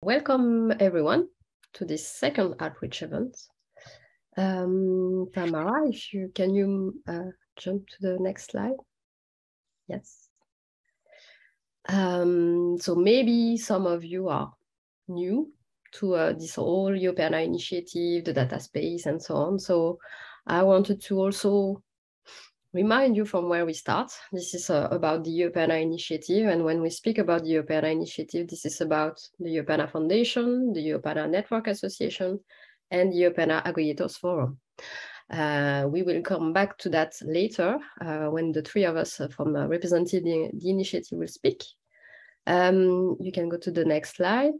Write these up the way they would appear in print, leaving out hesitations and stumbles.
welcome everyone to this second outreach event. Tamara, if you can jump to the next slide? Yes. So maybe some of you are new to this whole EOPANA initiative, the data space, and so on. So I wanted to also remind you from where we start. This is about the EOPANA initiative. And when we speak about the EOPANA initiative, this is about the EOPANA Foundation, the EOPANA Network Association, and the EOPANA Aggregators Forum. We will come back to that later when the three of us from representing the initiative will speak. You can go to the next slide.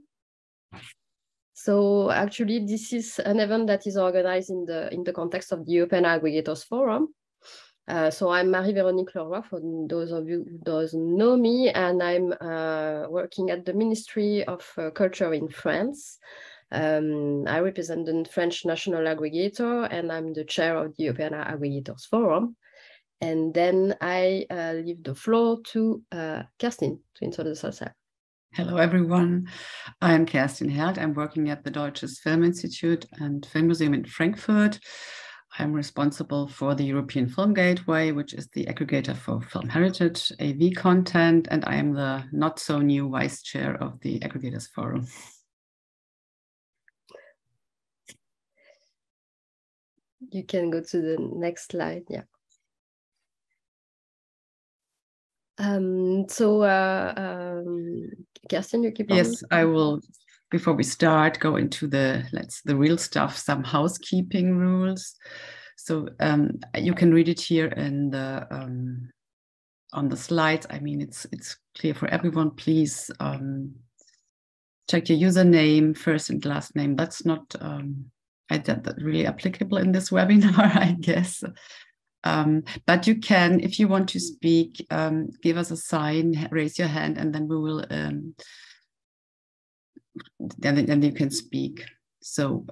So actually, this is an event that is organized in the context of the EOPANA Aggregators Forum. So I'm Marie-Véronique Leroy, for those of you who don't know me, and I'm working at the Ministry of Culture in France. I represent the French National Aggregator, and I'm the chair of the EOPANA Aggregators Forum. And then I leave the floor to Kerstin to introduce herself. Hello, everyone. I'm Kerstin Held. I'm working at the Deutsches Filminstitut and Film Museum in Frankfurt. I'm responsible for the European Film Gateway, which is the aggregator for film heritage, AV content, and I am the not so new vice chair of the Aggregators Forum. You can go to the next slide, yeah. Kerstin, you keep on. Yes, I will. Before we start, go into the real stuff, some housekeeping rules. So you can read it here in the on the slides. I mean, it's clear for everyone. Please check your username, first and last name. That's not that really applicable in this webinar, I guess. But you can, if you want to speak, give us a sign, raise your hand, and then we will. Then you can speak. So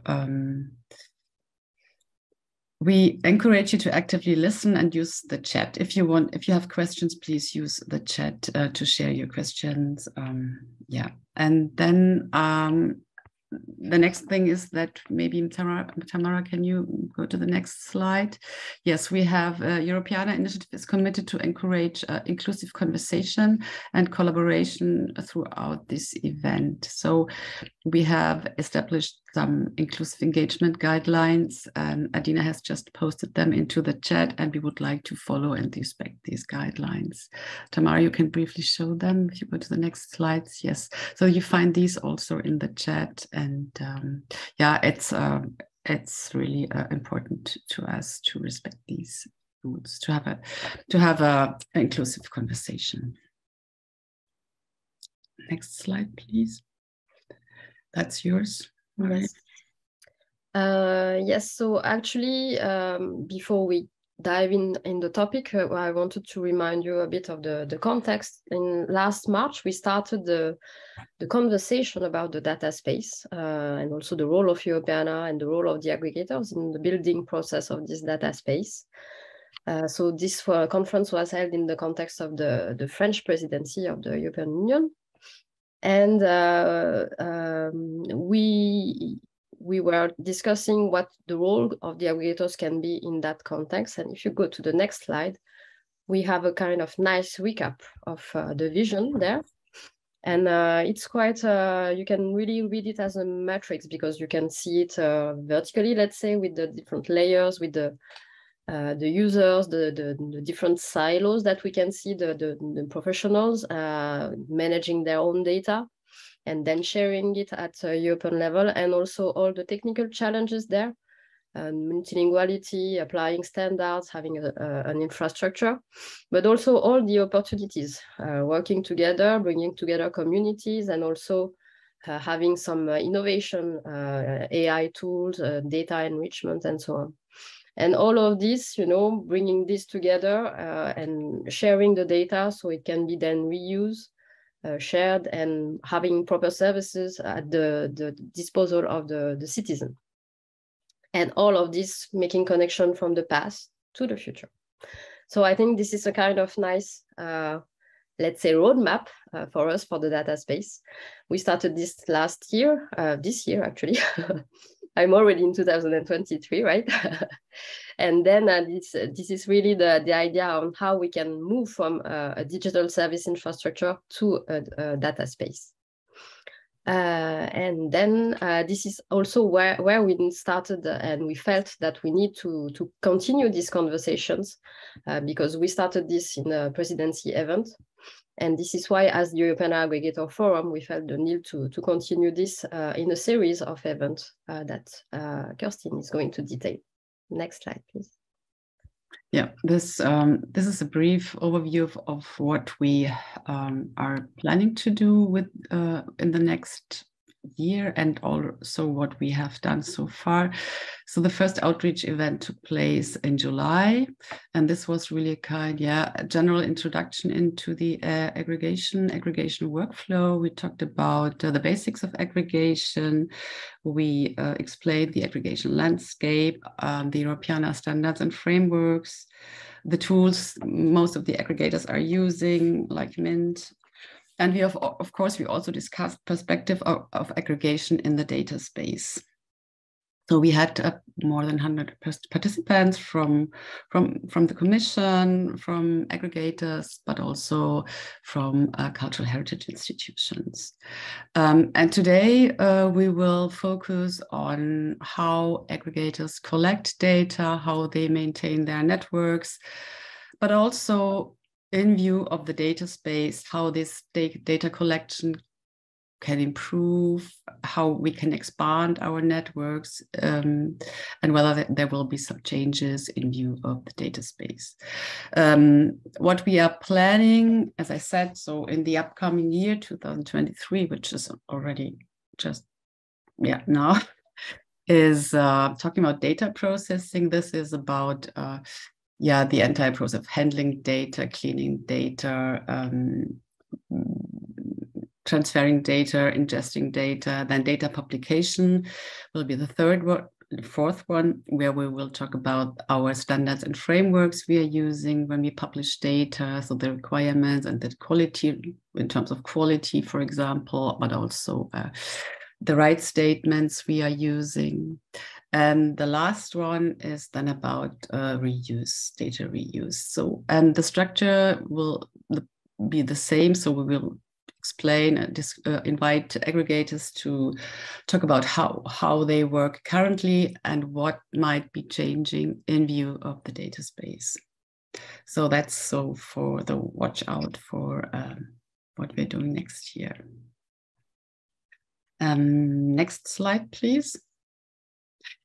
we encourage you to actively listen and use the chat. If you have questions, please use the chat to share your questions. Yeah, and then the next thing is that maybe Tamara, can you go to the next slide? Yes, we have Europeana Initiative is committed to encourage inclusive conversation and collaboration throughout this event. So we have established some inclusive engagement guidelines, and Adina has just posted them into the chat, and we would like to follow and respect these guidelines. Tamara, you can briefly show them if you go to the next slides. Yes, so you find these also in the chat, and yeah, it's really important to us to respect these rules, to have a inclusive conversation. Next slide, please. That's yours. Yes. Yes. So actually, before we dive in the topic, I wanted to remind you a bit of the context. In last March, we started the conversation about the data space and also the role of EOPANA and the role of the aggregators in the building process of this data space. So this conference was held in the context of the French presidency of the European Union. And we were discussing what the role of the aggregators can be in that context. And if you go to the next slide, we have a kind of nice recap of the vision there. And it's quite, you can really read it as a matrix because you can see it vertically, let's say, with the different layers, with the users, the different silos that we can see, the professionals managing their own data and then sharing it at a European level, and also all the technical challenges there, multilinguality, applying standards, having an infrastructure, but also all the opportunities, working together, bringing together communities, and also having some innovation, AI tools, data enrichment, and so on. And all of this, bringing this together and sharing the data so it can be then reused, shared, and having proper services at the disposal of the citizen. And all of this making connection from the past to the future. So I think this is a kind of nice let's say, roadmap for us for the data space. We started this last year, this year actually. I'm already in 2023, right? And then this is really the idea on how we can move from a digital service infrastructure to a data space. And then this is also where we started, and we felt that we need to continue these conversations because we started this in a presidency event. And this is why, as the European Aggregator Forum, we felt the need to continue this in a series of events that Kirsten is going to detail. Next slide, please. Yeah, this is a brief overview of what we are planning to do with in the next year, and also what we have done so far. So the first outreach event took place in July, and this was really a kind, a general introduction into the aggregation workflow. We talked about the basics of aggregation. We explained the aggregation landscape, the Europeana standards and frameworks, the tools most of the aggregators are using, like Mint. And we have, of course, we also discussed perspective of aggregation in the data space. So we had more than 100 participants from the Commission, from aggregators, but also from cultural heritage institutions. And today we will focus on how aggregators collect data, how they maintain their networks, but also in view of the data space, how this data collection can improve, how we can expand our networks, and whether there will be some changes in view of the data space. What we are planning, as I said, so in the upcoming year, 2023, which is already just now, is talking about data processing. This is about the entire process of handling data, cleaning data, transferring data, ingesting data. Then data publication will be the fourth one, where we will talk about our standards and frameworks we are using when we publish data, so the requirements and the quality, in terms of quality, for example, but also the right statements we are using. And the last one is then about reuse, data reuse. So, and the structure will be the same. So we will explain and invite aggregators to talk about how they work currently and what might be changing in view of the data space. So that's so for the watch out for what we're doing next year. Next slide, please.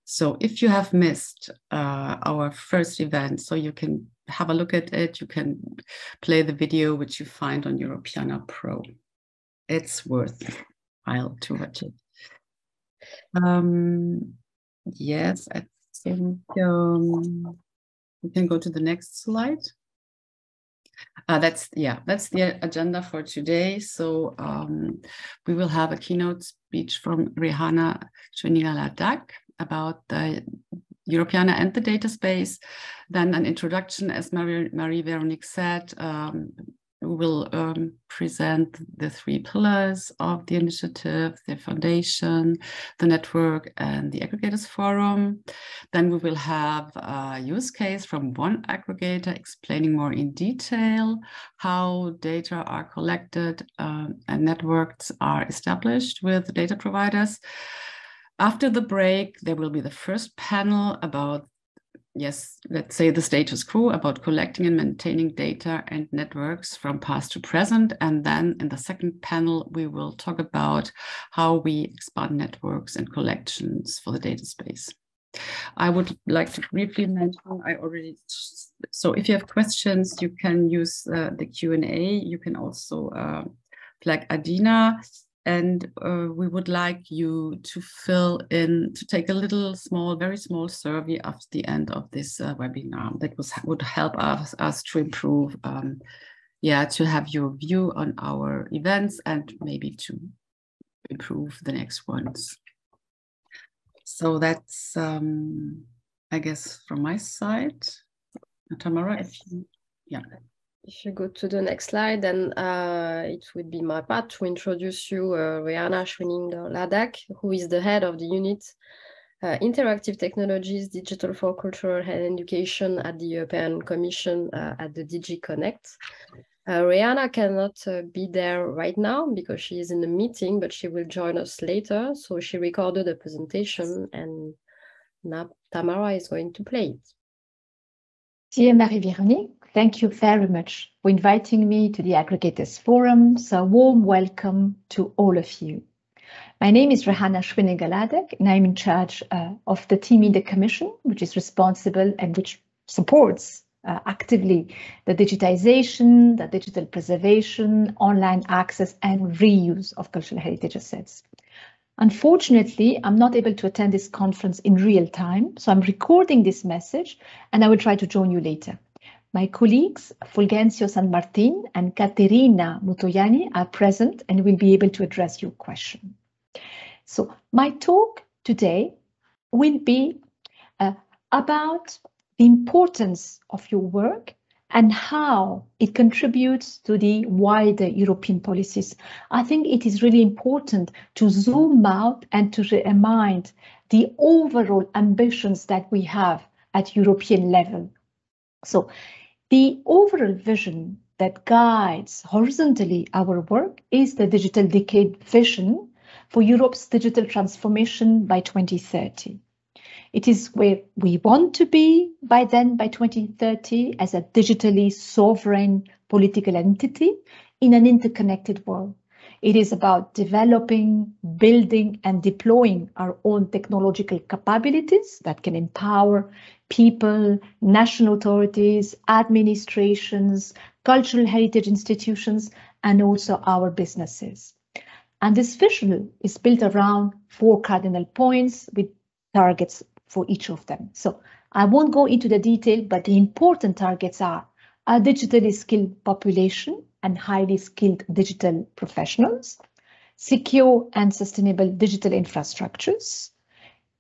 So if you have missed our first event, so you can have a look at it, you can play the video which you find on Europeana Pro. It's worthwhile to watch it. Yes, I think we can go to the next slide. That's the agenda for today. So we will have a keynote speech from Rehana Schwenninger-Ladak about the Europeana and the data space. Then an introduction, as Marie-Veronique said. We will present the 3 pillars of the initiative, the foundation, the network, and the aggregators forum. Then we will have a use case from one aggregator explaining more in detail how data are collected and networks are established with data providers. After the break, there will be the first panel about, let's say the status quo, about collecting and maintaining data and networks from past to present. And then in the second panel, we will talk about how we expand networks and collections for the data space. I would like to briefly mention, so if you have questions, you can use the Q&A. You can also flag Adina. And we would like you to take a very small survey after the end of this webinar. That would help us to improve, to have your view on our events and maybe to improve the next ones. So that's, I guess, from my side. Tamara, If you go to the next slide, then it would be my part to introduce you Rihanna Schwininger-Ladak, who is the head of the unit Interactive Technologies, Digital for Cultural and Education at the European Commission at the DG Connect. Rihanna cannot be there right now because she is in a meeting, but she will join us later. So she recorded a presentation and now Tamara is going to play it. Dear Marie-Véronique, thank you very much for inviting me to the Aggregators Forum. So a warm welcome to all of you. My name is Rihanna Schwininger-Ladak, and I'm in charge of the team in the Commission, which is responsible and which supports actively the digitization, the digital preservation, online access, and reuse of cultural heritage assets. Unfortunately, I'm not able to attend this conference in real time, so I'm recording this message and I will try to join you later. My colleagues, Fulgencio San Martin and Caterina Mutoiani, are present and will be able to address your question. So my talk today will be about the importance of your work and how it contributes to the wider European policies. I think it is really important to zoom out and to remind the overall ambitions that we have at European level. So the overall vision that guides horizontally our work is the Digital Decade vision for Europe's digital transformation by 2030. It is where we want to be by then, by 2030, as a digitally sovereign political entity in an interconnected world. It is about developing, building, and deploying our own technological capabilities that can empower people, national authorities, administrations, cultural heritage institutions, and also our businesses. And this vision is built around 4 cardinal points with targets for each of them. So I won't go into the detail, but the important targets are a digitally skilled population and highly skilled digital professionals, secure and sustainable digital infrastructures,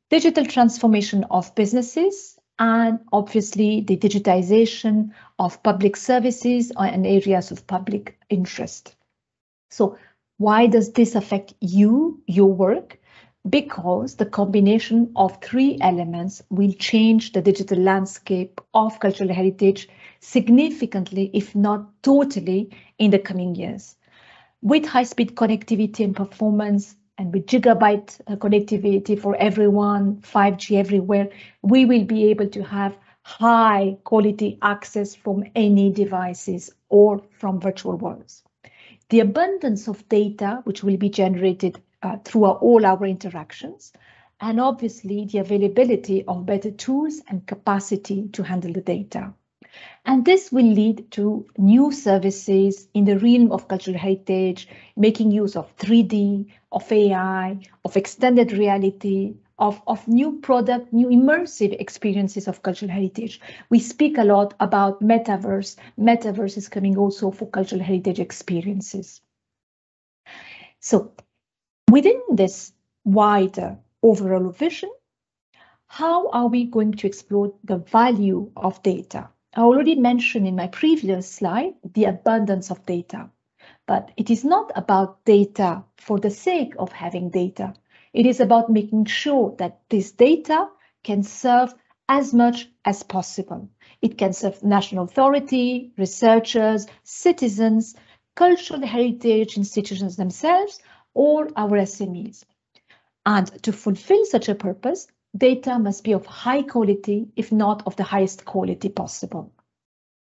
digital transformation of businesses, and obviously the digitization of public services and areas of public interest. So why does this affect you, your work? Because the combination of 3 elements will change the digital landscape of cultural heritage significantly, if not totally, in the coming years. With high-speed connectivity and performance, and with gigabyte connectivity for everyone, 5G everywhere, we will be able to have high quality access from any devices or from virtual worlds. The abundance of data, which will be generated through all our interactions, and obviously the availability of better tools and capacity to handle the data. And this will lead to new services in the realm of cultural heritage, making use of 3D, of AI, of extended reality, of new product, new immersive experiences of cultural heritage. We speak a lot about metaverse. Metaverse is coming also for cultural heritage experiences. So within this wider overall vision, how are we going to explore the value of data? I already mentioned in my previous slide the abundance of data, but it is not about data for the sake of having data. It is about making sure that this data can serve as much as possible. It can serve national authority, researchers, citizens, cultural heritage institutions themselves, or our SMEs. And to fulfill such a purpose, data must be of high quality, if not of the highest quality possible.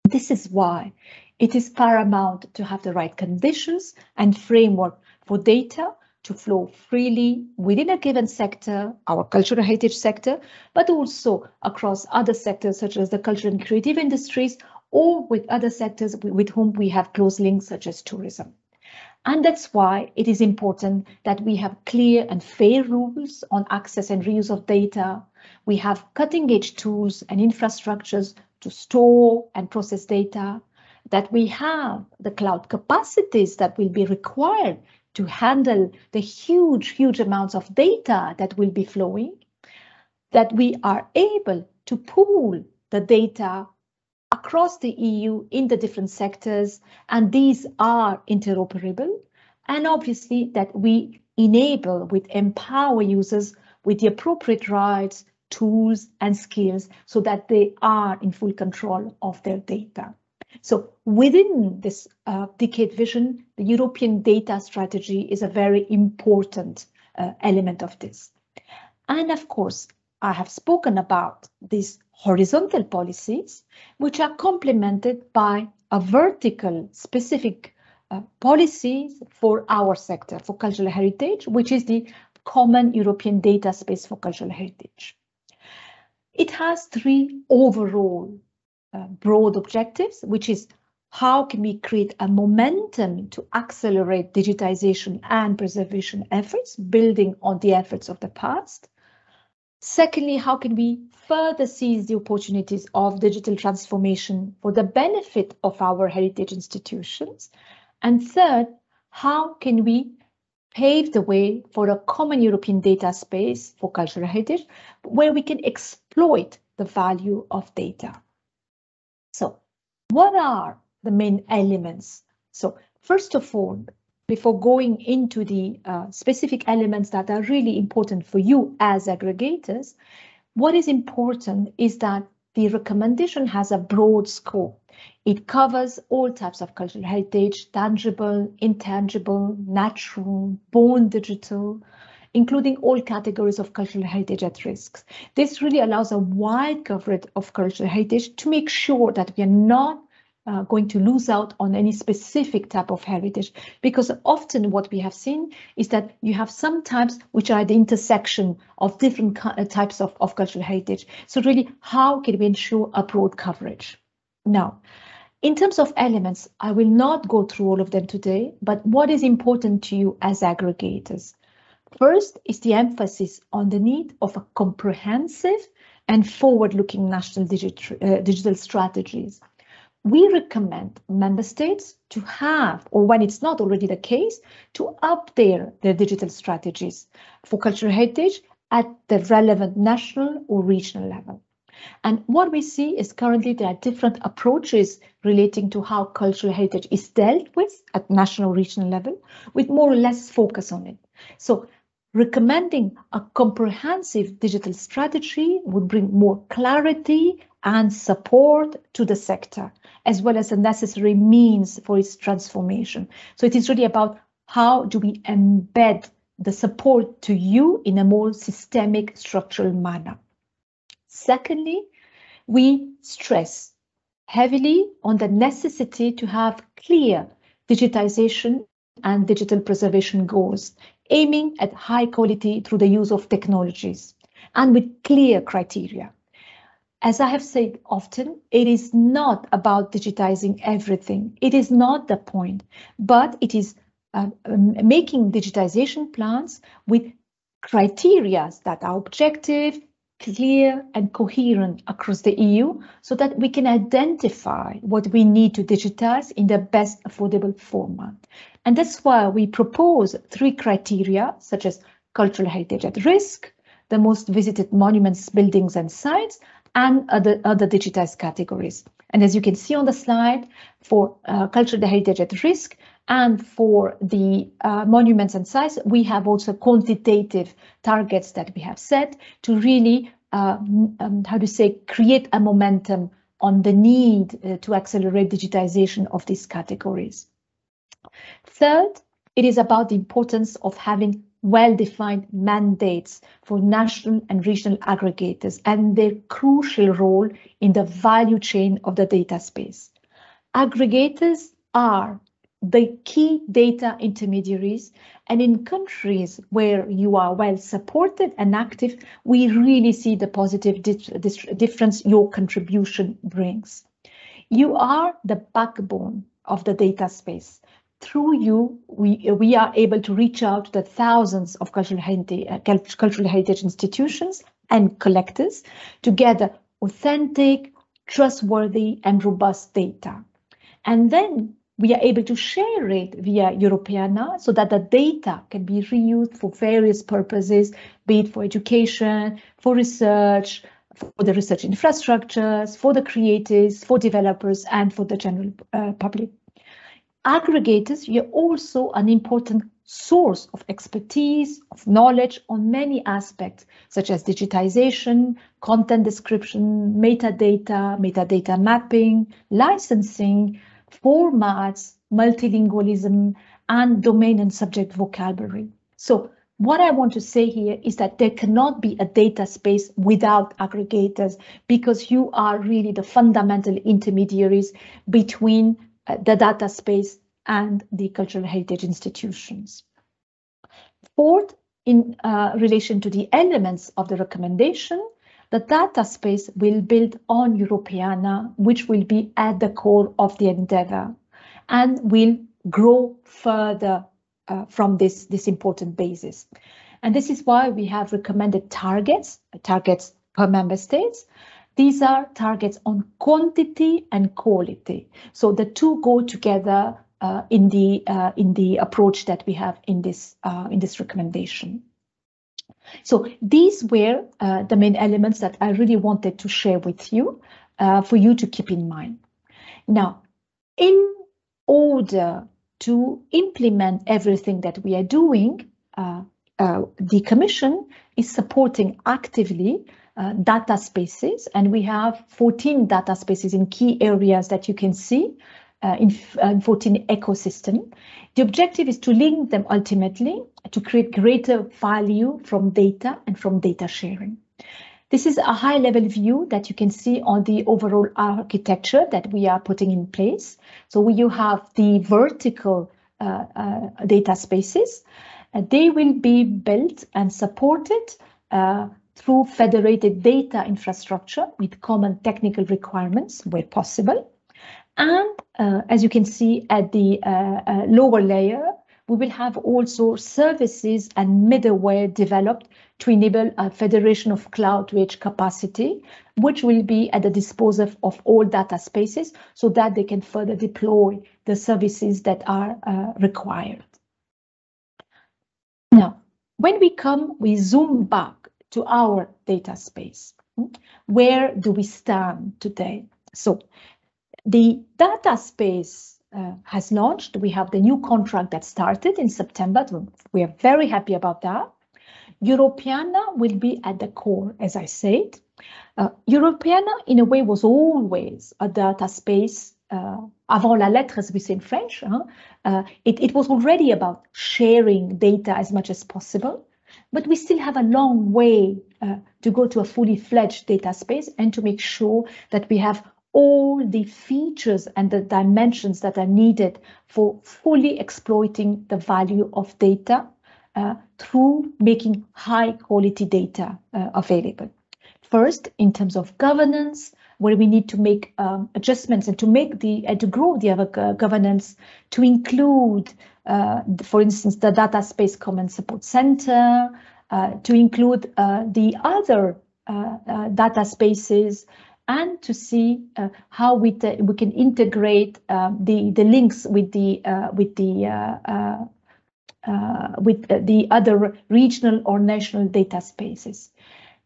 This is why it is paramount to have the right conditions and framework for data to flow freely within a given sector, our cultural heritage sector, but also across other sectors such as the cultural and creative industries, or with other sectors with whom we have close links such as tourism. And that's why it is important that we have clear and fair rules on access and reuse of data. We have cutting-edge tools and infrastructures to store and process data, that we have the cloud capacities that will be required to handle the huge amounts of data that will be flowing, that we are able to pool the data across the EU in the different sectors, and these are interoperable. And obviously that we enable, we empower users with the appropriate rights, tools, and skills so that they are in full control of their data. So within this decade vision, the European data strategy is a very important element of this. And of course, I have spoken about these horizontal policies, which are complemented by a vertical specific policies for our sector, for cultural heritage, which is the Common European Data Space for Cultural Heritage. It has three overall broad objectives, which is how can we create a momentum to accelerate digitization and preservation efforts, building on the efforts of the past. Secondly, how can we further seize the opportunities of digital transformation for the benefit of our heritage institutions? And third, how can we pave the way for a common European data space for cultural heritage, where we can exploit the value of data? So what are the main elements? So first of all, before going into the specific elements that are really important for you as aggregators, what is important is that the recommendation has a broad scope. It covers all types of cultural heritage, tangible, intangible, natural, born digital, including all categories of cultural heritage at risk. This really allows a wide coverage of cultural heritage to make sure that we are not going to lose out on any specific type of heritage, because often what we have seen is that you have some types which are at the intersection of different types of cultural heritage. So really, how can we ensure a broad coverage? Now, in terms of elements, I will not go through all of them today, but what is important to you as aggregators? First is the emphasis on the need of a comprehensive and forward-looking national digital strategies. We recommend member states to have, or when it's not already the case, to update their digital strategies for cultural heritage at the relevant national or regional level. And what we see is currently there are different approaches relating to how cultural heritage is dealt with at national or regional level, with more or less focus on it. So recommending a comprehensive digital strategy would bring more clarity and support to the sector, as well as the necessary means for its transformation. So it is really about how do we embed the support to you in a more systemic, structural manner. Secondly, we stress heavily on the necessity to have clear digitization and digital preservation goals, aiming at high quality through the use of technologies and with clear criteria. As I have said often, it is not about digitizing everything. It is not the point, but it is making digitization plans with criteria that are objective, clear, and coherent across the EU, so that we can identify what we need to digitize in the best affordable format. And that's why we propose 3 criteria, such as cultural heritage at risk, the most visited monuments, buildings, and sites, and other digitized categories. And as you can see on the slide, for cultural heritage at risk and for the monuments and sites, we have also quantitative targets that we have set to really, create a momentum on the need to accelerate digitization of these categories. Third, it is about the importance of having well-defined mandates for national and regional aggregators and their crucial role in the value chain of the data space. Aggregators are the key data intermediaries, and in countries where you are well supported and active, we really see the positive difference your contribution brings. You are the backbone of the data space. Through you, we are able to reach out to the thousands of cultural heritage institutions and collectors to gather authentic, trustworthy, and robust data. And then we are able to share it via Europeana so that the data can be reused for various purposes, be it for education, for research, for the research infrastructures, for the creators, for developers, and for the general public. Aggregators are also an important source of expertise, of knowledge on many aspects, such as digitization, content description, metadata mapping, licensing, formats, multilingualism, and domain and subject vocabulary. So what I want to say here is that there cannot be a data space without aggregators, because you are really the fundamental intermediaries between the data space and the cultural heritage institutions. Fourth, in relation to the elements of the recommendation, the data space will build on Europeana, which will be at the core of the endeavor and will grow further from this important basis. And this is why we have recommended targets per member states. These are targets on quantity and quality. So the two go together in the approach that we have in this recommendation. So these were the main elements that I really wanted to share with you for you to keep in mind. Now, in order to implement everything that we are doing, the Commission is supporting actively data spaces, and we have 14 data spaces in key areas that you can see in 14 ecosystems. The objective is to link them ultimately to create greater value from data and from data sharing. This is a high-level view that you can see on the overall architecture that we are putting in place. So you have the vertical data spaces. They will be built and supported through federated data infrastructure with common technical requirements where possible. And as you can see at the lower layer, we will have also services and middleware developed to enable a federation of cloud to edge capacity, which will be at the disposal of all data spaces so that they can further deploy the services that are required. Now, when we zoom back to our data space, where do we stand today? So the data space has launched. We have the new contract that started in September. We are very happy about that. Europeana will be at the core, as I said. Europeana, in a way, was always a data space avant la lettre, as we say in French. It was already about sharing data as much as possible, but we still have a long way to go to a fully fledged data space and to make sure that we have all the features and the dimensions that are needed for fully exploiting the value of data through making high quality data available. First, in terms of governance, where we need to make adjustments and to grow the other governance to include, for instance, the Data Space Common Support Center, to include the other data spaces, and to see how we can integrate the links with the other regional or national data spaces.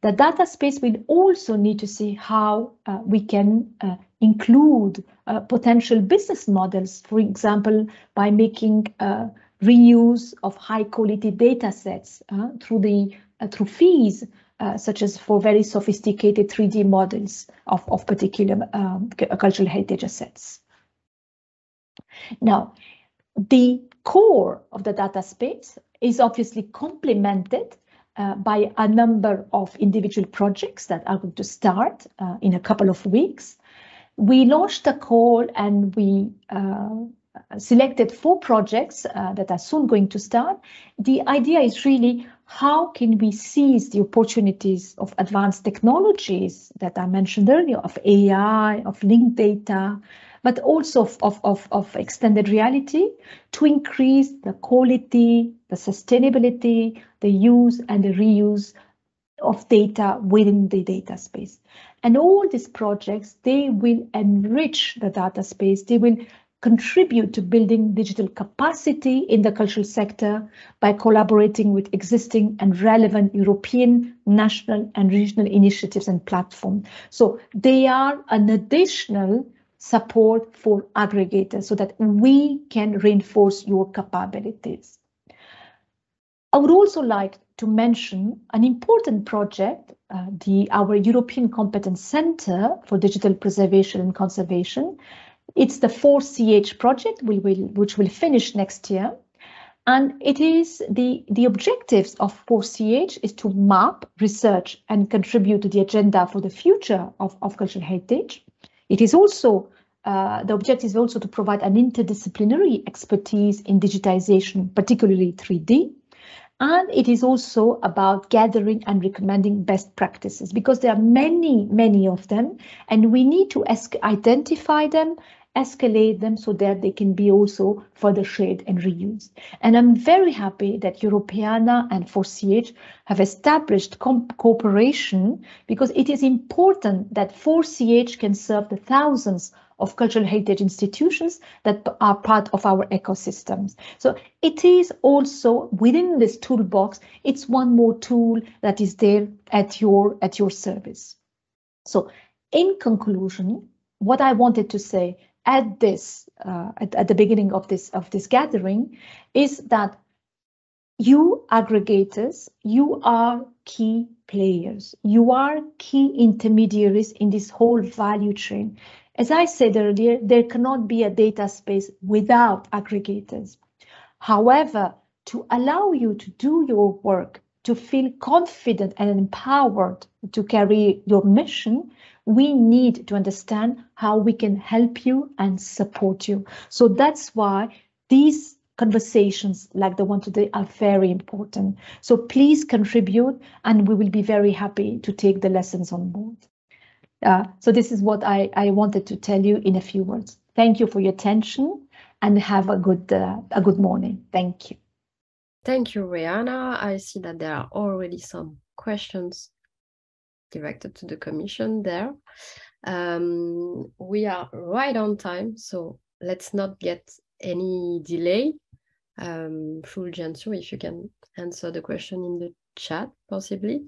The data space will also need to see how we can include potential business models, for example, by making reuse of high quality data sets through fees, such as for very sophisticated 3D models of particular cultural heritage assets. Now, the core of the data space is obviously complemented by a number of individual projects that are going to start in a couple of weeks. We launched a call and we selected 4 projects that are soon going to start. The idea is really, how can we seize the opportunities of advanced technologies that I mentioned earlier, of AI, of linked data, but also of extended reality, to increase the quality, the sustainability, the use and the reuse of data within the data space. And all these projects, they will enrich the data space, they will contribute to building digital capacity in the cultural sector by collaborating with existing and relevant European, national and regional initiatives and platforms. So they are an additional support for aggregators so that we can reinforce your capabilities. I would also like to mention an important project, our European Competence Centre for Digital Preservation and Conservation. It's the 4CH project, which will finish next year. And it is the objectives of 4CH is to map, research, and contribute to the agenda for the future of cultural heritage. It is also, the objective is also to provide an interdisciplinary expertise in digitization, particularly 3D. And it is also about gathering and recommending best practices, because there are many of them, and we need to identify them, escalate them so that they can be also further shared and reused. And I'm very happy that Europeana and 4CH have established cooperation, because it is important that 4CH can serve the thousands of cultural heritage institutions that are part of our ecosystems. So it is also within this toolbox, it's one more tool that is there at your service. So in conclusion, what I wanted to say at this at the beginning of this gathering is that you aggregators, you are key players, you are key intermediaries in this whole value chain. As I said earlier, there cannot be a data space without aggregators. However, to allow you to do your work, to feel confident and empowered to carry your mission, we need to understand how we can help you and support you. So that's why these conversations like the one today are very important. So please contribute, and we will be very happy to take the lessons on board. So this is what I wanted to tell you in a few words. Thank you for your attention, and have a good morning. Thank you. Thank you, Rihanna. I see that there are already some questions directed to the Commission there. We are right on time, so let's not get any delay. Fulgencio, if you can answer the question in the chat, possibly.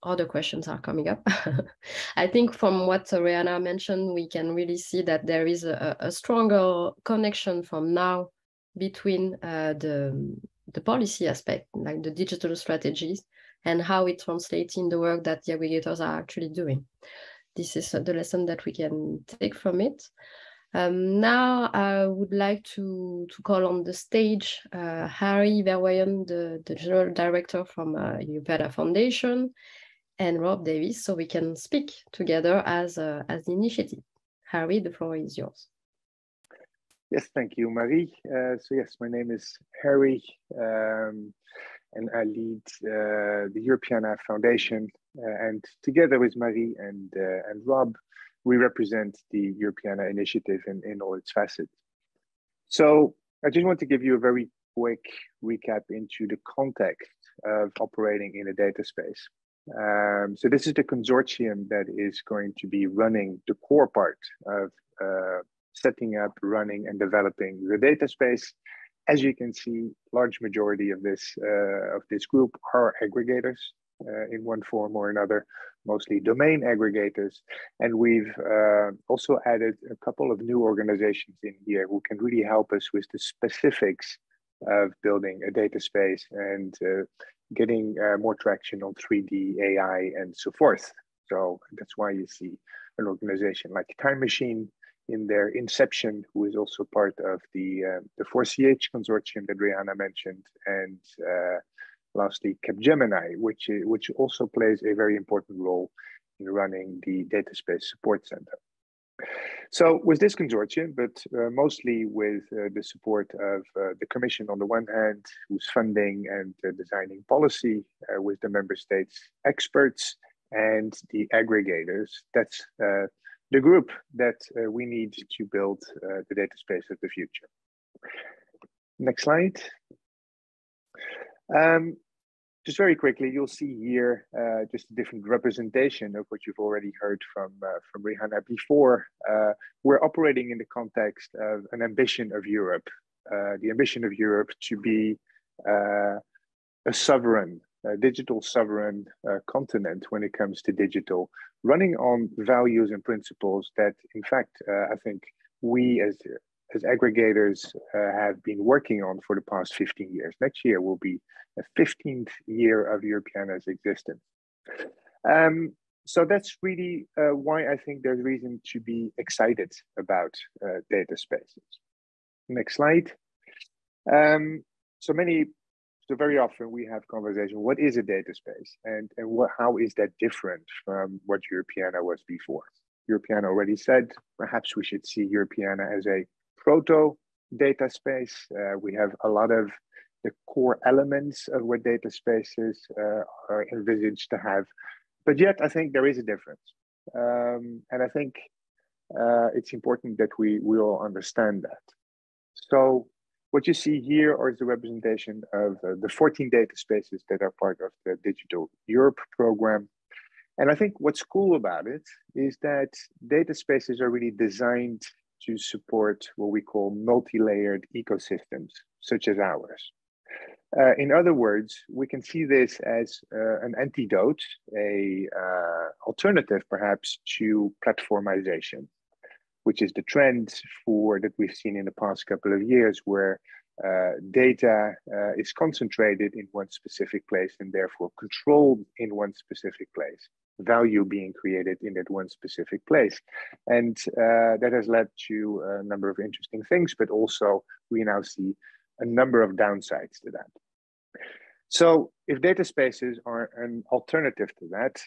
Other questions are coming up. I think from what Rihanna mentioned, we can really see that there is a stronger connection from now between the policy aspect, like the digital strategies, and how it translates in the work that the aggregators are actually doing. This is the lesson that we can take from it. Now I would like to call on the stage Harry Verweyen, the General Director from Europeana Foundation, and Rob Davis, so we can speak together as the initiative. Harry, the floor is yours. Yes, thank you, Marie. So yes, my name is Harry, and I lead the Europeana Foundation, and together with Marie and Rob, we represent the Europeana initiative in all its facets. So I just want to give you a very quick recap into the context of operating in a data space. So this is the consortium that is going to be running the core part of setting up, running, and developing the data space. As you can see, large majority of this group are aggregators in one form or another, mostly domain aggregators. And we've also added a couple of new organizations in here who can really help us with the specifics of building a data space and getting more traction on 3D, AI, and so forth. So that's why you see an organization like Time Machine in their inception, who is also part of the 4CH consortium that Rihanna mentioned, and lastly, Capgemini, which also plays a very important role in running the Data Space Support Center. So with this consortium, but mostly with the support of the Commission on the one hand, who's funding and designing policy with the member states experts and the aggregators, that's the group that we need to build the data space of the future. Next slide. just very quickly, you'll see here just a different representation of what you've already heard from Rihanna before. We're operating in the context of an ambition of Europe, the ambition of Europe to be a sovereign, digital sovereign continent when it comes to digital, running on values and principles that, in fact, I think we as aggregators have been working on for the past 15 years. Next year will be the 15th year of Europeana's existence. So that's really why I think there's reason to be excited about data spaces. Next slide. So very often we have conversation, what is a data space and how is that different from what Europeana was before? Europeana already said, perhaps we should see Europeana as a proto data space. We have a lot of the core elements of what data spaces are envisaged to have, but yet I think there is a difference. And I think it's important that we all understand that. So what you see here is the representation of the 14 data spaces that are part of the Digital Europe program. And I think what's cool about it is that data spaces are really designed to support what we call multi-layered ecosystems, such as ours. In other words, we can see this as an antidote, a alternative perhaps to platformization, which is the trend that we've seen in the past couple of years, where data is concentrated in one specific place and therefore controlled in one specific place, value being created in that one specific place. And that has led to a number of interesting things, but also we now see a number of downsides to that. So if data spaces are an alternative to that,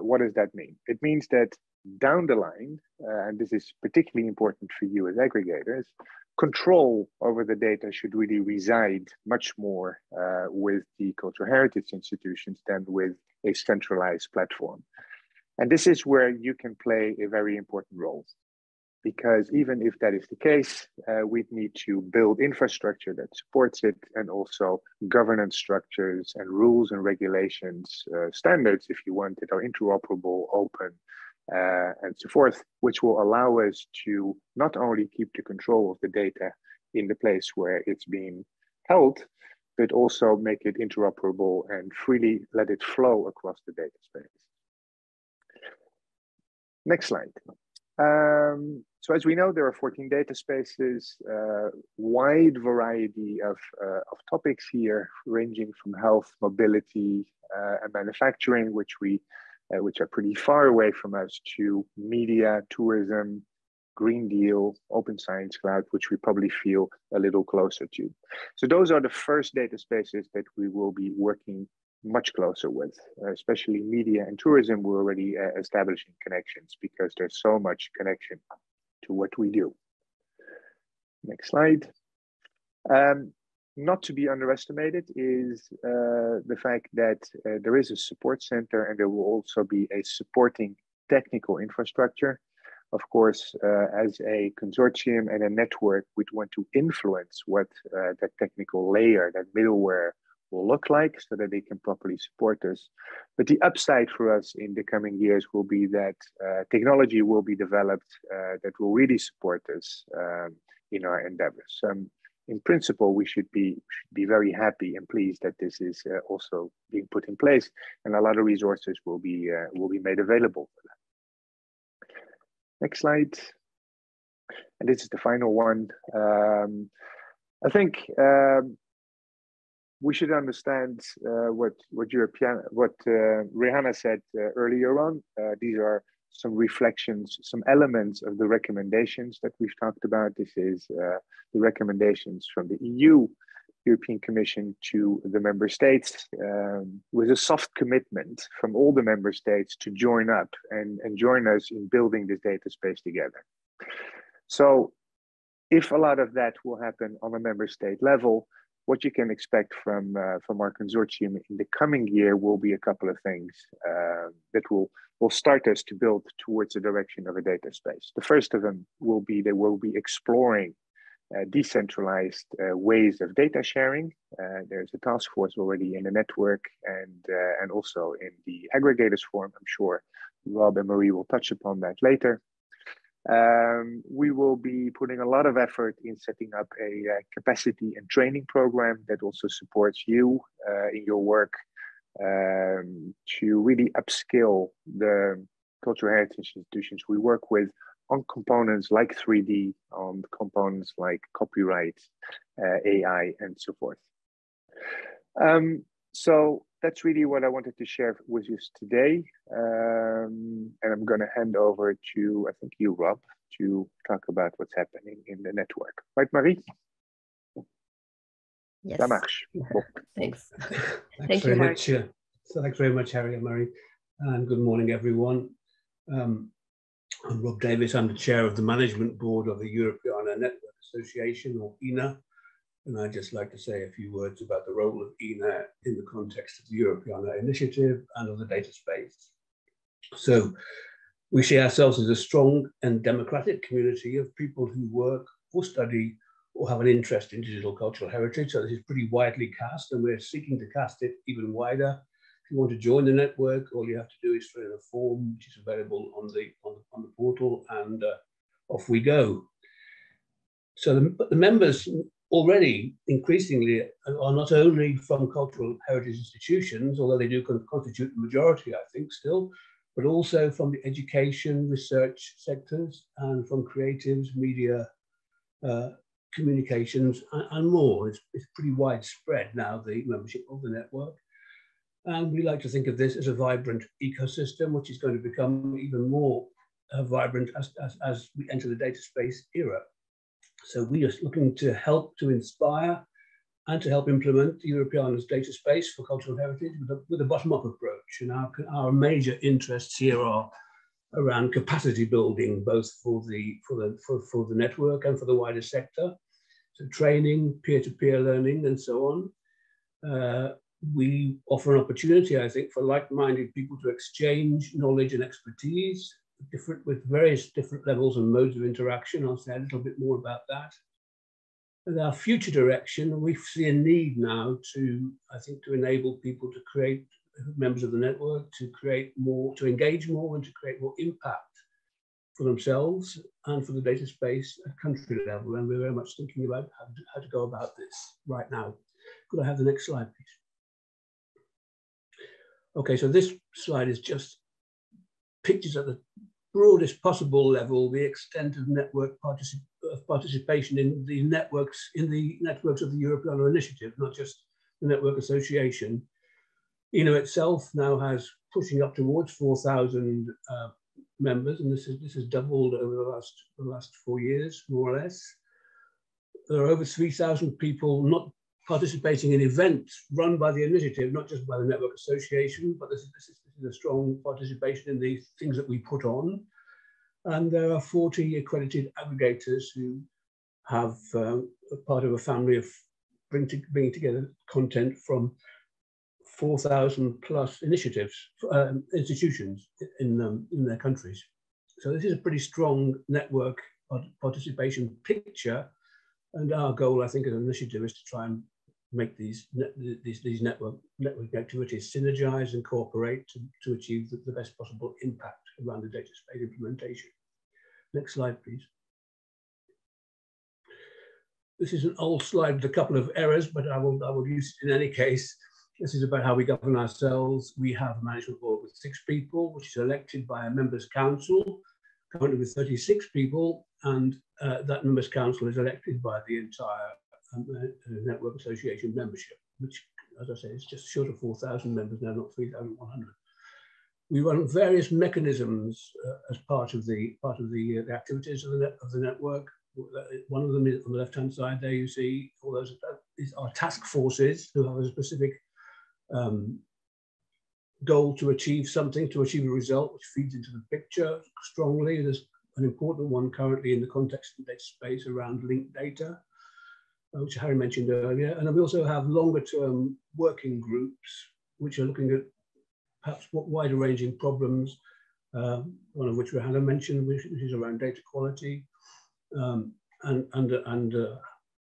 what does that mean? It means that down the line, and this is particularly important for you as aggregators, control over the data should really reside much more with the cultural heritage institutions than with a centralized platform. And this is where you can play a very important role, because even if that is the case, we'd need to build infrastructure that supports it, and also governance structures and rules and regulations, standards, if you want, that are interoperable, open, and so forth, which will allow us to not only keep the control of the data in the place where it's being held, but also make it interoperable and freely let it flow across the data space. Next slide. So as we know, there are 14 data spaces, wide variety of topics here, ranging from health, mobility, and manufacturing, which are pretty far away from us, to media, tourism, Green Deal, Open Science Cloud, which we probably feel a little closer to. So those are the first data spaces that we will be working much closer with, especially media and tourism. We're already establishing connections because there's so much connection to what we do. Next slide. Not to be underestimated is the fact that there is a support center, and there will also be a supporting technical infrastructure. Of course, as a consortium and a network, we'd want to influence what that technical layer, that middleware, will look like, so that they can properly support us. But the upside for us in the coming years will be that technology will be developed that will really support us in our endeavors. In principle, we should be very happy and pleased that this is also being put in place, and a lot of resources will be made available for that. Next slide. And this is the final one. I think we should understand what Rihanna said earlier on. These are some reflections, some elements of the recommendations that we've talked about. This is the recommendations from the EU, European Commission, to the member states, with a soft commitment from all the member states to join up and join us in building this data space together. So if a lot of that will happen on a member state level, what you can expect from our consortium in the coming year will be a couple of things that will start us to build towards the direction of a data space. The first of them will be that we'll be exploring decentralized ways of data sharing. There's a task force already in the network, and also in the aggregators forum. I'm sure Rob and Marie will touch upon that later. We will be putting a lot of effort in setting up a capacity and training program that also supports you in your work to really upskill the cultural heritage institutions we work with on components like 3D, on components like copyright, AI, and so forth. So that's really what I wanted to share with you today. And I'm going to hand over to, I think, you, Rob, to talk about what's happening in the network. Right, Marie? Yes. Ça marche. Bon. Thanks. Thanks very much. Thanks very much, Harry and Marie. And good morning, everyone. I'm Rob Davis. I'm the chair of the management board of the Europeana Network Association, or ENA. And I'd just like to say a few words about the role of ENA in the context of the Europeana initiative and of the data space. So we see ourselves as a strong and democratic community of people who work or study or have an interest in digital cultural heritage. So this is pretty widely cast, and we're seeking to cast it even wider. If you want to join the network, all you have to do is fill in a form, which is available on the portal, and off we go. So the members already increasingly are not only from cultural heritage institutions, although they do constitute the majority, I think, still, but also from the education, research sectors, and from creatives, media, communications, and more. It's pretty widespread now, the membership of the network. And we like to think of this as a vibrant ecosystem, which is going to become even more vibrant as we enter the data space era. So we are looking to help to inspire and to help implement Europeana's data space for cultural heritage with a bottom-up approach. And our major interests here are around capacity building, both for the network and for the wider sector. So training, peer-to-peer learning, and so on. We offer an opportunity, I think, for like-minded people to exchange knowledge and expertise with various different levels and modes of interaction. I'll say a little bit more about that. And our future direction, we see a need now to, I think, to enable people to create, members of the network, to create more, to engage more, and to create more impact for themselves and for the data space at country level. And we're very much thinking about how to go about this right now. Could I have the next slide, please? Okay, so this slide is just pictures at the broadest possible level the extent of network participation in the networks of the Europeana initiative, not just the network association. ENA itself now has pushing up towards 4,000 members, and this has doubled over the last 4 years, more or less. There are over 3,000 people not participating in events run by the initiative, not just by the network association, but this is a strong participation in the things that we put on. And there are 40 accredited aggregators who have a part of a family of bringing together content from 4,000 plus initiatives, institutions in their countries. So this is a pretty strong network participation picture. And our goal, I think, as an initiative is to try and make these network activities synergize and cooperate to achieve the best possible impact around the data space implementation. Next slide, please. This is an old slide with a couple of errors, but I will use it in any case. This is about how we govern ourselves. We have a management board with 6 people, which is elected by a members' council, currently with 36 people, and that members' council is elected by the entire network association membership, which, as I say, is just short of 4,000 members now, not 3,100. We run various mechanisms as part of the activities of the network. One of them is on the left-hand side there. You see all those are task forces who have a specific goal to achieve something, to achieve a result, which feeds into the picture strongly. There's an important one currently in the context of the data space around linked data, which Harry mentioned earlier. And then we also have longer term working groups, which are looking at perhaps wider ranging problems, one of which Rihanna mentioned, which is around data quality, and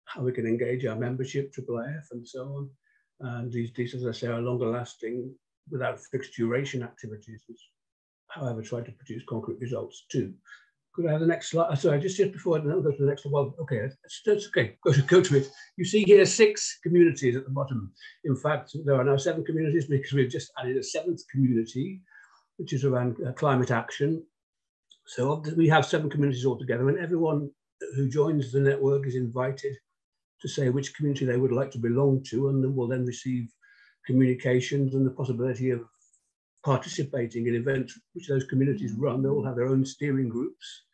how we can engage our membership, EAF, and so on. And these, as I say, are longer lasting without fixed duration activities, which, however, try to produce concrete results too. Could I have the next slide? Sorry, just before I go to the next one. Well, okay, that's okay. Go to it. You see here 6 communities at the bottom. In fact, there are now 7 communities because we've just added a 7th community, which is around climate action. So we have 7 communities altogether, and everyone who joins the network is invited to say which community they would like to belong to, and then will then receive communications and the possibility of participating in events which those communities run. They all have their own steering groups.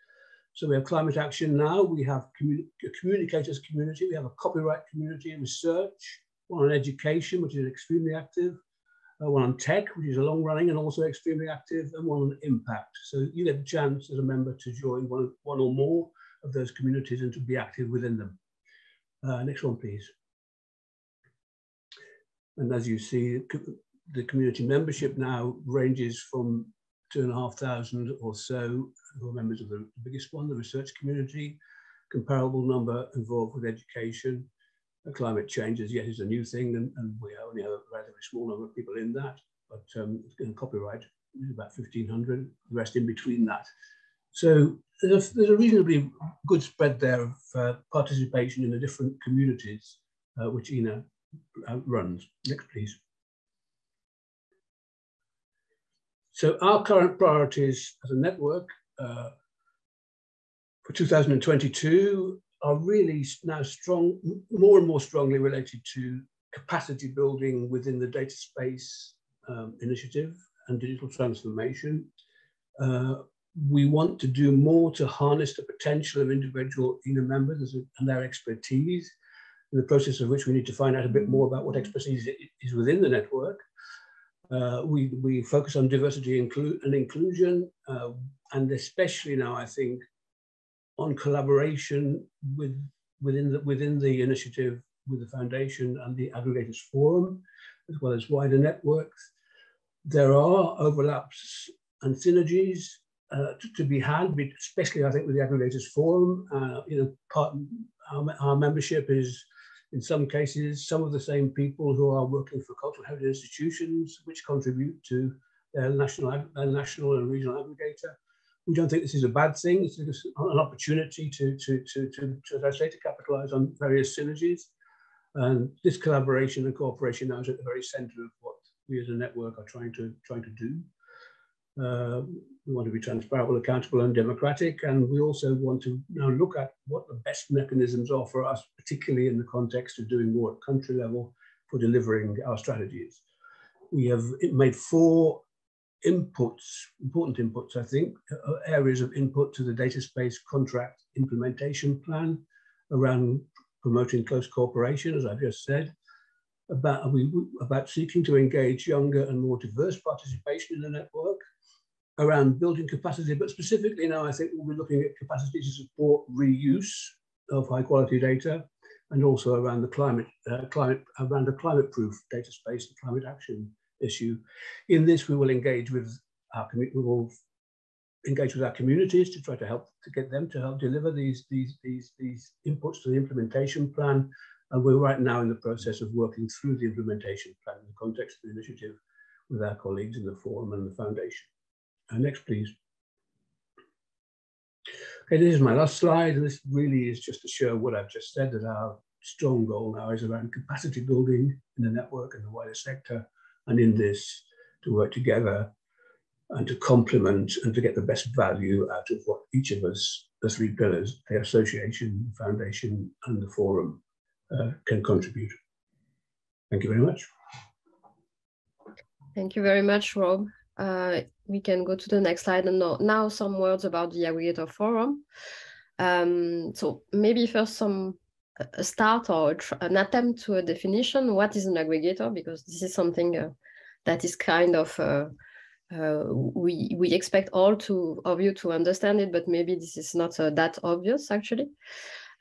So we have climate action now, we have a communicators community, we have a copyright community, research, one on education, which is extremely active, one on tech, which is a long running and also extremely active, and one on impact. So you get a chance as a member to join one or more of those communities and to be active within them. Next one, please. And as you see, the community membership now ranges from 2,500 or so who are members of the biggest one, the research community, comparable number involved with education. Climate change as yet is a new thing, and we only have a relatively small number of people in that, but copyright is about 1,500, the rest in between that. So there's a reasonably good spread there of participation in the different communities which ENA runs. Next, please. So our current priorities as a network for 2022 are really now more and more strongly related to capacity building within the data space initiative and digital transformation. We want to do more to harness the potential of individual ENA members and their expertise, in the process of which we need to find out a bit more about what expertise is within the network. We focus on diversity and inclusion, and especially now, I think, on collaboration within the initiative with the foundation and the aggregators forum, as well as wider networks. There are overlaps and synergies to be had, especially I think with the aggregators forum. Our membership is, in some cases, some of the same people who are working for cultural heritage institutions, which contribute to their national and regional aggregator. We don't think this is a bad thing. It's an opportunity to as I say, to capitalize on various synergies. And this collaboration and cooperation now is at the very center of what we as a network are trying to do. We want to be transparent, accountable, and democratic. And we also want to now look at what the best mechanisms are for us, particularly in the context of doing more at country level for delivering our strategies. We have made 4 important inputs, I think, areas of input to the data space contract implementation plan around promoting close cooperation, as I've just said, about seeking to engage younger and more diverse participation in the network, around building capacity, but specifically now I think we'll be looking at capacity to support reuse of high quality data, and also around the around a climate-proof data space, the climate action issue. In this, we will engage with our communities to try to get them to help deliver these inputs to the implementation plan. And we're right now in the process of working through the implementation plan in the context of the initiative with our colleagues in the forum and the foundation. Next, please. Okay, this is my last slide, and this really is just to show what I've just said, that our strong goal now is around capacity building in the network and the wider sector, and in this to work together and to complement and to get the best value out of what each of us, the 3 pillars, the association, the foundation, and the forum, can contribute. Thank you very much. Thank you very much, Rob. We can go to the next slide, and now some words about the aggregator forum. So maybe first a start or an attempt to a definition. What is an aggregator? Because this is something that is kind of, we expect all of you to understand it, but maybe this is not that obvious actually.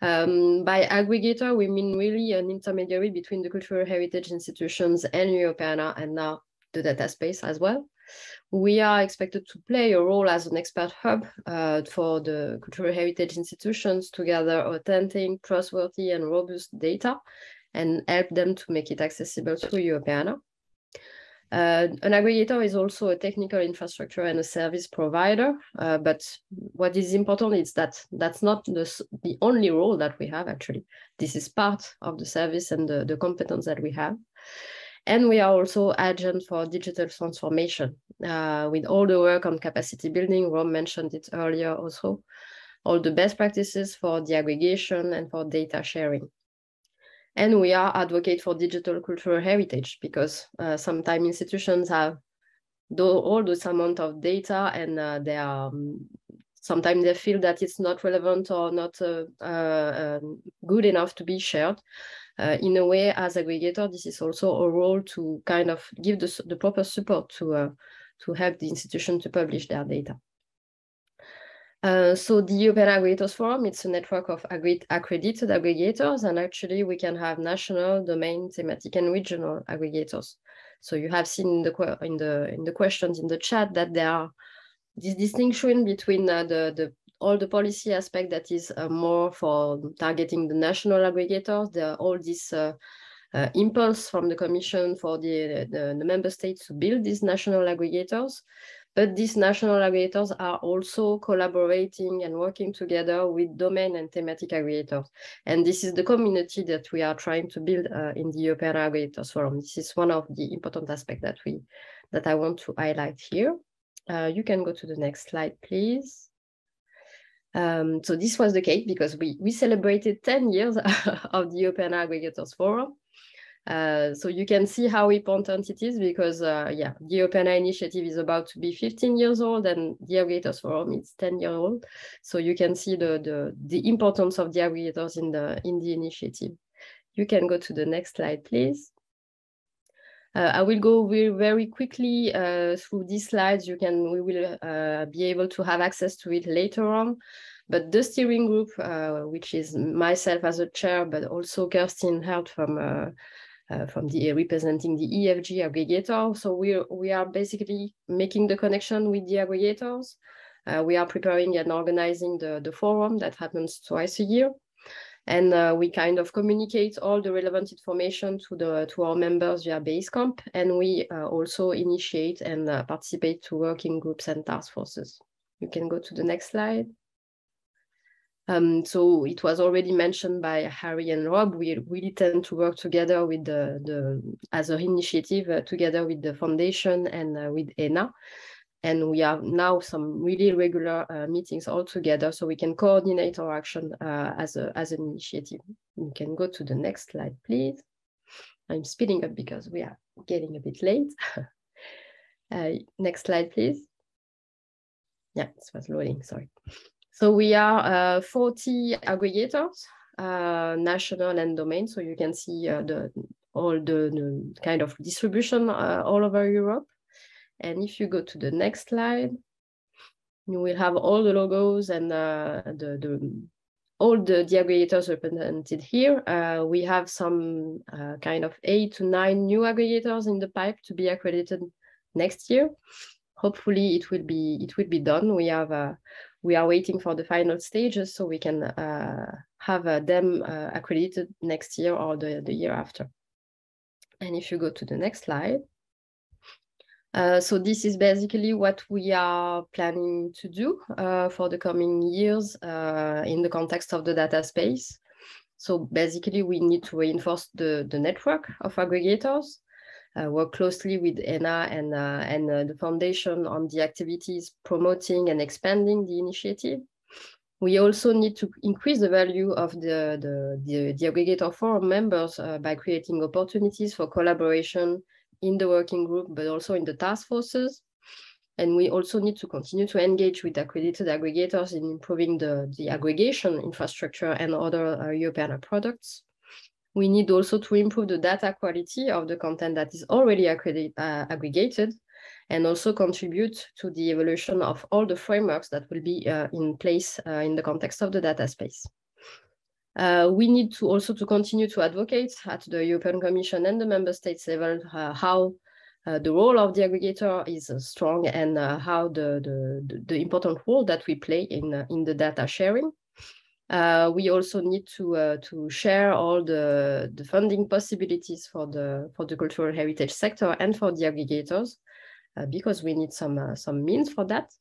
By aggregator, we mean really an intermediary between the cultural heritage institutions and Europeana, and now the data space as well. We are expected to play a role as an expert hub for the cultural heritage institutions to gather authentic, trustworthy, and robust data and help them to make it accessible to Europeana. An aggregator is also a technical infrastructure and a service provider, but what is important is that that's not the only role that we have, actually. This is part of the service and the competence that we have. And we are also agent for digital transformation with all the work on capacity building. Ron mentioned it earlier also, all the best practices for the aggregation and for data sharing. And we are advocate for digital cultural heritage because sometimes institutions have all this amount of data and they are sometimes they feel that it's not relevant or not good enough to be shared. In a way, as aggregator, this is also a role to kind of give the proper support to help the institution to publish their data. So the European Aggregators Forum, it's a network of accredited aggregators, and actually we can have national, domain, thematic, and regional aggregators. So you have seen in the questions in the chat that there are this distinction between all the policy aspect that is more for targeting the national aggregators. There are all this impulse from the Commission for the member states to build these national aggregators. But these national aggregators are also collaborating and working together with domain and thematic aggregators. And this is the community that we are trying to build in the European Aggregators Forum. This is one of the important aspects that I want to highlight here. You can go to the next slide, please. So this was the case because we celebrated 10 years of the European Aggregators Forum. So you can see how important it is because, yeah, the European initiative is about to be 15 years old and the Aggregators Forum is 10 years old. So you can see the importance of the aggregators in the initiative. You can go to the next slide, please. I will go very quickly through these slides. We will be able to have access to it later on. But the steering group, which is myself as a chair, but also Kerstin Held from representing the EFG aggregator. So we are basically making the connection with the aggregators. We are preparing and organizing the forum that happens twice a year. And we kind of communicate all the relevant information to our members via Basecamp. And we also initiate and participate to working groups and task forces. You can go to the next slide. So it was already mentioned by Harry and Rob. We really tend to work together with as an initiative together with the foundation and with ENA. And we have now some really regular meetings all together so we can coordinate our action as an initiative. You can go to the next slide, please. I'm speeding up because we are getting a bit late. Next slide, please. Yeah, this was loading, sorry. So we are 40 aggregators, national and domain. So you can see all the kind of distribution all over Europe. And if you go to the next slide, you will have all the logos and all the aggregators represented here. We have some kind of 8 to 9 new aggregators in the pipe to be accredited next year. Hopefully it will be done. We are waiting for the final stages so we can have them accredited next year or the year after. And if you go to the next slide. So this is basically what we are planning to do for the coming years in the context of the data space. So basically we need to reinforce the network of aggregators, work closely with ENA and the foundation on the activities promoting and expanding the initiative. We also need to increase the value of the aggregator forum members by creating opportunities for collaboration in the working group, but also in the task forces. And we also need to continue to engage with accredited aggregators in improving the aggregation infrastructure and other European products. We need also to improve the data quality of the content that is already aggregated and also contribute to the evolution of all the frameworks that will be in place in the context of the data space. We need to also continue to advocate at the European Commission and the member states level how the role of the aggregator is strong and how the important role that we play in the data sharing. We also need to share all the funding possibilities for the cultural heritage sector and for the aggregators, because we need some means for that.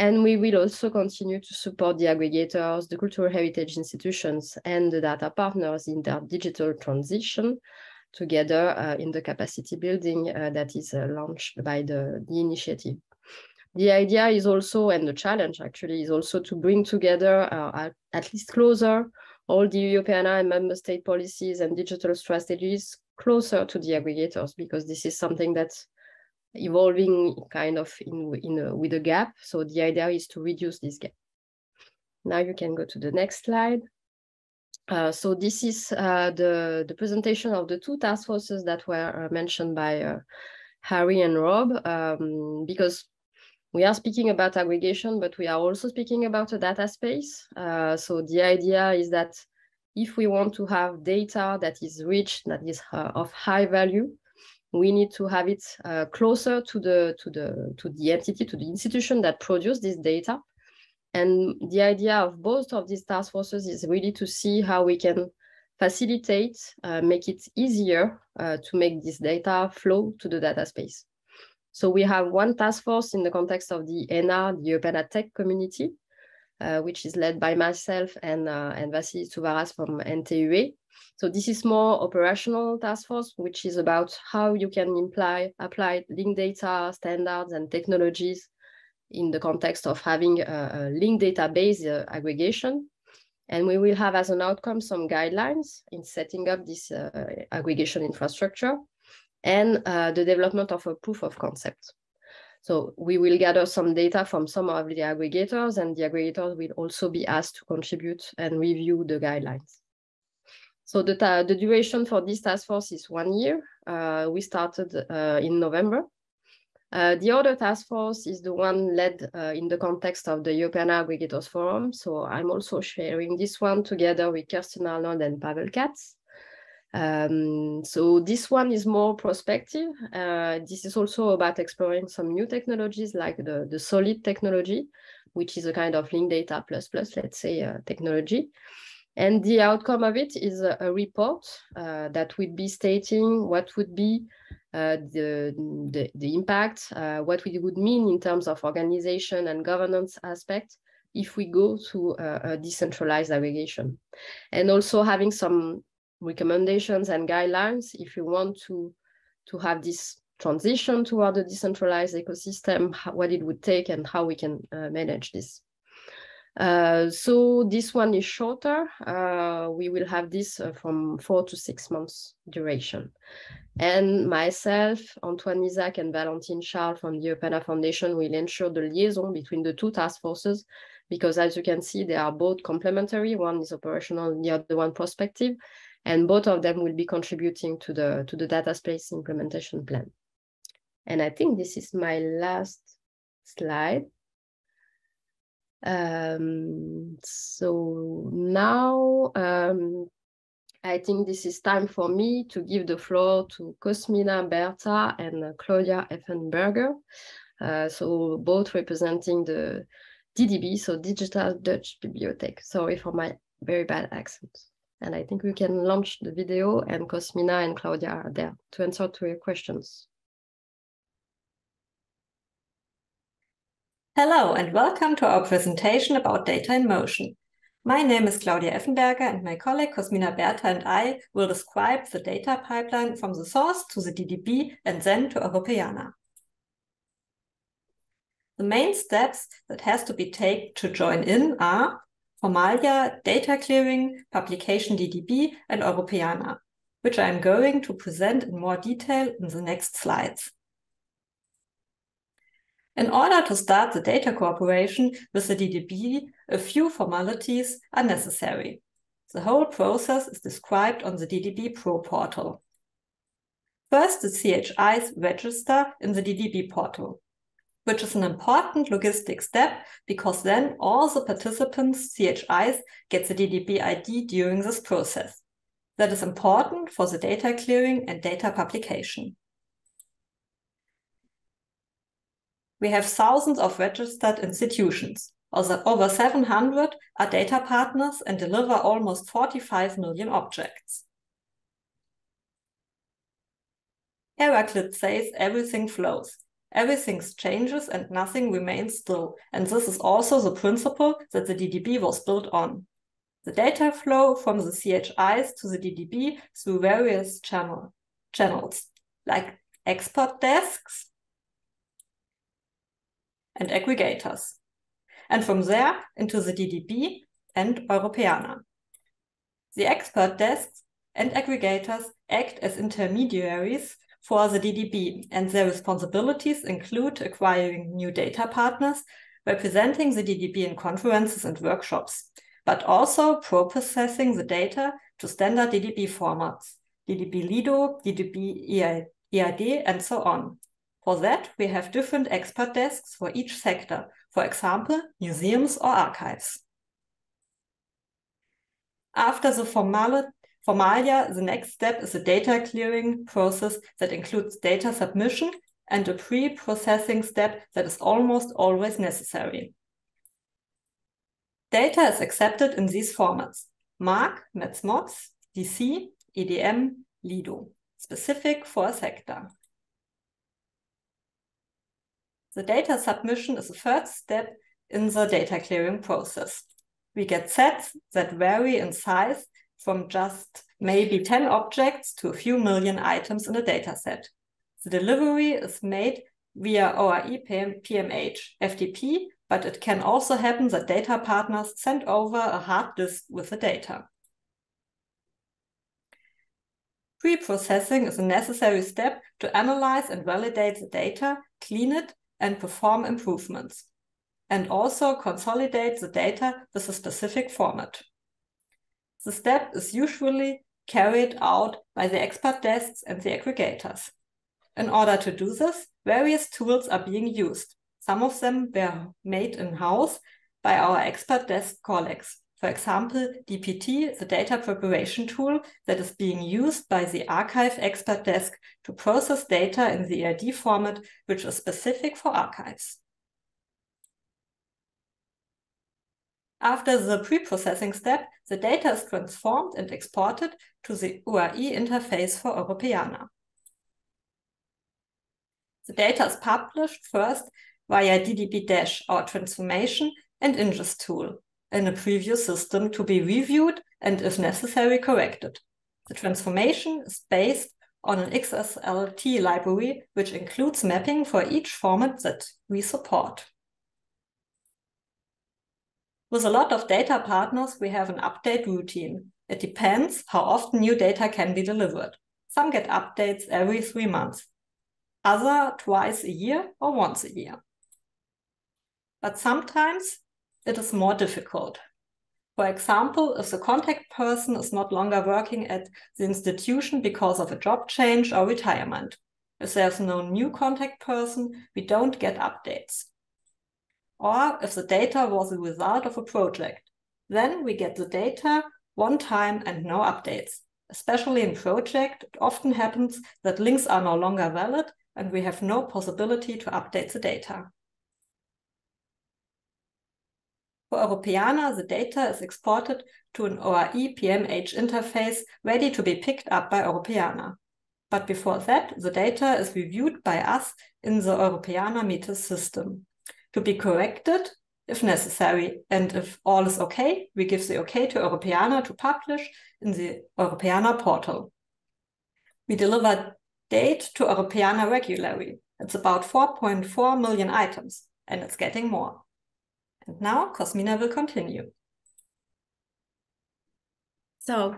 And we will also continue to support the aggregators, the cultural heritage institutions, and the data partners in their digital transition together in the capacity building that is launched by the initiative. The idea is also, and the challenge actually, is also to bring together, at least closer, all the European and member state policies and digital strategies closer to the aggregators, because this is something that's evolving kind of with a gap. So the idea is to reduce this gap. Now you can go to the next slide. So this is the presentation of the two task forces that were mentioned by Harry and Rob, because we are speaking about aggregation, but we are also speaking about a data space. So the idea is that if we want to have data that is rich, that is of high value, we need to have it closer to the entity, to the institution that produce this data. And the idea of both of these task forces is really to see how we can facilitate, make it easier to make this data flow to the data space. So we have one task force in the context of the ENA, the European Tech Community, which is led by myself and Vassili Tsouvaras from NTUA. So this is more operational task force, which is about how you can apply linked data standards and technologies in the context of having a linked database aggregation. And we will have as an outcome some guidelines in setting up this aggregation infrastructure and the development of a proof of concept. So we will gather some data from some of the aggregators, and the aggregators will also be asked to contribute and review the guidelines. So the duration for this task force is 1 year. We started in November. The other task force is the one led in the context of the European Aggregators Forum. So I'm also sharing this one together with Kirsten Arnold and Pavel Katz. So this one is more prospective. This is also about exploring some new technologies like the solid technology, which is a kind of linked data plus, let's say, technology. And the outcome of it is a report that would be stating what would be the impact, what it would mean in terms of organization and governance aspect if we go to a decentralized aggregation. And also having some recommendations and guidelines if you want to have this transition toward a decentralized ecosystem, what it would take and how we can manage this. So this one is shorter. We will have this from 4 to 6 months duration. And myself, Antoine Isaac, and Valentine Charles from the European Foundation will ensure the liaison between the two task forces, because as you can see, they are both complementary. One is operational, the other one prospective, and both of them will be contributing to the data space implementation plan. And I think this is my last slide. So now I think this is time for me to give the floor to Cosmina Berta and Claudia Effenberger, so both representing the DDB, so Digital Dutch Bibliothek. Sorry for my very bad accent. And I think we can launch the video, and Cosmina and Claudia are there to answer to your questions. Hello and welcome to our presentation about data in motion. My name is Claudia Effenberger, and my colleague Cosmina Berta and I will describe the data pipeline from the source to the DDB and then to Europeana. The main steps that has to be taken to join in are Formalia, data clearing, publication DDB, and Europeana, which I am going to present in more detail in the next slides. In order to start the data cooperation with the DDB, a few formalities are necessary. The whole process is described on the DDB Pro portal. First, the CHIs register in the DDB portal, which is an important logistic step because then all the participants' CHIs get the DDB ID during this process. That is important for the data clearing and data publication. We have thousands of registered institutions. Over 700 are data partners and deliver almost 45 million objects. Heraclit says everything flows, everything changes and nothing remains still. And this is also the principle that the DDB was built on. The data flow from the CHIs to the DDB through various channels, like export desks and aggregators, and from there into the DDB and Europeana. The export desks and aggregators act as intermediaries for the DDB, and their responsibilities include acquiring new data partners, representing the DDB in conferences and workshops, but also processing the data to standard DDB formats, DDB Lido, DDB EAD, and so on. For that, we have different expert desks for each sector, for example, museums or archives. After the formalia, the next step is a data clearing process that includes data submission and a pre-processing step that is almost always necessary. Data is accepted in these formats: MARC, METS-MOTS, DC, EDM, Lido, specific for a sector. The data submission is the first step in the data clearing process. We get sets that vary in size from just maybe 10 objects to a few million items in a dataset. The delivery is made via ORE PMH FTP, but it can also happen that data partners send over a hard disk with the data. Pre-processing is a necessary step to analyze and validate the data, clean it, and perform improvements, and also consolidate the data with a specific format. The step is usually carried out by the expert desks and the aggregators. In order to do this, various tools are being used. Some of them were made in-house by our expert desk colleagues. For example, DPT, the data preparation tool that is being used by the archive expert desk to process data in the EAD format, which is specific for archives. After the pre-processing step, the data is transformed and exported to the ORE interface for Europeana. The data is published first via DDB-, our transformation and ingest tool, in a preview system to be reviewed and, if necessary, corrected. The transformation is based on an XSLT library, which includes mapping for each format that we support. With a lot of data partners, we have an update routine. It depends how often new data can be delivered. Some get updates every 3 months, other twice a year or once a year. But sometimes it is more difficult. For example, if the contact person is not longer working at the institution because of a job change or retirement. If there's no new contact person, we don't get updates. Or if the data was a result of a project, then we get the data one time and no updates. Especially in project, it often happens that links are no longer valid and we have no possibility to update the data. For Europeana, the data is exported to an ORE PMH interface ready to be picked up by Europeana. But before that, the data is reviewed by us in the Europeana Metis system to be corrected if necessary. And if all is okay, we give the okay to Europeana to publish in the Europeana portal. We deliver data to Europeana regularly. It's about 4.4 million items, and it's getting more. And now Cosmina will continue. So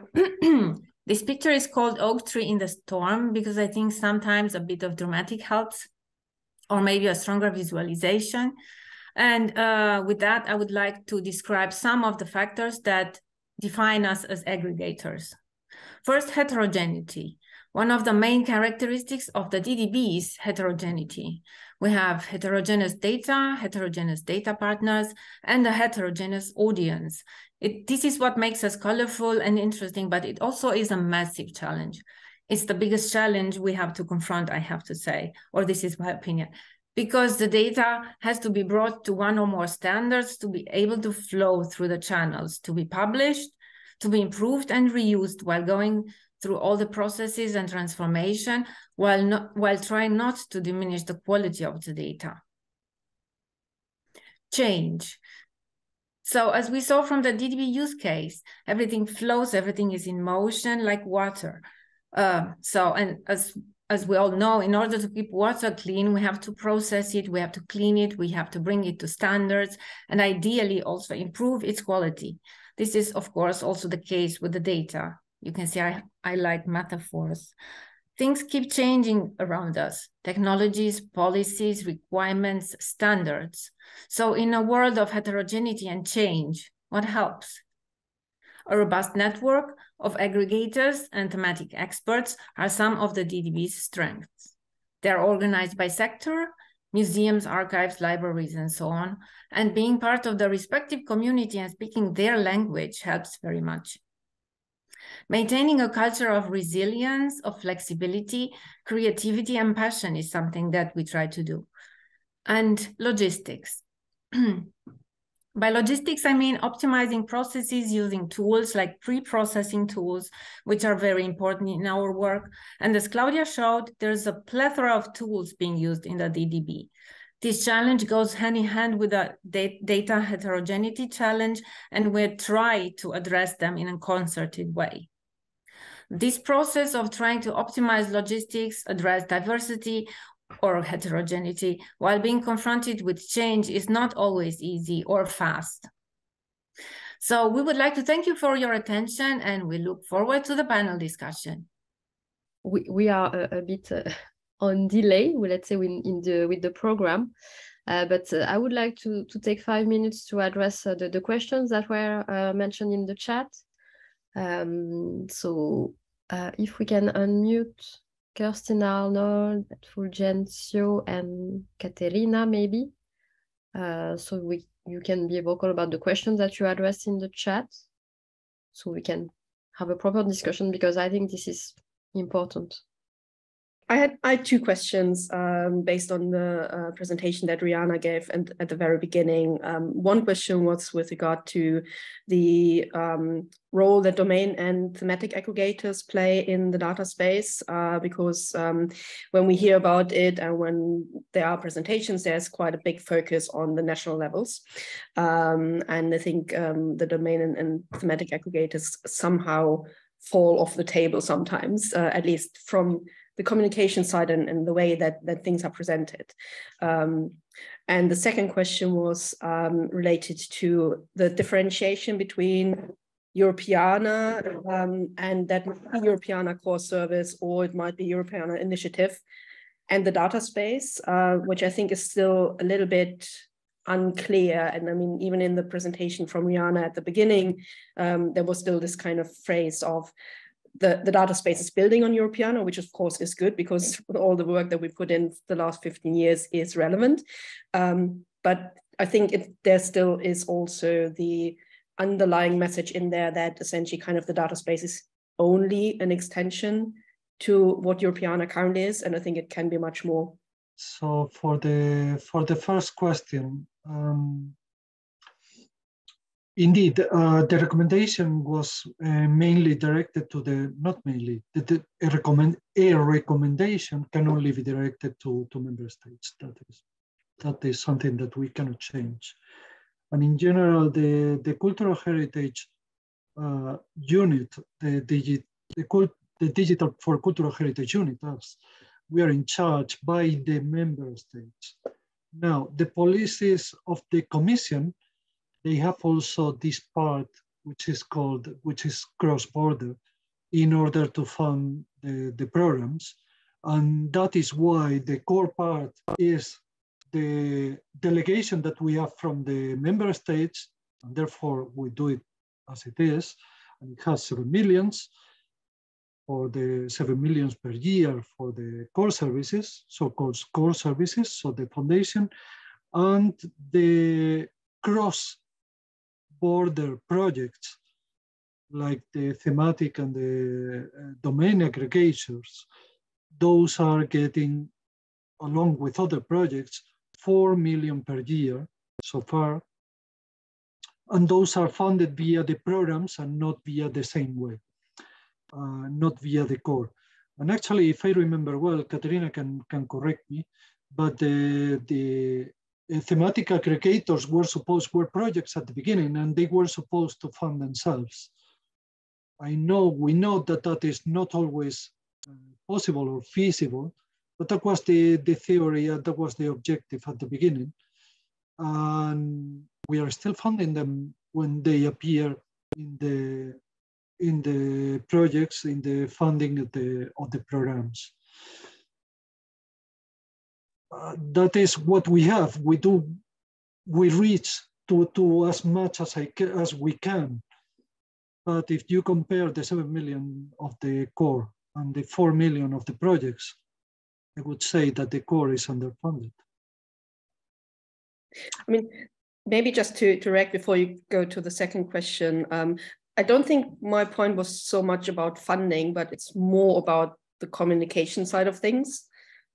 this picture is called Oak Tree in the Storm because I think sometimes a bit of dramatic helps, or maybe a stronger visualization. And with that, I would like to describe some of the factors that define us as aggregators. First, heterogeneity. One of the main characteristics of the DDB is heterogeneity. We have heterogeneous data partners, and a heterogeneous audience. This is what makes us colorful and interesting, but it also is a massive challenge. It's the biggest challenge we have to confront, I have to say, or this is my opinion. because the data has to be brought to one or more standards to be able to flow through the channels, to be published, to be improved and reused while going through all the processes and transformation, while trying not to diminish the quality of the data. Change. So as we saw from the DDB use case, everything flows, everything is in motion like water. And as we all know, in order to keep water clean, we have to process it, we have to clean it, we have to bring it to standards, and ideally also improve its quality. This is, of course, also the case with the data. You can see I like metaphors. Things keep changing around us. Technologies, policies, requirements, standards. So in a world of heterogeneity and change, what helps? A robust network of aggregators and thematic experts are some of the DDB's strengths. They're organized by sector, museums, archives, libraries, and so on. And being part of the respective community and speaking their language helps very much. Maintaining a culture of resilience, of flexibility, creativity, and passion is something that we try to do. And logistics. By logistics, I mean optimizing processes using tools like pre-processing tools, which are very important in our work. And as Claudia showed, there's a plethora of tools being used in the DDB. This challenge goes hand in hand with the data heterogeneity challenge, and we try to address them in a concerted way. This process of trying to optimize logistics, address diversity or heterogeneity while being confronted with change is not always easy or fast. So we would like to thank you for your attention, and we look forward to the panel discussion. We are a bit on delay, let's say, with the program. But I would like to take 5 minutes to address the questions that were mentioned in the chat. So if we can unmute Kerstin Arnold, Fulgencio, and Katerina, maybe. So you can be vocal about the questions that you addressed in the chat, so we can have a proper discussion, because I think this is important. I had two questions based on the presentation that Rihanna gave at the very beginning. One question was with regard to the role that domain and thematic aggregators play in the data space, because when we hear about it and when there are presentations, there's quite a big focus on the national levels. And I think the domain and thematic aggregators somehow fall off the table sometimes, at least from the communication side and the way that things are presented. And the second question was related to the differentiation between Europeana and that Europeana core service, or it might be Europeana initiative, and the data space, which I think is still a little bit unclear. And I mean, even in the presentation from Rihanna at the beginning, there was still this kind of phrase of the data space is building on Europeana, which of course is good, because all the work that we put in the last 15 years is relevant. But I think there still is also the underlying message in there that essentially kind of the data space is only an extension to what Europeana currently is. And I think it can be much more. So for the first question, indeed, the recommendation was mainly directed to a recommendation can only be directed to member states. That is something that we cannot change. And in general, the cultural heritage unit, the Digital for Cultural Heritage unit, we are in charge by the member states. Now, the policies of the Commission, they have also this part, which is cross-border, in order to fund the programs. And that is why the core part is the delegation that we have from the member states, and therefore we do it as it is, and it has 7 million for the 7 million per year for the core services, so-called core services, so the foundation, and the cross-border projects like the thematic and the domain aggregators. Those are getting along with other projects, 4 million per year so far. And those are funded via the programs and not via the same way, not via the core. And actually, if I remember well, Katerina can correct me, but the thematic aggregators were projects at the beginning, and they were supposed to fund themselves. We know that is not always possible or feasible, but that was the theory, and that was the objective at the beginning. And we are still funding them when they appear in the projects, in the funding of the programs. That is what we have. We reach to as much as we can. But if you compare the 7 million of the core and the 4 million of the projects, I would say that the core is underfunded. I mean, maybe just to react before you go to the second question, I don't think my point was so much about funding, but it's more about the communication side of things.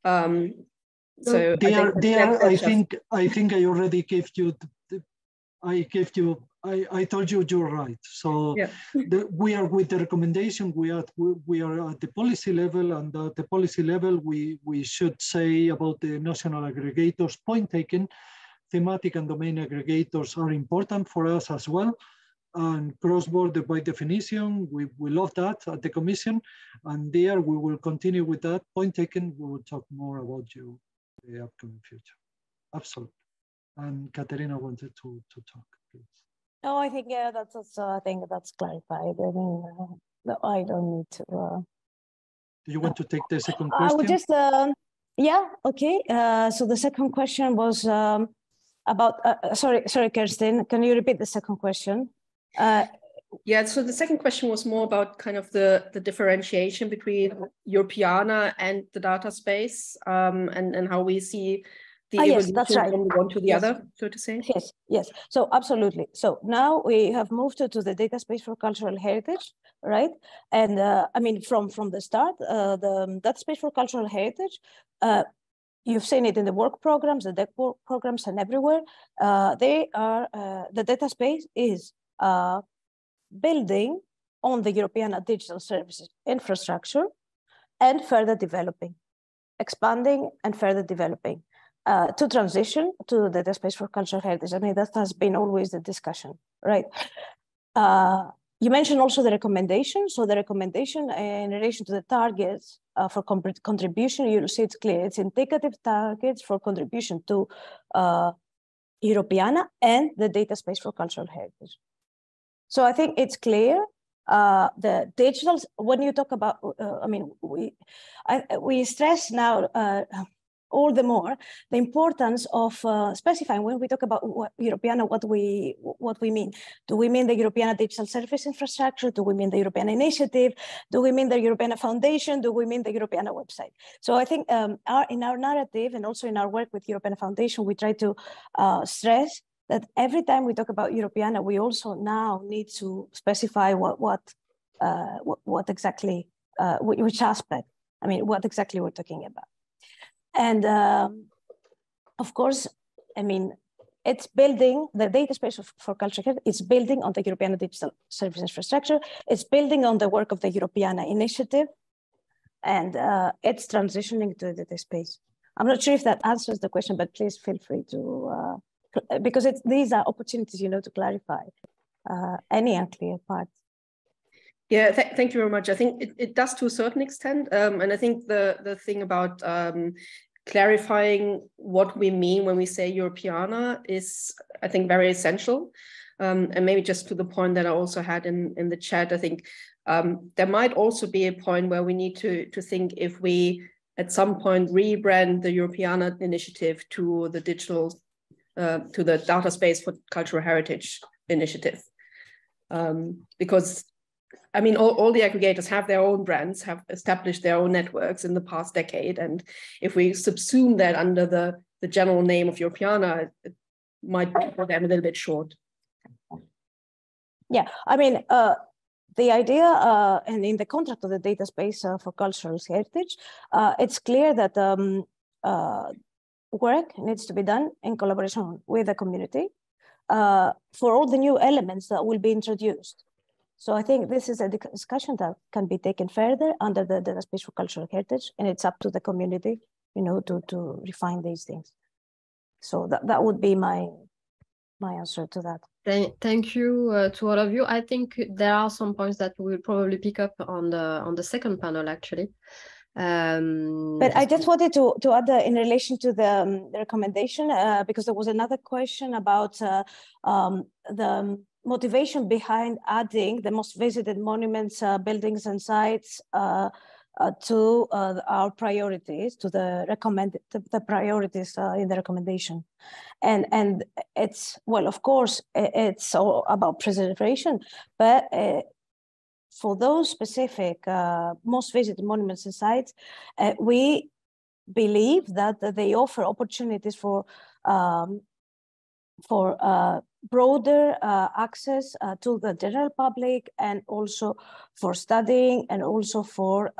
So I think I already gave you. I told you you're right. So yeah. We are with the recommendation. We are at the policy level, and at the policy level, we should say about the national aggregators. Point taken. Thematic and domain aggregators are important for us as well. And cross-border by definition, we love that at the Commission. And there we will continue with that. Point taken, we will talk more about you in the upcoming future. Absolutely. And Katerina wanted to talk, please. No, I think I think that's clarified. I mean, no, I don't need to. Do you want to take the second question? I would just, yeah, okay. So the second question was about, sorry, Kerstin, can you repeat the second question? Yeah, so the second question was more about kind of the differentiation between Europeana and the data space, and how we see the evolution from one to the other, so to say. Yes. So absolutely. So now we have moved to the data space for cultural heritage, right? And I mean, from the start, the data space for cultural heritage, you've seen it in the work programs, the DEC work programs, and everywhere. They are the data space is building on the European digital services infrastructure and further developing, expanding and further developing to transition to the data space for cultural heritage. I mean, that has been always the discussion, right? You mentioned also the recommendation. So the recommendation in relation to the targets for contribution, you'll see it's clear. It's indicative targets for contribution to Europeana and the data space for cultural heritage. So I think it's clear. The digital, when you talk about, I mean, we stress now all the more the importance of specifying when we talk about Europeana, what we mean. Do we mean the Europeana digital service infrastructure? Do we mean the Europeana initiative? Do we mean the Europeana Foundation? Do we mean the Europeana website? So I think in our narrative and also in our work with Europeana Foundation, we try to stress that every time we talk about Europeana, we also now need to specify what exactly, which aspect, I mean, what exactly we're talking about. And of course, I mean, it's building the data space for culture. It's building on the Europeana digital service infrastructure. It's building on the work of the Europeana initiative, and it's transitioning to the data space. I'm not sure if that answers the question, but please feel free to, because these are opportunities, you know, to clarify any unclear parts. Yeah, thank you very much. I think it does to a certain extent. And I think the thing about clarifying what we mean when we say Europeana is, I think, very essential. And maybe just to the point that I also had in the chat, I think there might also be a point where we need to think if we at some point rebrand the Europeana initiative to the digital, to the data space for cultural heritage initiative. Because I mean, all the aggregators have their own brands, have established their own networks in the past decade. And if we subsume that under the general name of Europeana, it might be for them a little bit short. Yeah, I mean, the idea, and in the contract of the data space for cultural heritage, it's clear that work needs to be done in collaboration with the community for all the new elements that will be introduced. So I think this is a discussion that can be taken further under the data space for cultural heritage, and it's up to the community, you know, to refine these things. So that would be my answer to that. Thank you to all of you. I think there are some points that we will probably pick up on the second panel, actually. But I just wanted to add in relation to the recommendation, because there was another question about the motivation behind adding the most visited monuments, buildings and sites to our priorities, to the priorities in the recommendation. And it's, well, of course, it's all about preservation, but for those specific most visited monuments and sites, we believe that they offer opportunities for broader access to the general public, and also for studying, and also for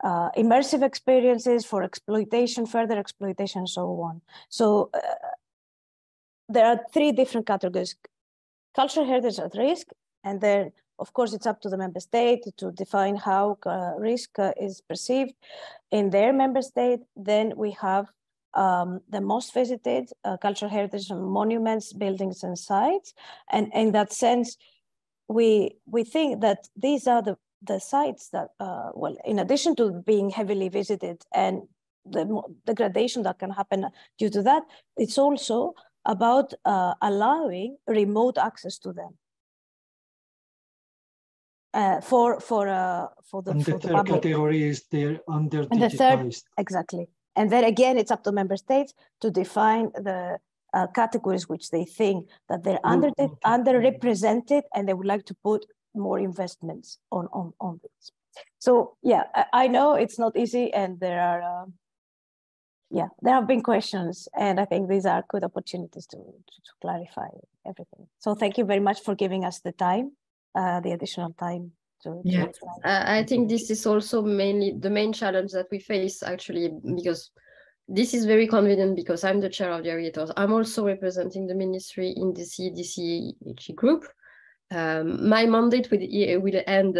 immersive experiences, for exploitation, further exploitation, and so on. So there are three different categories: cultural heritage at risk, and then of course it's up to the member state to define how risk is perceived in their member state. Then we have the most visited cultural heritage monuments, buildings and sites. And in that sense, we think that these are the sites that, well, in addition to being heavily visited and the degradation that can happen due to that, it's also about allowing remote access to them. For the third category is they're under digitized. And the third, exactly. And then again, it's up to member states to define the categories which they think that they're underrepresented, and they would like to put more investments on this. So yeah, I know it's not easy, and there are there have been questions, and I think these are good opportunities to clarify everything. So thank you very much for giving us the time, the additional time. I think this is also mainly the main challenge that we face, actually, because this is very convenient because I'm the chair of the aggregators. I'm also representing the ministry in the CDC group. My mandate will end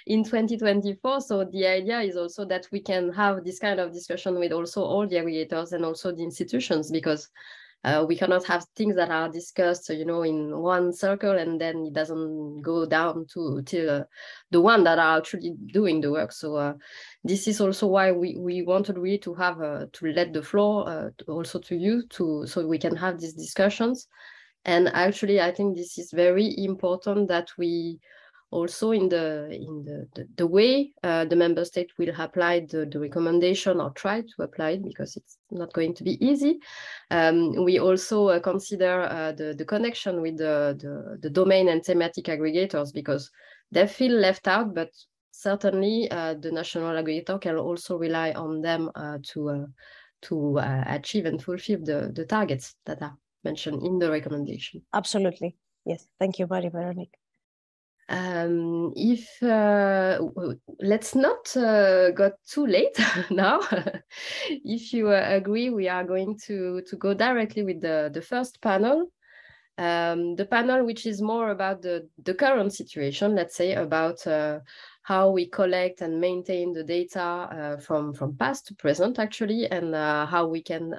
in 2024. So the idea is also that we can have this kind of discussion with also all the aggregators and also the institutions, because we cannot have things that are discussed, you know, in one circle and then it doesn't go down till the one that are actually doing the work. So this is also why we wanted really to have to let the floor also to you so we can have these discussions. And actually, I think this is very important that we also in the way the member state will apply the recommendation, or try to apply it, because it's not going to be easy. We also consider the connection with the domain and thematic aggregators, because they feel left out, but certainly the national aggregator can also rely on them to achieve and fulfill the targets that are mentioned in the recommendation. Absolutely. Yes. Thank you, Veronique. Let's not go too late now. If you agree, we are going to go directly with the first panel. The panel which is more about the current situation, let's say, about how we collect and maintain the data from past to present, actually, and how we can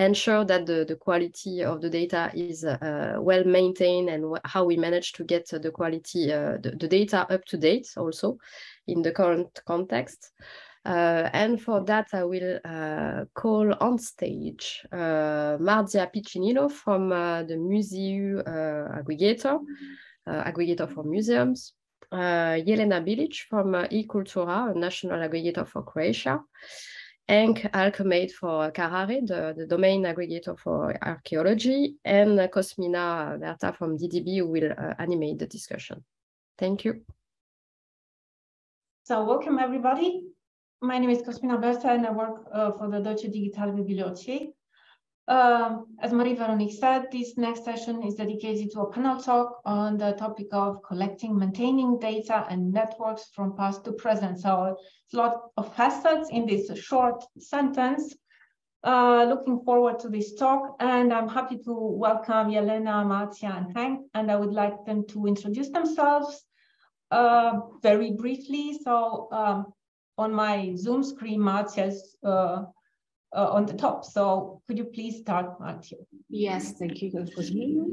ensure that the quality of the data is well maintained, and how we manage to get the quality, the data up to date also in the current context. And for that, I will call on stage Marzia Piccinino from the Museu aggregator for museums, Jelena Bilic from eCultura, a national aggregator for Croatia, Henk Alkemade for Carrare, the domain aggregator for archaeology, and Cosmina Berta from DDB, who will animate the discussion. Thank you. So welcome everybody. My name is Cosmina Berta and I work for the Deutsche Digitale Bibliothek. As Marie-Veronique said, this next session is dedicated to a panel talk on the topic of collecting, maintaining data and networks from past to present. So it's a lot of facets in this short sentence. Looking forward to this talk, and I'm happy to welcome Jelena, Marcia, and Hank, and I would like them to introduce themselves very briefly. So on my Zoom screen, Marcia's on the top. So could you please start, Marcia? Yes, thank you, Cosmina.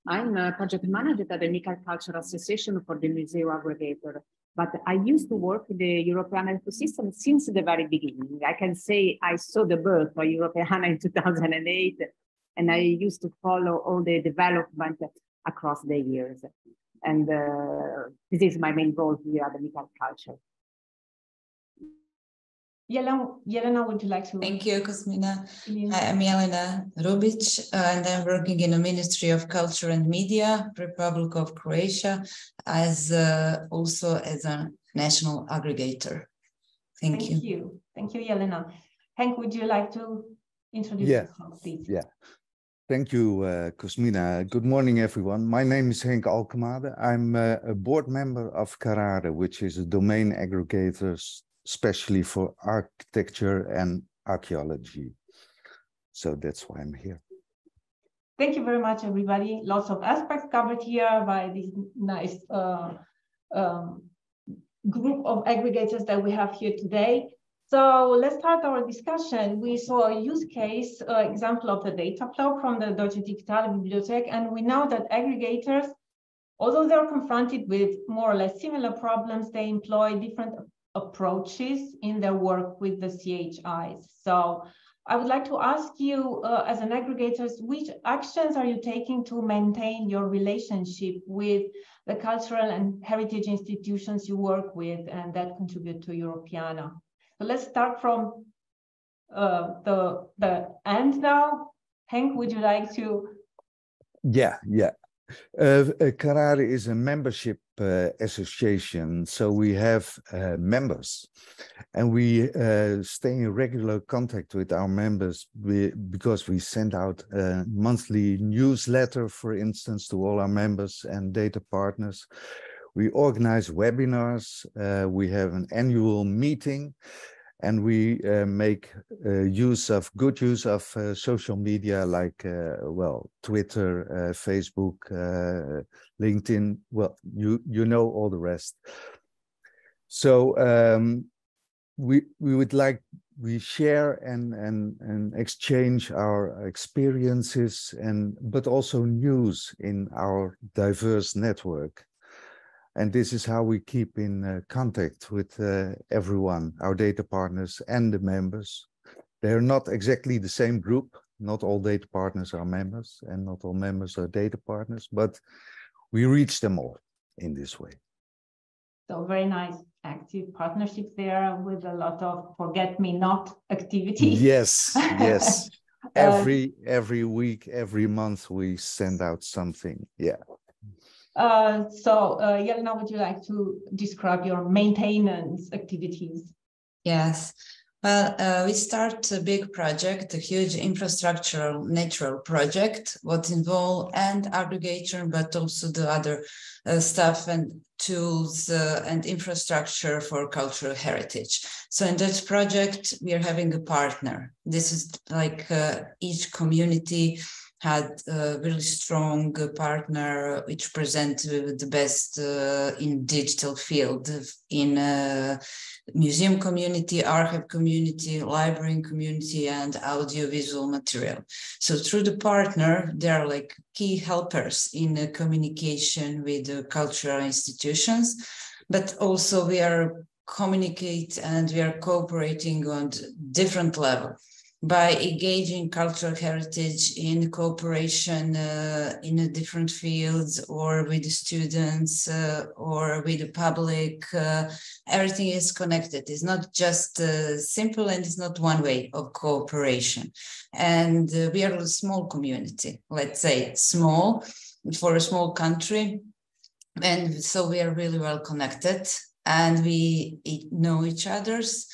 I'm a project manager at the Nickel Cultural Association for the Museo Aggregator. But I used to work in the Europeana ecosystem since the very beginning. I can say I saw the birth of Europeana in 2008, and I used to follow all the development across the years. And this is my main role here at the Nickel Culture. Jelena, would you like to? Thank you, Cosmina. I'm Jelena Rubic, and I'm working in the Ministry of Culture and Media, Republic of Croatia, as also as a national aggregator. Thank you. Thank you, Jelena. Hank, would you like to introduce yourself, please? Yeah. Thank you, Cosmina. Good morning, everyone. My name is Henk Alkemade. I'm a board member of Carrare, which is a domain aggregator especially for architecture and archaeology. So that's why I'm here. Thank you very much, everybody. Lots of aspects covered here by this nice group of aggregators that we have here today. So let's start our discussion. We saw a use case example of the data flow from the Deutsche Digitale Bibliothek, and we know that aggregators, although they're confronted with more or less similar problems, they employ different approaches in their work with the CHIs. So I would like to ask you, as an aggregator, which actions are you taking to maintain your relationship with the cultural and heritage institutions you work with and that contribute to Europeana? So let's start from the end now. Henk, would you like to? Yeah. Carrare is a membership association, so we have members, and we stay in regular contact with our members because we send out a monthly newsletter, for instance, to all our members and data partners. We organize webinars, we have an annual meeting, and we make good use of social media like, Twitter, Facebook, LinkedIn. Well, you know all the rest. So we share and exchange our experiences but also news in our diverse network. And this is how we keep in contact with everyone, our data partners and the members. They're not exactly the same group. Not all data partners are members and not all members are data partners, but we reach them all in this way. So very nice active partnerships there with a lot of forget-me-not activities. Yes. Every week, every month we send out something. Yeah. So Jelena, would you like to describe your maintenance activities? Yes. Well, we start a big project, a huge infrastructural natural project, what involve and aggregator, but also the other stuff and tools and infrastructure for cultural heritage. So in that project, we are having a partner. This is like each community had a really strong partner which present the best in digital field, in museum community, archive community, library community, and audiovisual material. So through the partner, they are like key helpers in communication with the cultural institutions, but also we are communicate and we are cooperating on different levels. By engaging cultural heritage in cooperation in different fields or with the students or with the public, everything is connected. It's not just simple and it's not one way of cooperation. And we are a small community, let's say small for a small country. And so we are really well connected and we know each other's.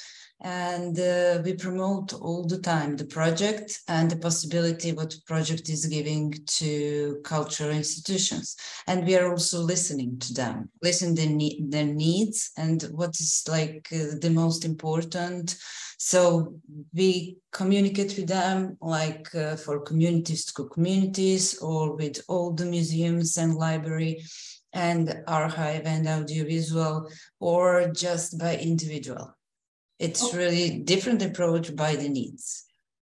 And we promote all the time the project and the possibility what the project is giving to cultural institutions. And we are also listening to them, listening their needs and what is like the most important. So we communicate with them like for communities to communities, or with all the museums and library and archive and audiovisual, or just by individual. It's really different approach by the needs.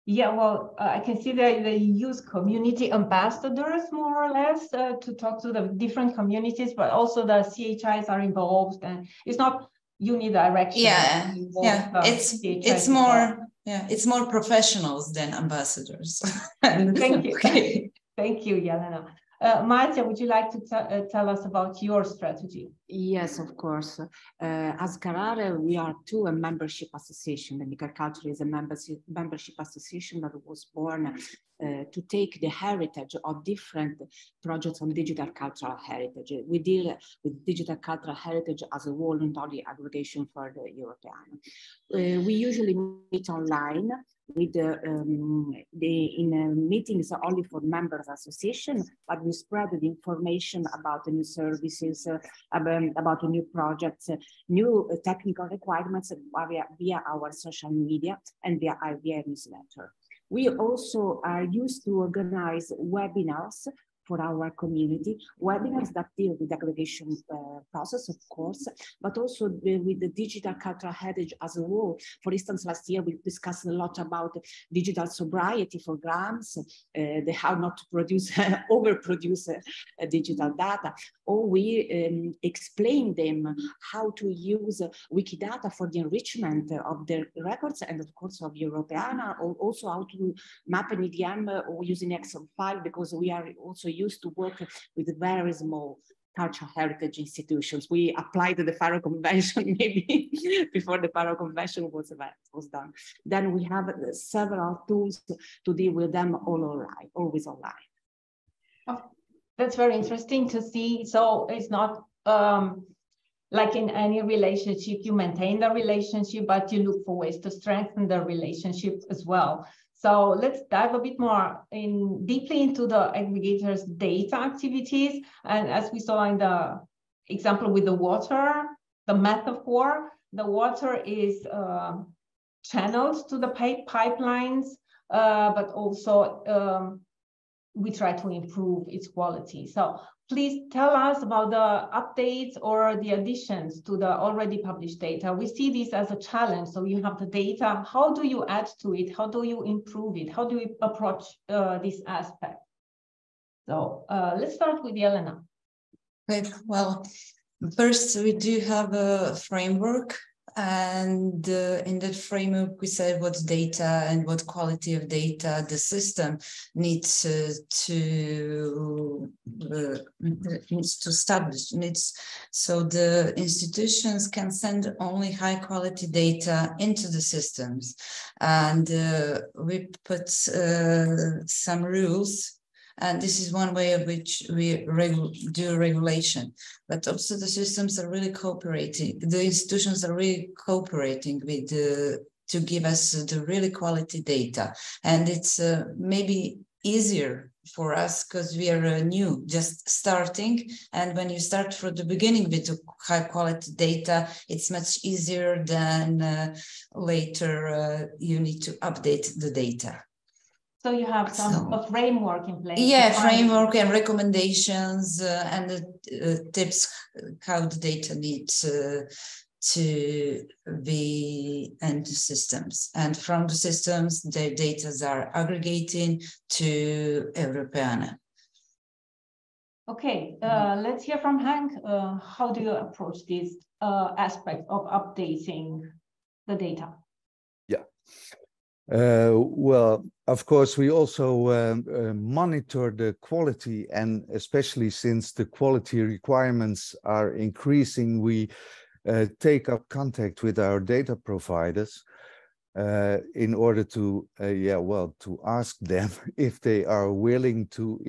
Yeah, well, I can see that they use community ambassadors more or less to talk to the different communities, but also the CHIs are involved, and it's not unidirectional. Yeah, yeah, it's more, yeah, it's more professionals than ambassadors. Thank you. Okay. Thank you, Jelena. Marcia, would you like to tell us about your strategy? Yes, of course. As Carrare, we are too a membership association. The Nickel Culture is a membership association that was born to take the heritage of different projects on digital cultural heritage. We deal with digital cultural heritage as a voluntary aggregation for the European. We usually meet online with in meetings only for members association, but we spread the information about the new services, about the new projects, new technical requirements via our social media and via newsletter. We also are used to organize webinars for our community, webinars that deal with the aggregation process, of course, but also with the digital cultural heritage as a whole. For instance, last year we discussed a lot about digital sobriety for grants, how not to produce, overproduce digital data, or we explain them how to use Wikidata for the enrichment of their records, and of course of Europeana, or also how to map an EDM or using Excel file, because we are also used to work with very small cultural heritage institutions. We applied to the Faro Convention maybe before the Faro Convention was done. Then we have several tools to deal with them always online. Oh, that's very interesting to see. So it's not like in any relationship, you maintain the relationship, but you look for ways to strengthen the relationship as well. So let's dive a bit more deeply into the aggregators' data activities. And as we saw in the example with the water, the metaphor, the water is channeled to the pipelines, but also we try to improve its quality. So please tell us about the updates or the additions to the already published data. We see this as a challenge. So you have the data. How do you add to it? How do you improve it? How do you approach this aspect? So let's start with Jelena. Okay, well, first we do have a framework. And in that framework, we said what data and what quality of data the system needs to establish. So the institutions can send only high quality data into the systems. And we put some rules. And this is one way of which we do regulation, but also the systems are really cooperating. The institutions are really cooperating with to give us the really quality data. And it's maybe easier for us because we are new, just starting. And when you start from the beginning with the high quality data, it's much easier than later you need to update the data. So you have a framework in place. Yeah, framework and recommendations and tips how the data needs to be into systems. And from the systems, the data are aggregating to Europeana. Okay, let's hear from Hank. How do you approach this aspect of updating the data? Yeah. Well, of course, we also monitor the quality, and especially since the quality requirements are increasing, we take up contact with our data providers in order to, to ask them if they are willing to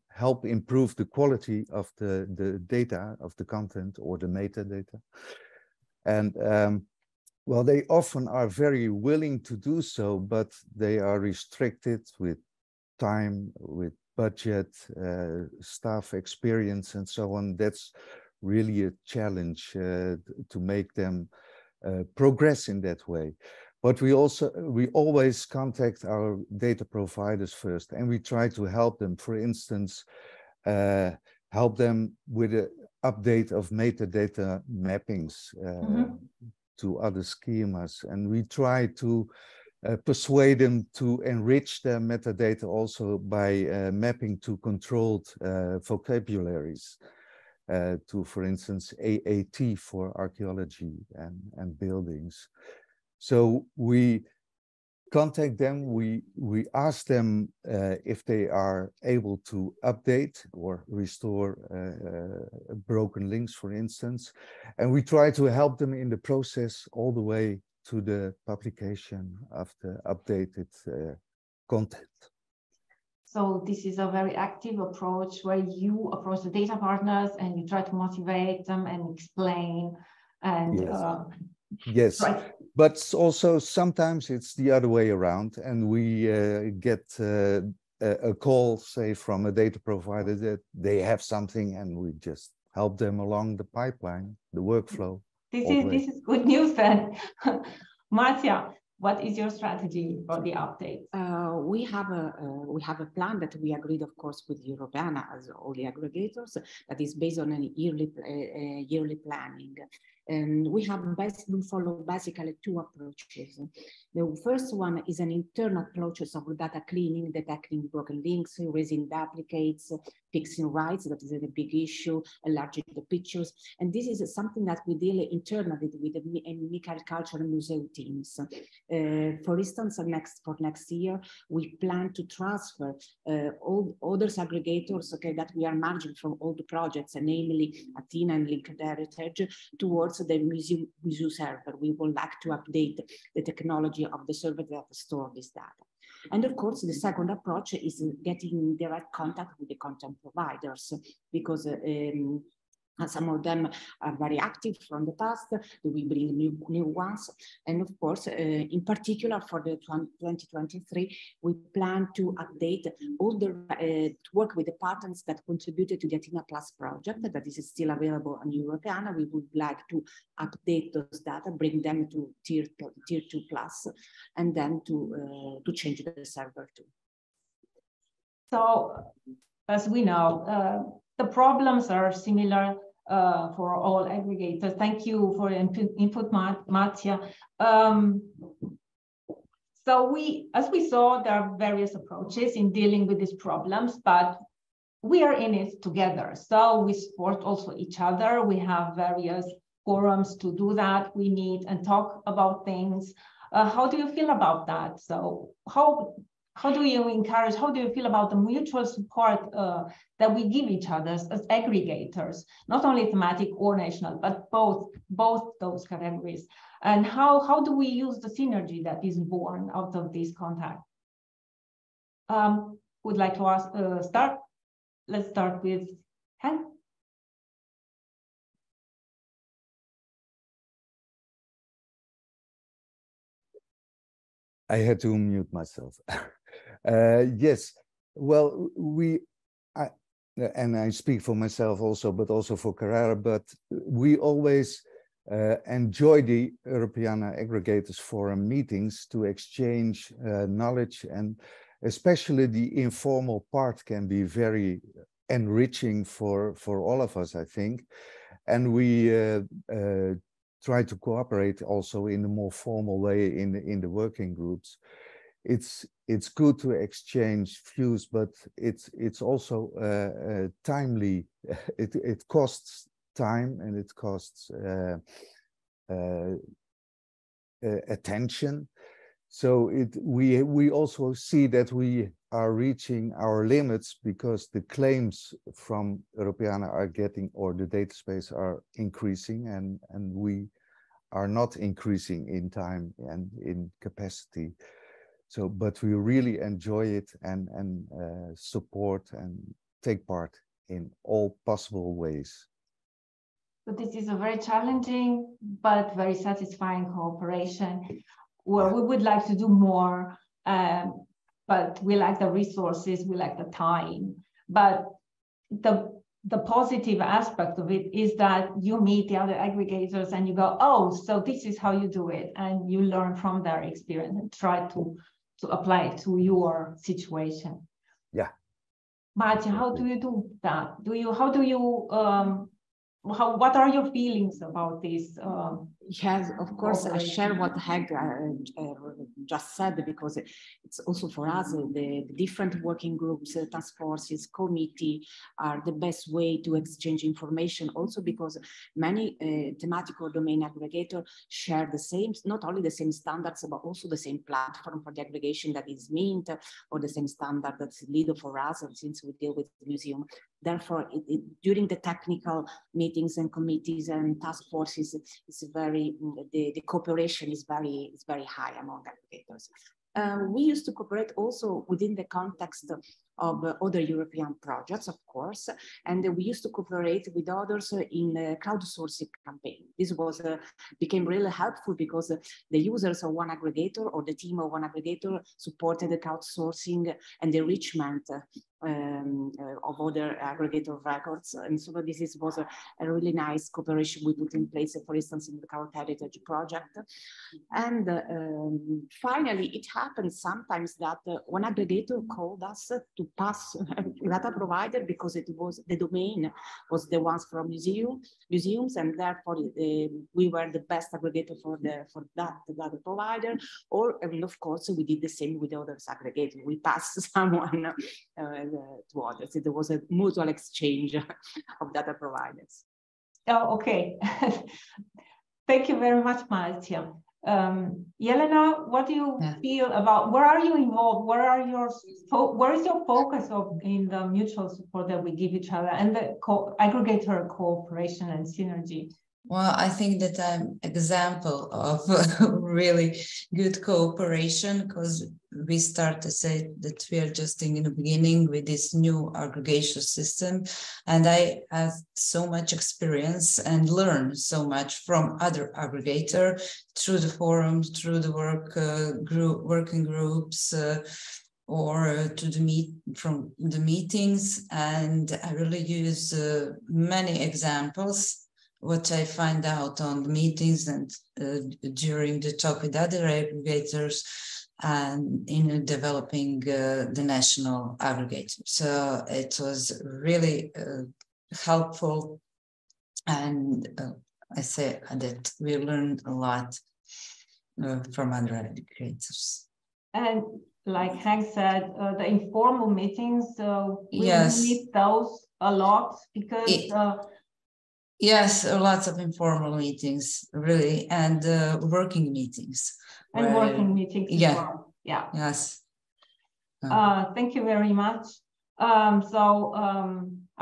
help improve the quality of the data, of the content or the metadata. And well, they often are very willing to do so, but they are restricted with time, with budget, staff experience, and so on. That's really a challenge to make them progress in that way. But we always contact our data providers first, and we try to help them. For instance, help them with an update of metadata mappings to other schemas, and we try to persuade them to enrich their metadata also by mapping to controlled vocabularies, to, for instance, AAT for archaeology and buildings. So we contact them, we ask them if they are able to update or restore broken links, for instance, and we try to help them in the process all the way to the publication of the updated content. So this is a very active approach where you approach the data partners and you try to motivate them and explain and yes. Right. But also sometimes it's the other way around, and we get a call, say, from a data provider that they have something, and we just help them along the pipeline, the workflow. This is good news then. Marcia, what is your strategy for the update? We have a plan that we agreed, of course, with Europeana as all the aggregators, that is based on an yearly planning. And we follow basically two approaches. The first one is an internal approach of data cleaning, detecting broken links, erasing duplicates, fixing writes, that is a big issue, enlarging the pictures. And this is something that we deal internally with the Michael Culture and Museum teams. For instance, for next year, we plan to transfer all other aggregators that we are managing from all the projects, namely Athena and Linked Heritage, towards the museum server. We would like to update the technology of the server that store this data. And of course, the second approach is getting direct contact with the content providers, because some of them are very active from the past. We bring new ones. And of course, in particular for the 2023, we plan to update all the, to work with the partners that contributed to the Athena Plus project that is still available on Europeana. We would like to update those data, bring them to tier 2 plus, and then to change the server too. So, as we know, the problems are similar for all aggregators. Thank you for your input, Marcia. So as we saw, there are various approaches in dealing with these problems, but we are in it together. So we support also each other. We have various forums to do that. We meet and talk about things. How do you feel about that? So how do you encourage, how do you feel about the mutual support that we give each other as aggregators, not only thematic or national, but both those categories? And how do we use the synergy that is born out of this contact? Would like to start? Let's start with Hen. I had to mute myself. Yes, well, and I speak for myself also, but also for Carrara, but we always enjoy the Europeana Aggregators Forum meetings to exchange knowledge, and especially the informal part can be very enriching for all of us, I think. And we try to cooperate also in a more formal way in the working groups. It's good to exchange views, but it's also timely. It costs time, and it costs attention. So we also see that we are reaching our limits because the claims from Europeana are getting, or the data space are increasing, and we are not increasing in time and in capacity. So, but we really enjoy it and support and take part in all possible ways. So this is a very challenging but very satisfying cooperation where we would like to do more, but we lack the resources, we lack the time. But the positive aspect of it is that you meet the other aggregators and you go, oh, so this is how you do it. And you learn from their experience and try to apply it to your situation. Yeah. Marcia, how do you do that? What are your feelings about this? Yes, of course, I share what Heg just said, because it's also for us, the different working groups, task forces, committee are the best way to exchange information, also because many thematic or domain aggregators share the same, not only the same standards, but also the same platform for the aggregation that is Mint, or the same standard that's Lido for us, and since we deal with the museum. Therefore, during the technical meetings and committees and task forces, it's very, the cooperation is very high among aggregators. We used to cooperate also within the context of other European projects, of course, and we used to cooperate with others in the crowdsourcing campaign. This was became really helpful because the users of one aggregator or the team of one aggregator supported the crowdsourcing and the enrichment of other aggregator records. And so this was a really nice cooperation we put in place, for instance, in the Current Heritage Project. And finally, it happens sometimes that one aggregator called us to pass data provider because it was the domain was the ones from museums, and therefore we were the best aggregator for that data provider. Or and of course we did the same with others aggregators. We passed someone to others. There was a mutual exchange of data providers. Oh, okay. Thank you very much, Marcia. Yelena, what do you feel about, where are you involved? Where is your focus in the mutual support that we give each other and the aggregator cooperation and synergy? Well, I think that I'm an example of really good cooperation, because we start to say that we are just in the beginning with this new aggregation system. And I have so much experience and learn so much from other aggregators through the forums, through the working groups, or from the meetings. And I really use many examples what I find out on the meetings and during the talk with other aggregators and in developing the national aggregator. So it was really helpful, and I say that we learned a lot from other aggregators. And like Hank said, the informal meetings, we need those a lot because yes, lots of informal meetings, really, and working meetings. And working meetings as well. Yeah. Yes. Thank you very much. I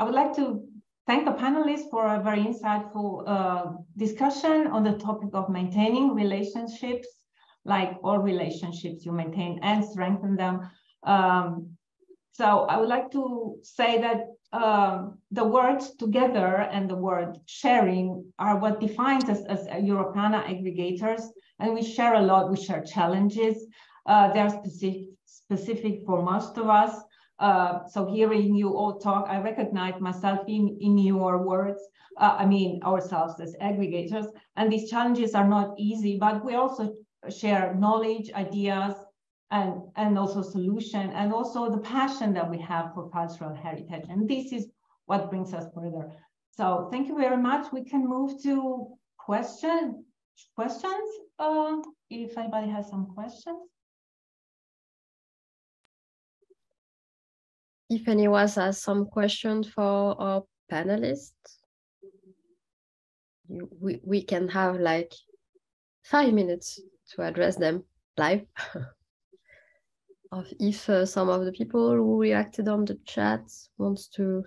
would like to thank the panelists for a very insightful discussion on the topic of maintaining relationships, like all relationships you maintain and strengthen them. So I would like to say that the words together and the word sharing are what defines us as Europeana aggregators, and we share a lot. We share challenges. They are specific for most of us. So hearing you all talk, I recognize myself in your words. I mean, ourselves as aggregators, and these challenges are not easy, but we also share knowledge, ideas, and also solution, and also the passion that we have for cultural heritage. And this is what brings us further. So thank you very much. We can move to questions. If anybody has some questions. If anyone has some questions for our panelists, we can have like 5 minutes to address them live. If some of the people who reacted on the chat wants to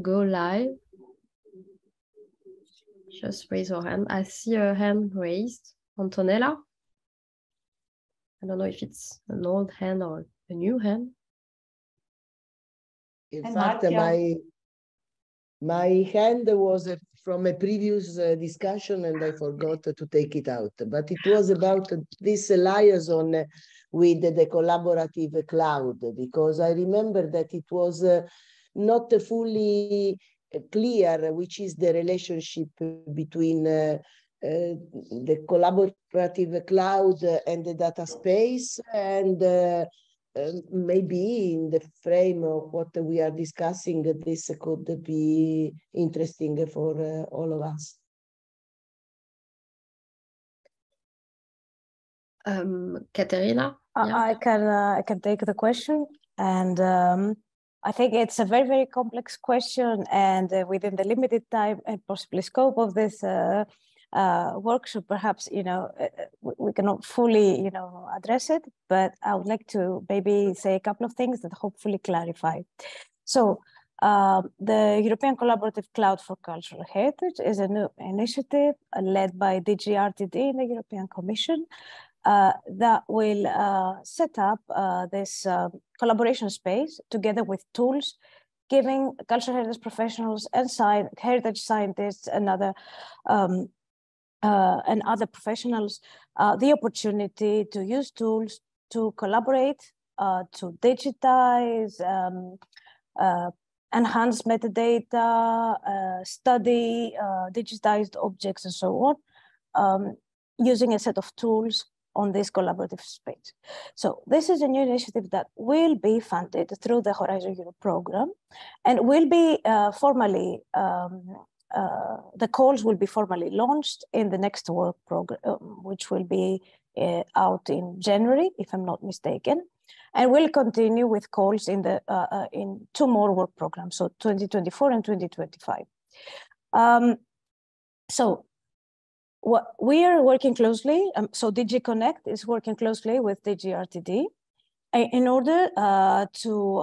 go live, just raise your hand. I see a hand raised. Antonella. I don't know if it's an old hand or a new hand. In fact, my My hand was from a previous discussion and I forgot to take it out, but it was about this liaison with the collaborative cloud, because I remember that it was not fully clear which is the relationship between the collaborative cloud and the data space, and maybe in the frame of what we are discussing, this could be interesting for all of us. Katerina? I can take the question, and I think it's a very, very complex question, and within the limited time and possibly scope of this workshop, perhaps we cannot fully address it, but I would like to maybe say a couple of things that hopefully clarify. So the European Collaborative Cloud for Cultural Heritage is a new initiative led by DG RTD in the European Commission that will set up this collaboration space together with tools, giving cultural heritage professionals and heritage scientists and other professionals the opportunity to use tools to collaborate, to digitize, enhance metadata, study digitized objects and so on, using a set of tools on this collaborative space. So this is a new initiative that will be funded through the Horizon Europe program and will be formally the calls will be formally launched in the next work program, which will be out in January, if I'm not mistaken, and we'll continue with calls in the in 2 more work programs, so 2024 and 2025. So what we are working closely, so DG Connect is working closely with DG RTD in order to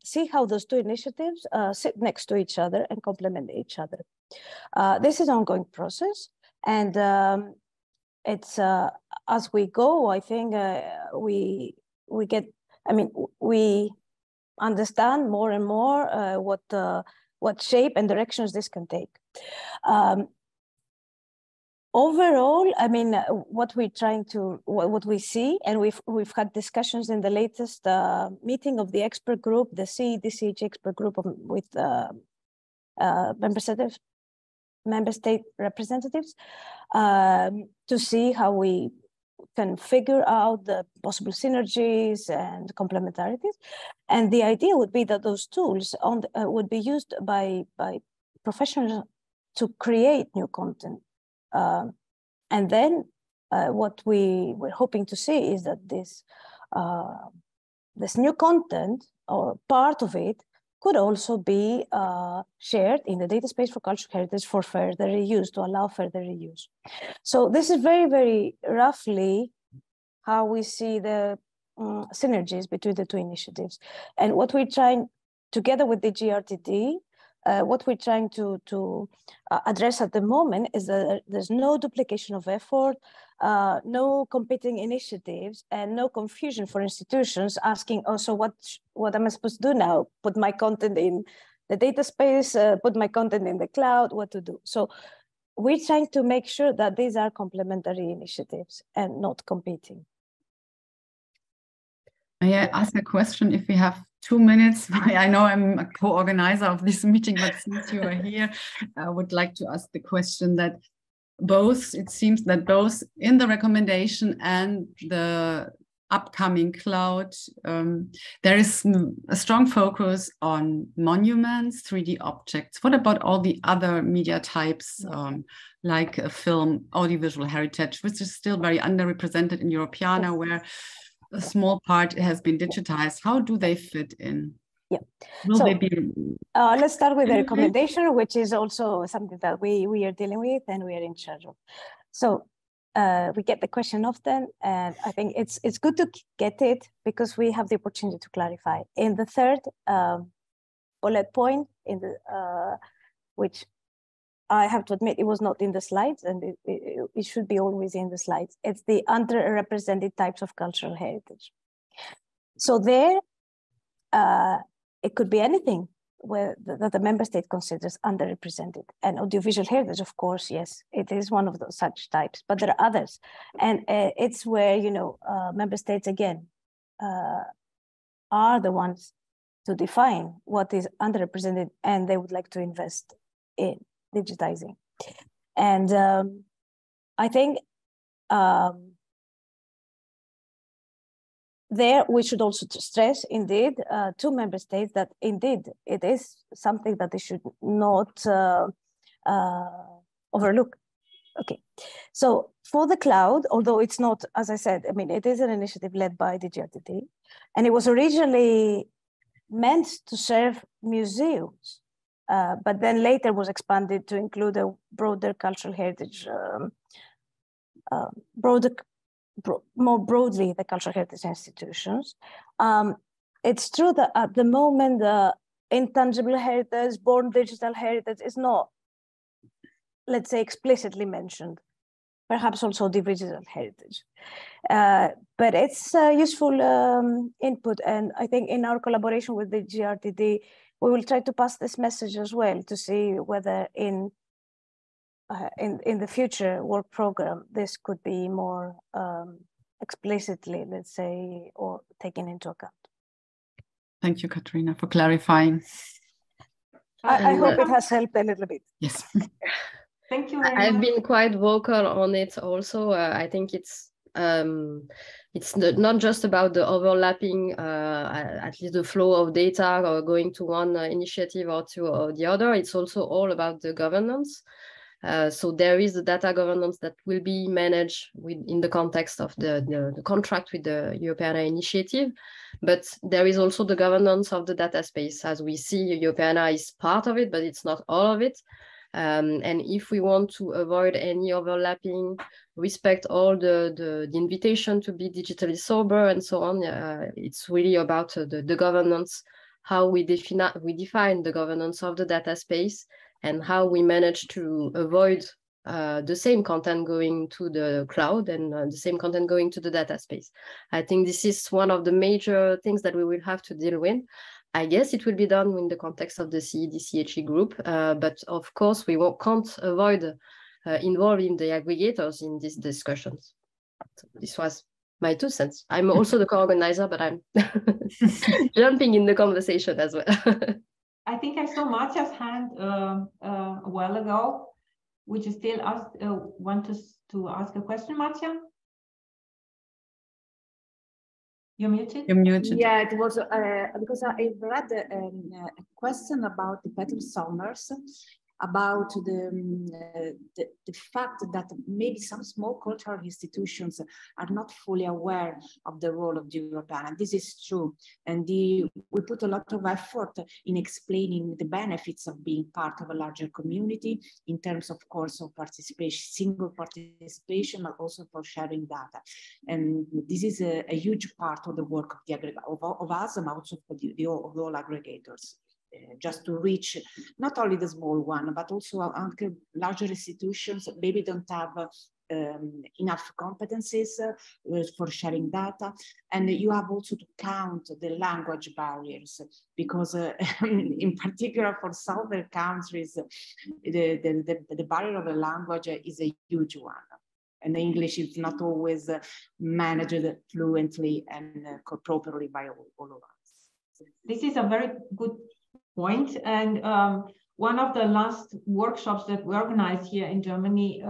see how those 2 initiatives sit next to each other and complement each other. This is an ongoing process, and it's as we go, I think we understand more and more what shape and directions this can take. Overall, I mean, what we see, and we've had discussions in the latest meeting of the expert group, the CEDCH expert group with member state representatives, to see how we can figure out the possible synergies and complementarities. And the idea would be that those tools would be used by professionals to create new content. And then what we were hoping to see is that this new content, or part of it, could also be shared in the data space for cultural heritage for further reuse, to allow further reuse. So this is very, very roughly how we see the synergies between the 2 initiatives. And what we're trying, together with the GRTD, what we're trying to address at the moment is that there's no duplication of effort, no competing initiatives, and no confusion for institutions asking, oh, so what am I supposed to do now? Put my content in the data space, put my content in the cloud, what to do? So we're trying to make sure that these are complementary initiatives and not competing. May I ask a question if we have 2 minutes? I know I'm a co-organizer of this meeting, but since you are here, I would like to ask the question that it seems that both in the recommendation and the upcoming cloud, there is a strong focus on monuments, 3D objects. What about all the other media types, like a film, audiovisual heritage, which is still very underrepresented in Europeana, where a small part has been digitized? How do they fit in? Yeah. Will so they be... let's start with the recommendation, which is also something that we are dealing with and we are in charge of. So we get the question often, and I think it's good to get it because we have the opportunity to clarify. In the 3rd bullet point, which I have to admit, it was not in the slides, and it should be always in the slides. It's the underrepresented types of cultural heritage. So there, it could be anything. that the member state considers underrepresented. And audiovisual heritage, of course, yes, it is one of those such types, but there are others. And it's where, you know, member states, again, are the ones to define what is underrepresented, and they would like to invest in digitizing. And I think there we should also stress, indeed, to member states that indeed it is something that they should not overlook. Okay, so for the cloud, although it's not, as I said, I mean, it is an initiative led by the GRTD, and it was originally meant to serve museums, but then later was expanded to include a broader cultural heritage, more broadly the cultural heritage institutions. It's true that at the moment, the intangible heritage, born digital heritage is not, let's say, explicitly mentioned, perhaps also the digital heritage. But it's a useful input. And I think in our collaboration with the GRTD, we will try to pass this message as well to see whether in the future work program, this could be more explicitly, let's say, or taken into account. Thank you, Katerina, for clarifying. I hope it has helped a little bit. Yes. Thank you very I've much. been quite vocal on it also. I think it's not just about the overlapping, at least the flow of data or going to one initiative or to the other. It's also all about the governance. So there is the data governance that will be managed in the context of the contract with the Europeana initiative, but there is also the governance of the data space. As we see, Europeana is part of it, but it's not all of it. And if we want to avoid any overlapping, respect all the invitation to be digitally sober and so on, it's really about the governance, how we define the governance of the data space, and how we manage to avoid the same content going to the cloud and the same content going to the data space. I think this is one of the major things that we will have to deal with. I guess it will be done in the context of the CED-CHE group, but of course we can't avoid involving the aggregators in these discussions. So this was my 2 cents. I'm also the co-organizer, but I'm jumping in the conversation as well. I think I saw Marcia's hand a while ago. Would you still want us to ask a question, Marcia? You're muted? You're muted. Yeah, it was because I read a question about Peter Sommers about the fact that maybe some small cultural institutions are not fully aware of the role of the European, and this is true. And we put a lot of effort in explaining the benefits of being part of a larger community in terms, of course, of participation, single participation, but also for sharing data. And this is a huge part of the work of us, and also for of all aggregators. Just to reach not only the small one, but also larger institutions maybe don't have enough competencies for sharing data. And you have also to count the language barriers, because in particular for southern countries, the barrier of the language is a huge one. And the English is not always managed fluently and properly by all of us. This is a very good point. And one of the last workshops that we organized here in Germany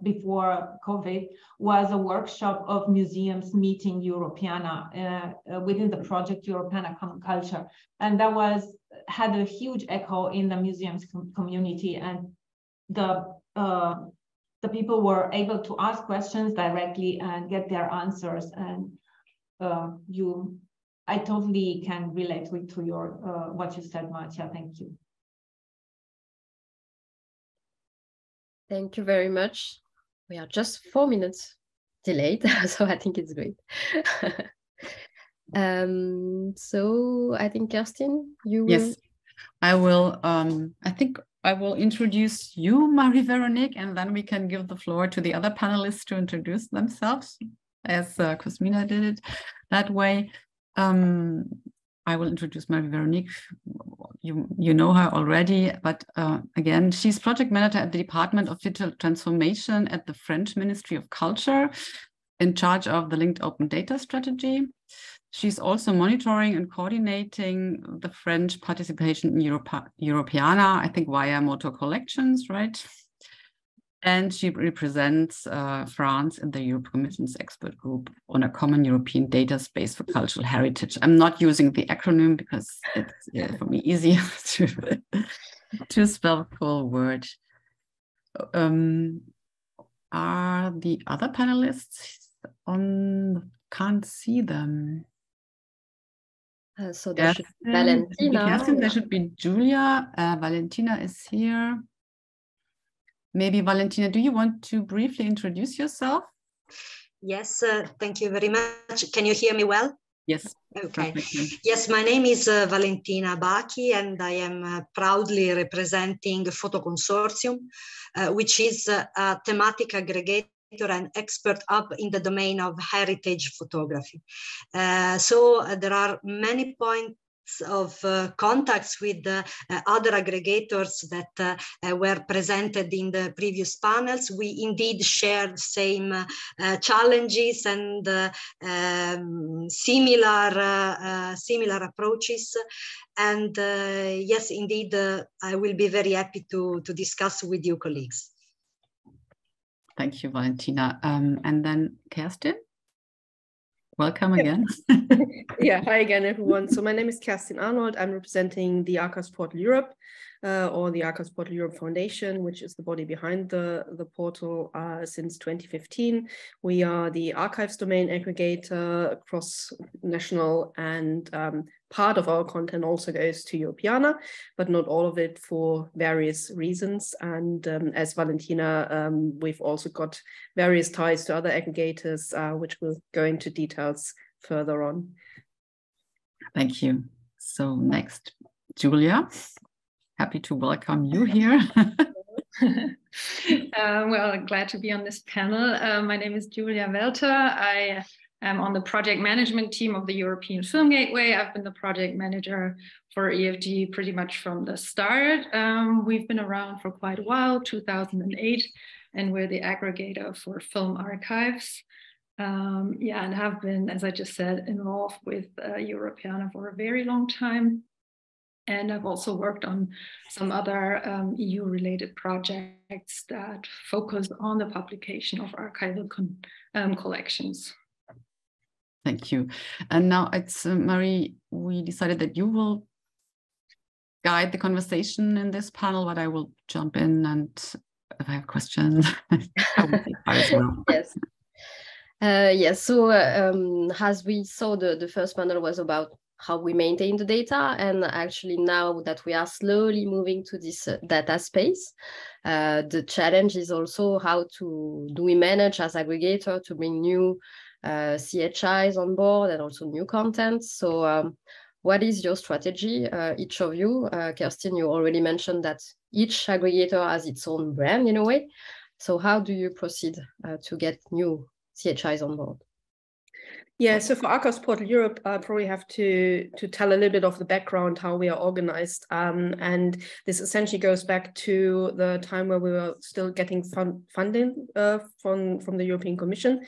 before COVID was a workshop of museums meeting Europeana within the project Europeana Common Culture. And that had a huge echo in the museums community, and the people were able to ask questions directly and get their answers. And I totally can relate to your what you said, Marcia. Thank you. Thank you very much. We are just 4 minutes delayed, so I think it's great. So I think Kerstin, you will. Yes, I will. I think I will introduce you, Marie-Veronique, and then we can give the floor to the other panelists to introduce themselves, as Cosmina did it that way. I will introduce Marie-Veronique. you know her already, but again, she's project manager at the Department of Digital Transformation at the French Ministry of Culture, in charge of the linked open data strategy. She's also monitoring and coordinating the French participation in Europeana, I think via motor collections, right? And she represents France in the European Commission's expert group on a common European data space for cultural heritage. I'm not using the acronym because it's for me easier to spell the full word. Are the other panelists on? Can't see them. So there should be Valentina. There should be Julia. Valentina is here. Maybe Valentina, do you want to briefly introduce yourself? Yes, thank you very much. Can you hear me well? Yes. Okay. Perfectly. Yes, my name is Valentina Bachi, and I am proudly representing Photo Consortium, which is a thematic aggregator and expert hub in the domain of heritage photography. So there are many points of contacts with other aggregators that were presented in the previous panels. We indeed share the same challenges and similar approaches. And yes, indeed, I will be very happy to discuss with you, colleagues. Thank you, Valentina. And then Kerstin? Welcome again. Yeah, hi again, everyone. So my name is Kerstin Arnold. I'm representing the Archives Portal Europe, or the Archives Portal Europe Foundation, which is the body behind the portal since 2015. We are the archives domain aggregator across national, and part of our content also goes to Europeana, but not all of it for various reasons. And as Valentina, we've also got various ties to other aggregators, which we'll go into details further on. Thank you. So next, Julia. Happy to welcome you here. Well, glad to be on this panel. My name is Julia Welter. I am on the project management team of the European Film Gateway. I've been the project manager for EFG pretty much from the start. We've been around for quite a while, 2008, and we're the aggregator for film archives. Yeah, and have been, as I just said, involved with Europeana for a very long time. And I've also worked on some other EU-related projects that focus on the publication of archival collections. Thank you. And now it's Marie, we decided that you will guide the conversation in this panel, but I will jump in, and if I have questions, I will take part as well. Yes. Yes, so as we saw, the first panel was about how we maintain the data, and actually now that we are slowly moving to this data space, the challenge is also how do we manage as aggregator to bring new CHIs on board and also new content. So what is your strategy, each of you? Kerstin, you already mentioned that each aggregator has its own brand in a way. So how do you proceed to get new CHIs on board? Yeah, so for Archives Portal Europe, I probably have to tell a little bit of the background, how we are organized. And this essentially goes back to the time where we were still getting funding from the European Commission.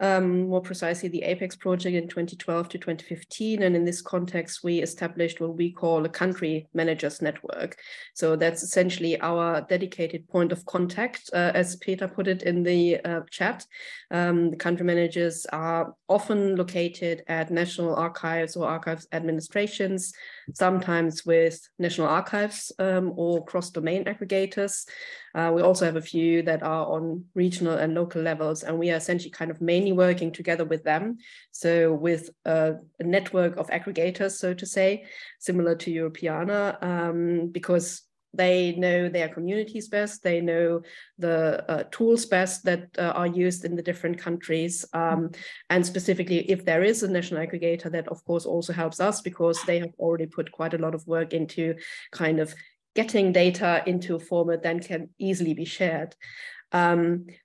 More precisely the APEX project in 2012 to 2015. And in this context, we established what we call a country managers network. So that's essentially our dedicated point of contact, as Peter put it in the chat. The country managers are often located at national archives or archives administrations, sometimes with national archives or cross-domain aggregators. We also have a few that are on regional and local levels, and we are essentially kind of mainly working together with them. So with a network of aggregators, so to say, similar to Europeana, because they know their communities best, they know the tools best that are used in the different countries. And specifically, if there is a national aggregator, that of course also helps us, because they have already put quite a lot of work into kind of getting data into a format that can easily be shared.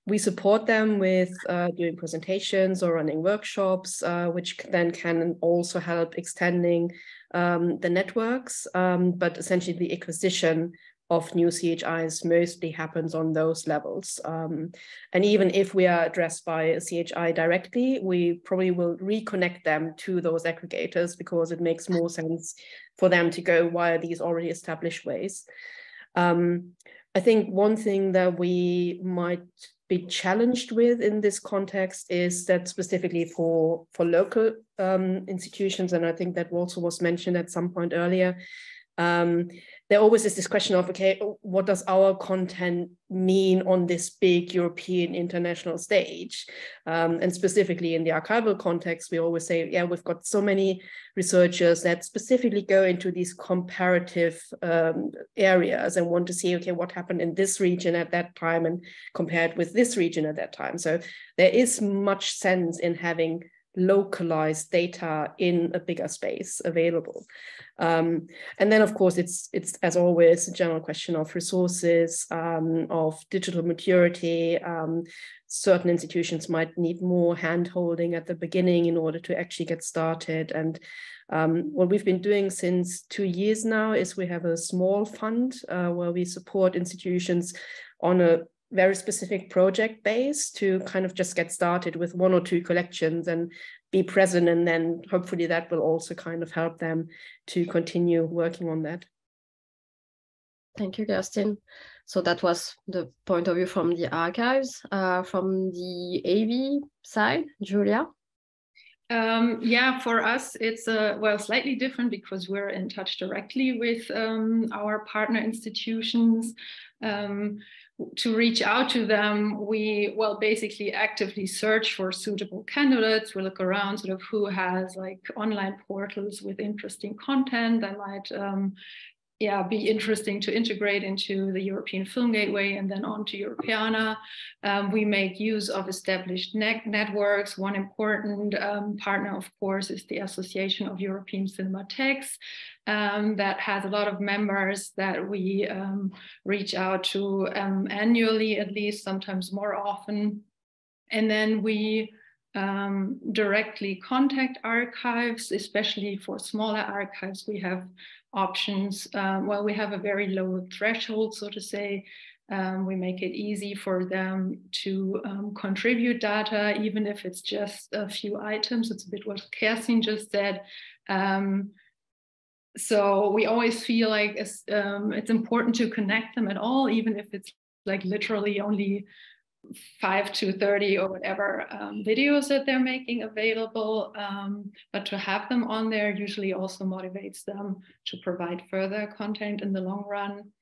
We support them with doing presentations or running workshops, which then can also help extending the networks, but essentially the acquisition of new CHIs mostly happens on those levels. And even if we are addressed by a CHI directly, we probably will reconnect them to those aggregators because it makes more sense for them to go via these already established ways. I think one thing that we might be challenged with in this context is that specifically for local institutions, and I think that also was mentioned at some point earlier, there always is this question of, okay, what does our content mean on this big European international stage? And specifically in the archival context, we always say, yeah, we've got so many researchers that specifically go into these comparative areas and want to see, okay, what happened in this region at that time and compared with this region at that time. So there is much sense in having localized data in a bigger space available. And then, of course, it's as always a general question of resources, of digital maturity. Certain institutions might need more hand-holding at the beginning in order to actually get started. And what we've been doing since 2 years now is we have a small fund where we support institutions on a very specific project base to kind of just get started with 1 or 2 collections and be present, and then hopefully that will also kind of help them to continue working on that. Thank you, Kerstin. So that was the point of view from the archives. From the AV side, Julia? Yeah, for us, it's well, slightly different because we're in touch directly with our partner institutions. To reach out to them, we, well, basically actively search for suitable candidates. We look around sort of who has like online portals with interesting content that might be interesting to integrate into the European Film Gateway and then onto Europeana. We make use of established networks. One important partner, of course, is the Association of European Cinematheques that has a lot of members that we reach out to annually, at least, sometimes more often. And then we directly contact archives, especially for smaller archives. We have options. Well, we have a very low threshold, so to say. We make it easy for them to contribute data, even if it's just a few items. It's a bit what Kerstin just said. So we always feel like it's important to connect them at all, even if it's like literally only 5 to 30 or whatever videos that they're making available, but to have them on there usually also motivates them to provide further content in the long run.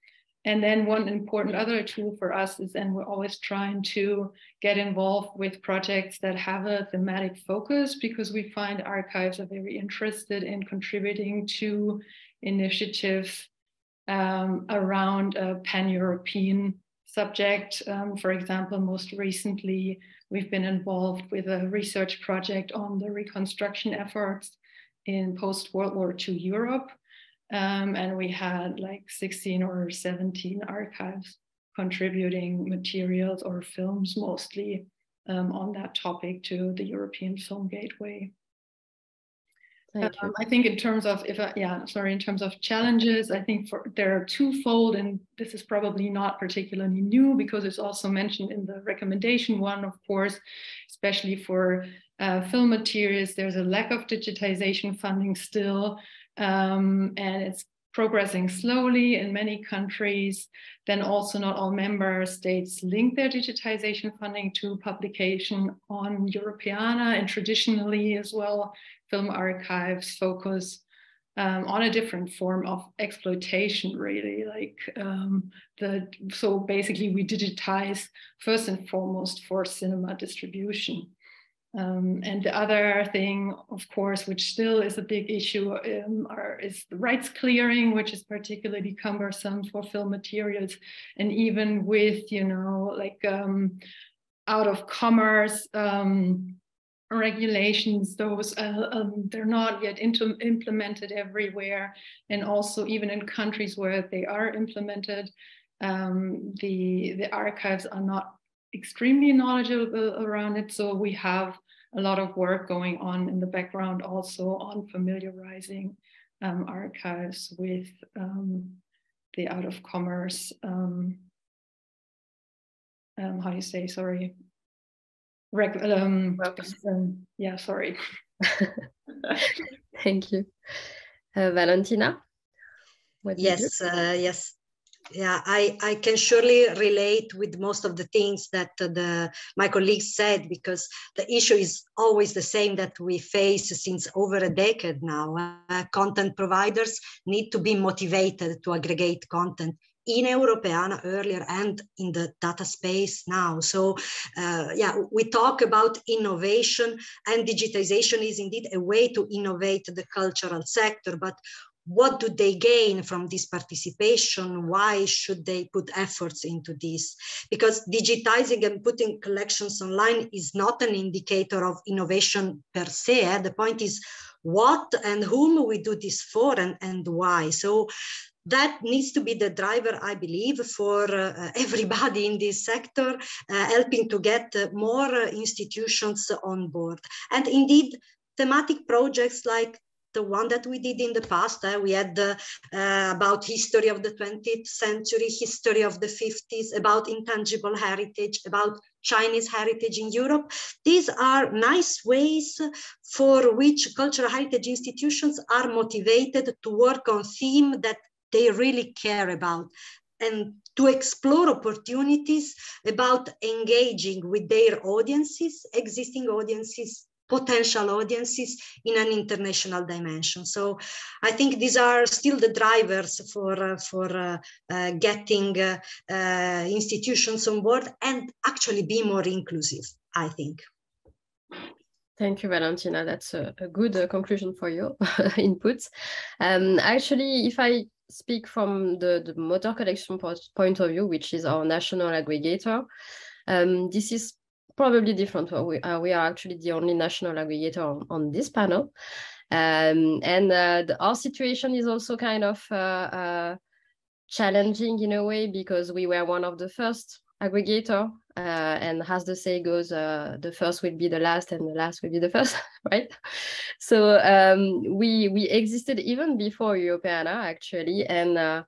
And then one important other tool for us is, and we're always trying to get involved with projects that have a thematic focus, because we find archives are very interested in contributing to initiatives around a pan-European subject. For example, most recently, we've been involved with a research project on the reconstruction efforts in post-World War II Europe. And we had like 16 or 17 archives contributing materials or films mostly on that topic to the European Film Gateway. I think in terms of, in terms of challenges, I think there are twofold, and this is probably not particularly new because it's also mentioned in the recommendation one, of course, especially for film materials. There's a lack of digitization funding still, and it's progressing slowly in many countries. Then also not all member states link their digitization funding to publication on Europeana, and traditionally as well, film archives focus on a different form of exploitation, really. So basically we digitize first and foremost for cinema distribution. And the other thing, of course, which still is a big issue, is the rights clearing, which is particularly cumbersome for film materials. And even with, out of commerce regulations, those they're not yet implemented everywhere. And also even in countries where they are implemented, the archives are not extremely knowledgeable around it. So we have a lot of work going on in the background also on familiarizing archives, with the out of commerce, how do you say, sorry, yeah, sorry. Thank you. Valentina, what do you do? Yes. Yeah, I can surely relate with most of the things that my colleagues said, because the issue is always the same that we face since over a decade now. Content providers need to be motivated to aggregate content in Europeana earlier and in the data space now. So yeah, we talk about innovation, and digitization is indeed a way to innovate the cultural sector, but what do they gain from this participation? Why should they put efforts into this? Because digitizing and putting collections online is not an indicator of innovation per se. The point is what and whom we do this for, and why. So that needs to be the driver, I believe, for everybody in this sector, helping to get more institutions on board. And indeed, thematic projects like the one that we did in the past. We had about history of the 20th century, history of the 50s, about intangible heritage, about Chinese heritage in Europe. These are nice ways for which cultural heritage institutions are motivated to work on themes that they really care about, and to explore opportunities about engaging with their audiences, existing audiences, potential audiences in an international dimension. So I think these are still the drivers for getting institutions on board and actually be more inclusive, I think. Thank you, Valentina. That's a good conclusion for your inputs. Actually, if I speak from the motor collection point of view, which is our national aggregator, this is probably different. We are actually the only national aggregator on this panel. Our situation is also kind of challenging in a way, because we were one of the first aggregator, and as the say goes, the first will be the last and the last will be the first, right? So we existed even before Europeana, actually, and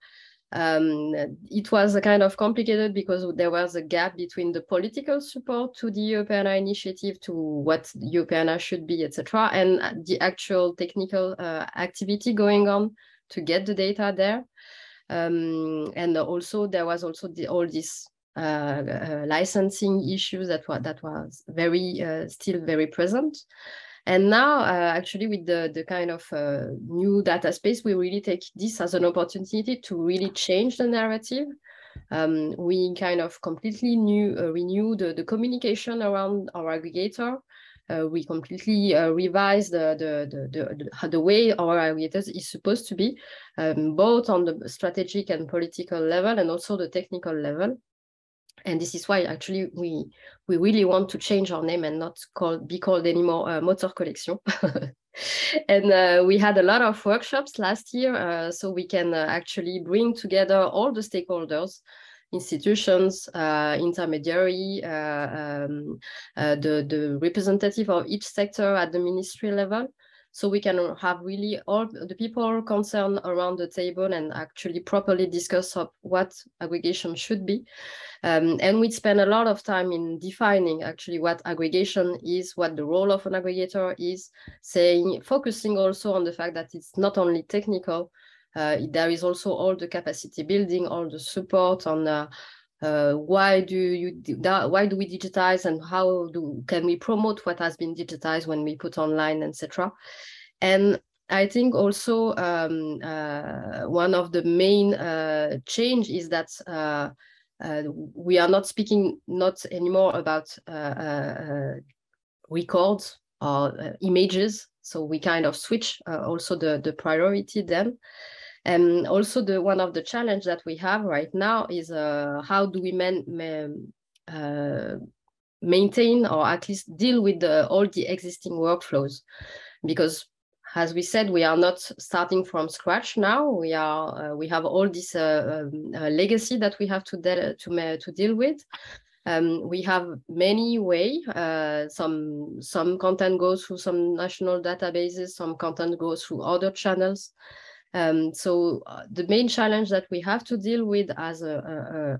it was a kind of complicated because there was a gap between the political support to the Europeana initiative, to what Europeana should be, etc., and the actual technical activity going on to get the data there. And also there was also all this licensing issues that was very still very present. And now, actually, with the kind of new data space, we really take this as an opportunity to really change the narrative. We kind of completely renew the communication around our aggregator. We completely revised the way our aggregators is supposed to be, both on the strategic and political level, and also the technical level. And this is why actually we really want to change our name and not be called anymore Motor Collection. And we had a lot of workshops last year, so we can actually bring together all the stakeholders, institutions, intermediary, the representative of each sector at the ministry level. So we can have really all the people concerned around the table and actually properly discuss what aggregation should be. And we spend a lot of time in defining actually what aggregation is, what the role of an aggregator is, focusing also on the fact that it's not only technical, there is also all the capacity building, all the support on why do we digitize, and how can we promote what has been digitized when we put online, etc. And I think also one of the main change is that we are not speaking anymore about records or images. So we kind of switch also the priority then. And also one of the challenge that we have right now is how do we maintain or at least deal with all the existing workflows, because as we said, we are not starting from scratch now. We have all this legacy that we have to deal with. We have many ways. Some content goes through some national databases, some content goes through other channels. So the main challenge that we have to deal with as a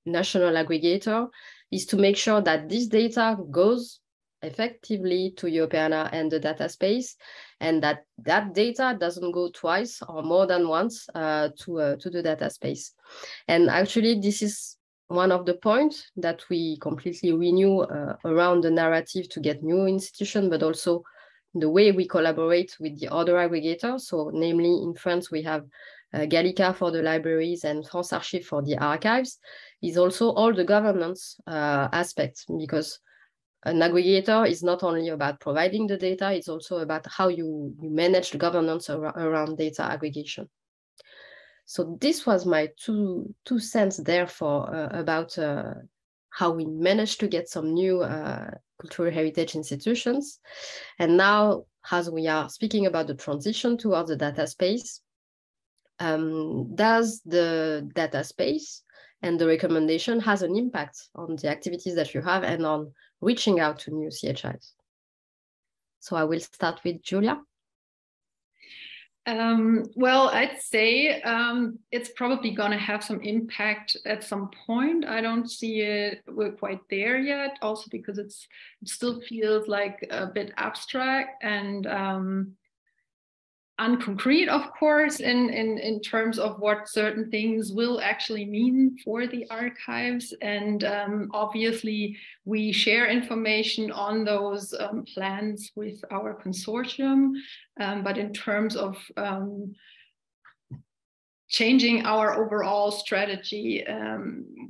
national aggregator is to make sure that this data goes effectively to Europeana and the data space, and that data doesn't go twice or more than once to the data space. And actually, this is one of the points that we completely renew around the narrative to get new institutions, but also the way we collaborate with the other aggregators. So namely in France, we have Gallica for the libraries and France Archive for the archives, is also all the governance aspects, because an aggregator is not only about providing the data, it's also about how you manage the governance around data aggregation. So this was my two cents there for about how we managed to get some new cultural heritage institutions. And now, as we are speaking about the transition towards the data space, does the data space and the recommendation has an impact on the activities that you have and on reaching out to new CHIs? So I will start with Julia. Well, I'd say it's probably going to have some impact at some point. I don't see it, we're quite there yet, also because it still feels like a bit abstract and unconcrete, of course, in terms of what certain things will actually mean for the archives. And obviously, we share information on those plans with our consortium. But in terms of changing our overall strategy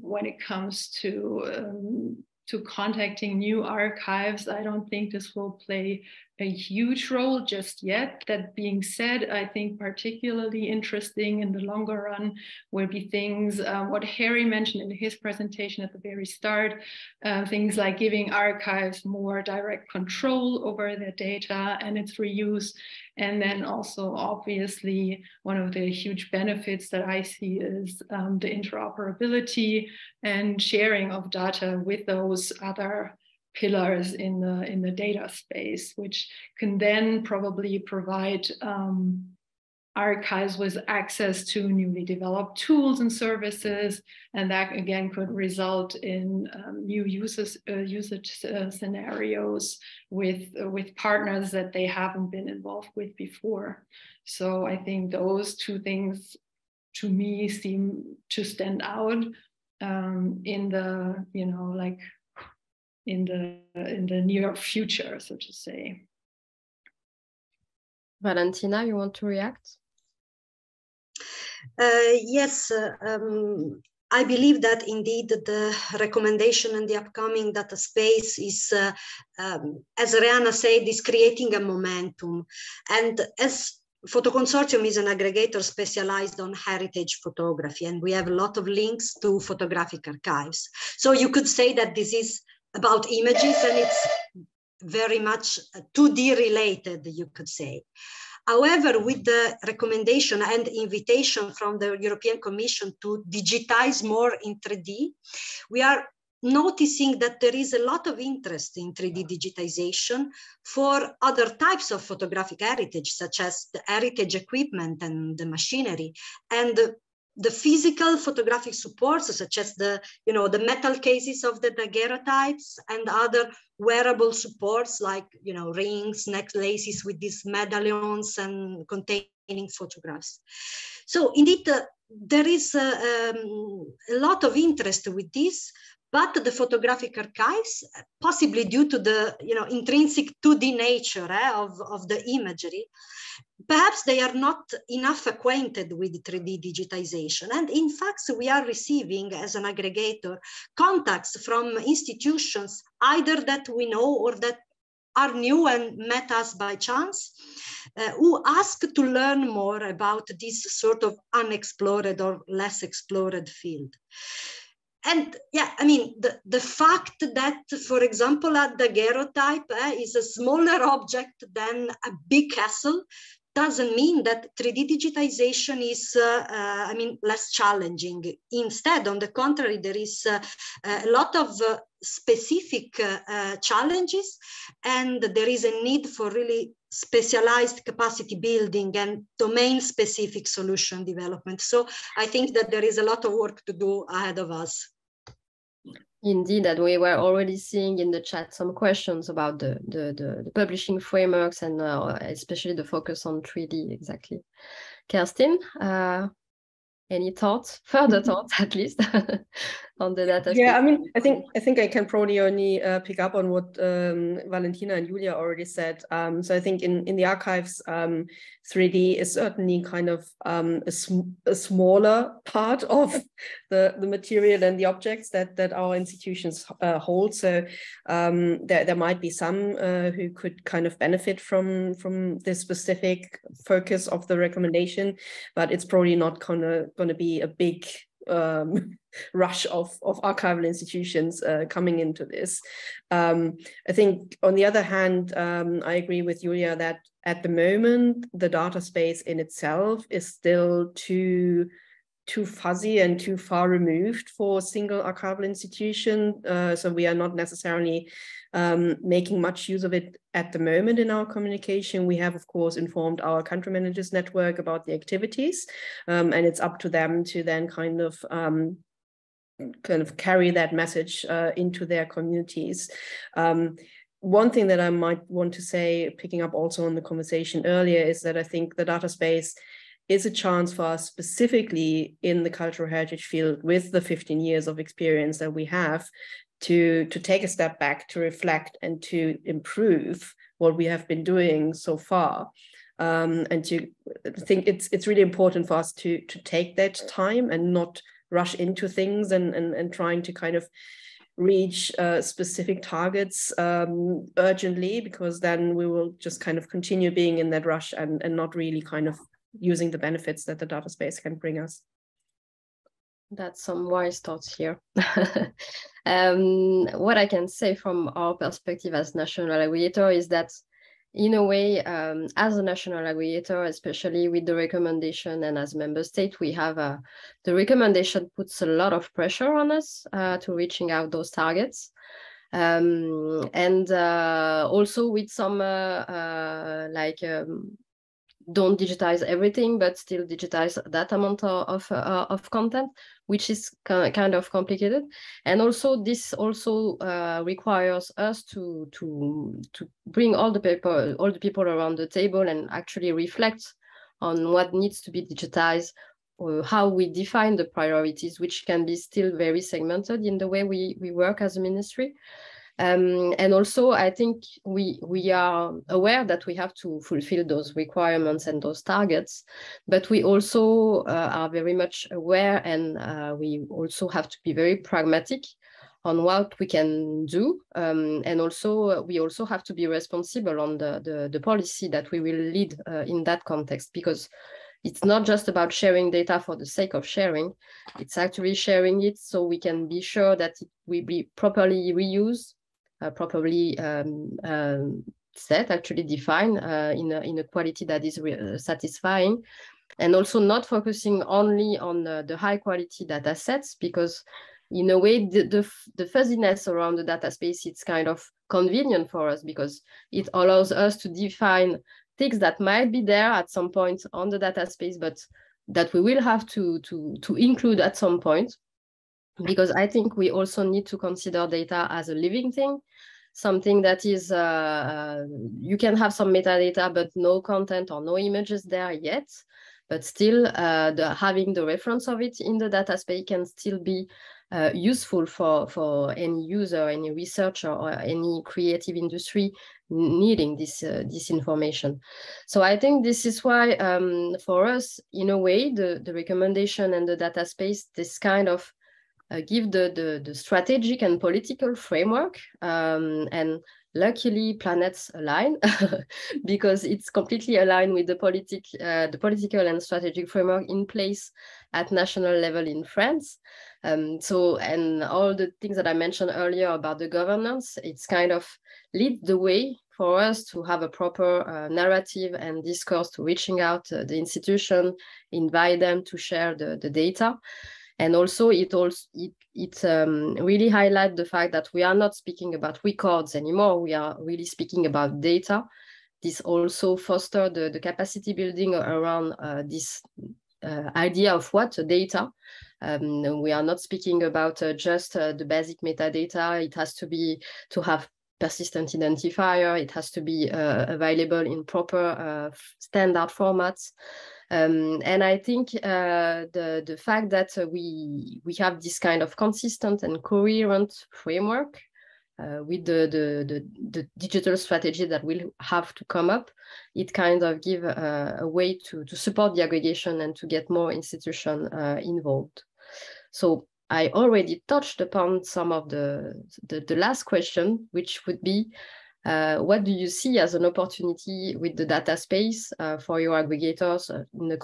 when it comes to contacting new archives, I don't think this will play a huge role just yet. That being said, I think particularly interesting in the longer run will be things, what Harry mentioned in his presentation at the very start, things like giving archives more direct control over their data and its reuse. And then also, obviously, one of the huge benefits that I see is the interoperability and sharing of data with those other pillars in the data space, which can then probably provide archives with access to newly developed tools and services, and that again could result in new usage scenarios with partners that they haven't been involved with before. So I think those two things to me seem to stand out in the, you know, like in the near future, so to say. Valentina, you want to react? Yes, I believe that indeed the recommendation in the upcoming data space is, as Rihanna said, is creating a momentum. And as Photo Consortium is an aggregator specialized on heritage photography, and we have a lot of links to photographic archives. So you could say that this is about images, and it's very much 2D related, you could say. However, with the recommendation and invitation from the European Commission to digitize more in 3D, we are noticing that there is a lot of interest in 3D digitization for other types of photographic heritage, such as the heritage equipment and the machinery, and the physical photographic supports, such as the metal cases of the daguerreotypes and other wearable supports like, rings, necklaces with these medallions and containing photographs. So indeed, there is a lot of interest with this, but the photographic archives, possibly due to the intrinsic 2D nature of the imagery, perhaps they are not enough acquainted with 3D digitization. And in fact, we are receiving, as an aggregator, contacts from institutions, either that we know or that are new and met us by chance, who ask to learn more about this sort of unexplored or less explored field. And yeah, I mean, the fact that, for example, a daguerreotype is a smaller object than a big castle, doesn't mean that 3D digitization is, I mean, less challenging. Instead, on the contrary, there is a lot of specific challenges, and there is a need for really specialized capacity building and domain-specific solution development. So I think that there is a lot of work to do ahead of us. Indeed, that we were already seeing in the chat some questions about the publishing frameworks and especially the focus on 3D, exactly. Kerstin, any thoughts, further thoughts at least, on the data space? Yeah, I mean, I think I can probably only pick up on what Valentina and Julia already said. So I think in the archives, 3D is certainly kind of a smaller part of the material and the objects that our institutions hold. So there might be some who could kind of benefit from this specific focus of the recommendation, but it's probably not going to be a big rush of archival institutions coming into this. I think on the other hand, I agree with Julia that at the moment, the data space in itself is still too fuzzy and too far removed for a single archival institution. So we are not necessarily making much use of it at the moment in our communication. We have, of course, informed our country managers network about the activities, and it's up to them to then kind of carry that message into their communities. One thing that I might want to say, picking up also on the conversation earlier, is that I think the data space is a chance for us, specifically in the cultural heritage field, with the 15 years of experience that we have, to take a step back, to reflect and to improve what we have been doing so far. And to think it's really important for us to take that time and not rush into things and trying to kind of reach specific targets urgently, because then we will just kind of continue being in that rush and not really kind of using the benefits that the data space can bring us. That's some wise thoughts here. What I can say from our perspective as national aggregator is that, in a way, as a national aggregator, especially with the recommendation and as member state, we have the recommendation puts a lot of pressure on us to reaching out those targets. And also with some don't digitize everything, but still digitize that amount of content, which is kind of complicated. And also this also requires us to bring all the people around the table and actually reflect on what needs to be digitized, or how we define the priorities, which can be still very segmented in the way we work as a ministry. And also, I think we are aware that we have to fulfill those requirements and those targets, but we also are very much aware, and we also have to be very pragmatic on what we can do. And also, we also have to be responsible on the policy that we will lead in that context, because it's not just about sharing data for the sake of sharing. It's actually sharing it so we can be sure that it will be properly reused, properly set, actually defined in a quality that is satisfying, and also not focusing only on the high quality data sets, because in a way the fuzziness around the data space, it's kind of convenient for us because it allows us to define things that might be there at some point on the data space, but that we will have to include at some point. Because I think we also need to consider data as a living thing, something that is, you can have some metadata, but no content or no images there yet, but still having the reference of it in the data space can still be useful for any user, any researcher, or any creative industry needing this information. So I think this is why, for us, in a way, the recommendation and the data space, this kind of give the strategic and political framework, and luckily planets align because it's completely aligned with the political and strategic framework in place at national level in France. So, and all the things that I mentioned earlier about the governance, it's kind of lead the way for us to have a proper narrative and discourse to reaching out to the institution, invite them to share the data. And also it really highlights the fact that we are not speaking about records anymore. We are really speaking about data. This also fosters the capacity building around this idea of what data. We are not speaking about just the basic metadata. It has to have persistent identifier. It has to be available in proper standard formats. And I think the fact that we have this kind of consistent and coherent framework with the digital strategy that will have to come up, it kind of give a way to support the aggregation and to get more institutions involved. So I already touched upon some of the last question, which would be, what do you see as an opportunity with the data space for your aggregators in the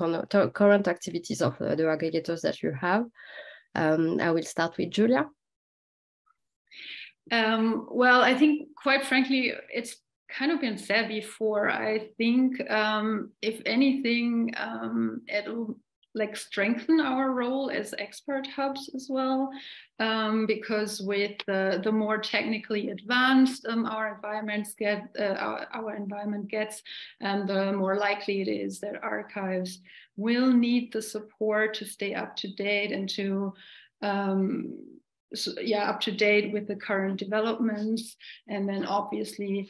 current activities of the aggregators that you have? I will start with Julia. Well, I think, quite frankly, it's kind of been said before. I think, if anything, it'll like strengthen our role as expert hubs as well, because with the more technically advanced our environment gets, the more likely it is that archives will need the support to stay up to date and to up to date with the current developments. And then obviously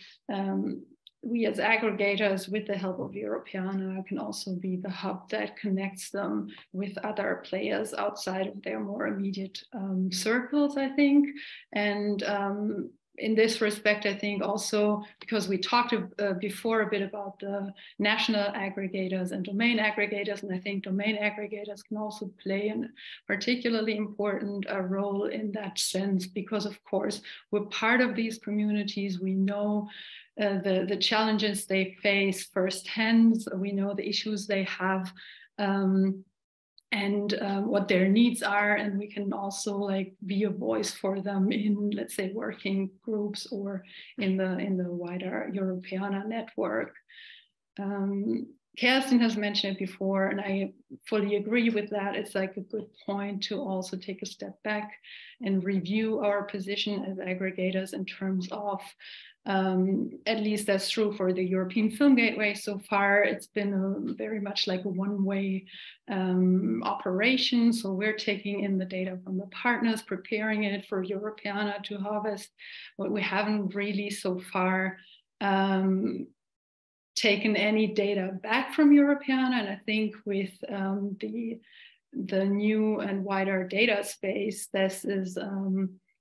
we as aggregators, with the help of Europeana, can also be the hub that connects them with other players outside of their more immediate circles, I think. And in this respect, I think also, because we talked before a bit about the national aggregators and domain aggregators, and I think domain aggregators can also play a particularly important role in that sense, because of course, we're part of these communities. We know the challenges they face firsthand. We know the issues they have, and what their needs are, and we can also like be a voice for them in, let's say, working groups or in the wider Europeana network. Kerstin has mentioned it before, and I fully agree with that. It's like a good point to also take a step back and review our position as aggregators in terms of, at least that's true for the European Film Gateway. So far, it's been very much like a one-way operation. So we're taking in the data from the partners, preparing it for Europeana to harvest. But we haven't really so far taken any data back from Europeana. And I think with the new and wider data space, this is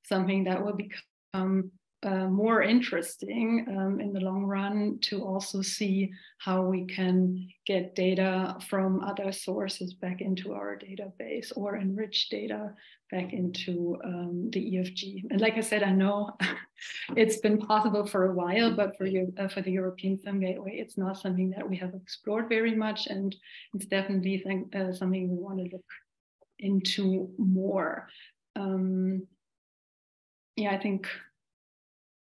something that will become more interesting in the long run, to also see how we can get data from other sources back into our database, or enrich data back into the EFG. And like I said, I know it's been possible for a while, but for the European Film Gateway, it's not something that we have explored very much, and it's definitely something we want to look into more. Yeah, I think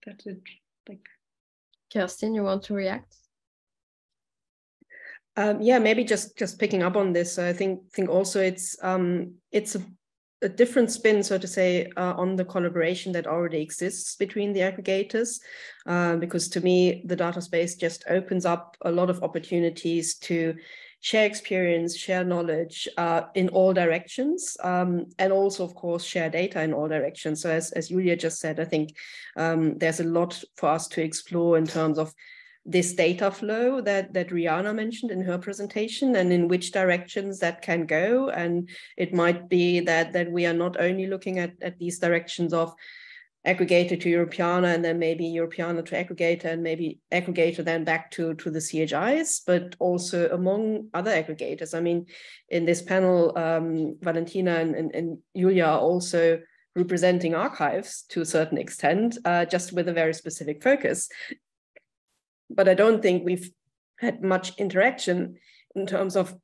that's it. Like, Kerstin, you want to react? Yeah, maybe just picking up on this. I think also it's a different spin, so to say, on the collaboration that already exists between the aggregators, because to me, the data space just opens up a lot of opportunities to share experience, share knowledge in all directions, and also, of course, share data in all directions. So as Julia just said, I think there's a lot for us to explore in terms of this data flow that Rihanna mentioned in her presentation, and in which directions that can go. And it might be that we are not only looking at these directions of aggregator to Europeana, and then maybe Europeana to aggregator, and maybe aggregator then back to the CHIs, but also among other aggregators. I mean, in this panel, Valentina and Julia are also representing archives to a certain extent, just with a very specific focus. But I don't think we've had much interaction in terms of,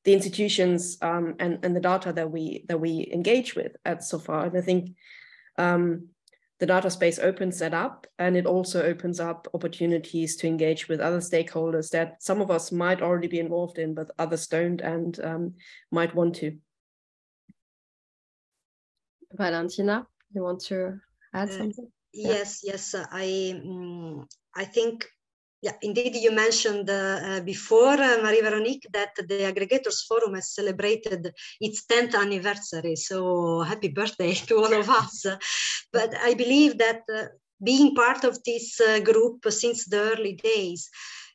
the institutions and the data that we engage with so far. And I think the data space opens that up, and it also opens up opportunities to engage with other stakeholders that some of us might already be involved in, but others don't and might want to. Valentina, you want to add something? Yes, yes. I think, yeah, indeed, you mentioned before, Marie-Veronique, that the Aggregators Forum has celebrated its 10th anniversary. So happy birthday to all of us. But I believe that being part of this group since the early days,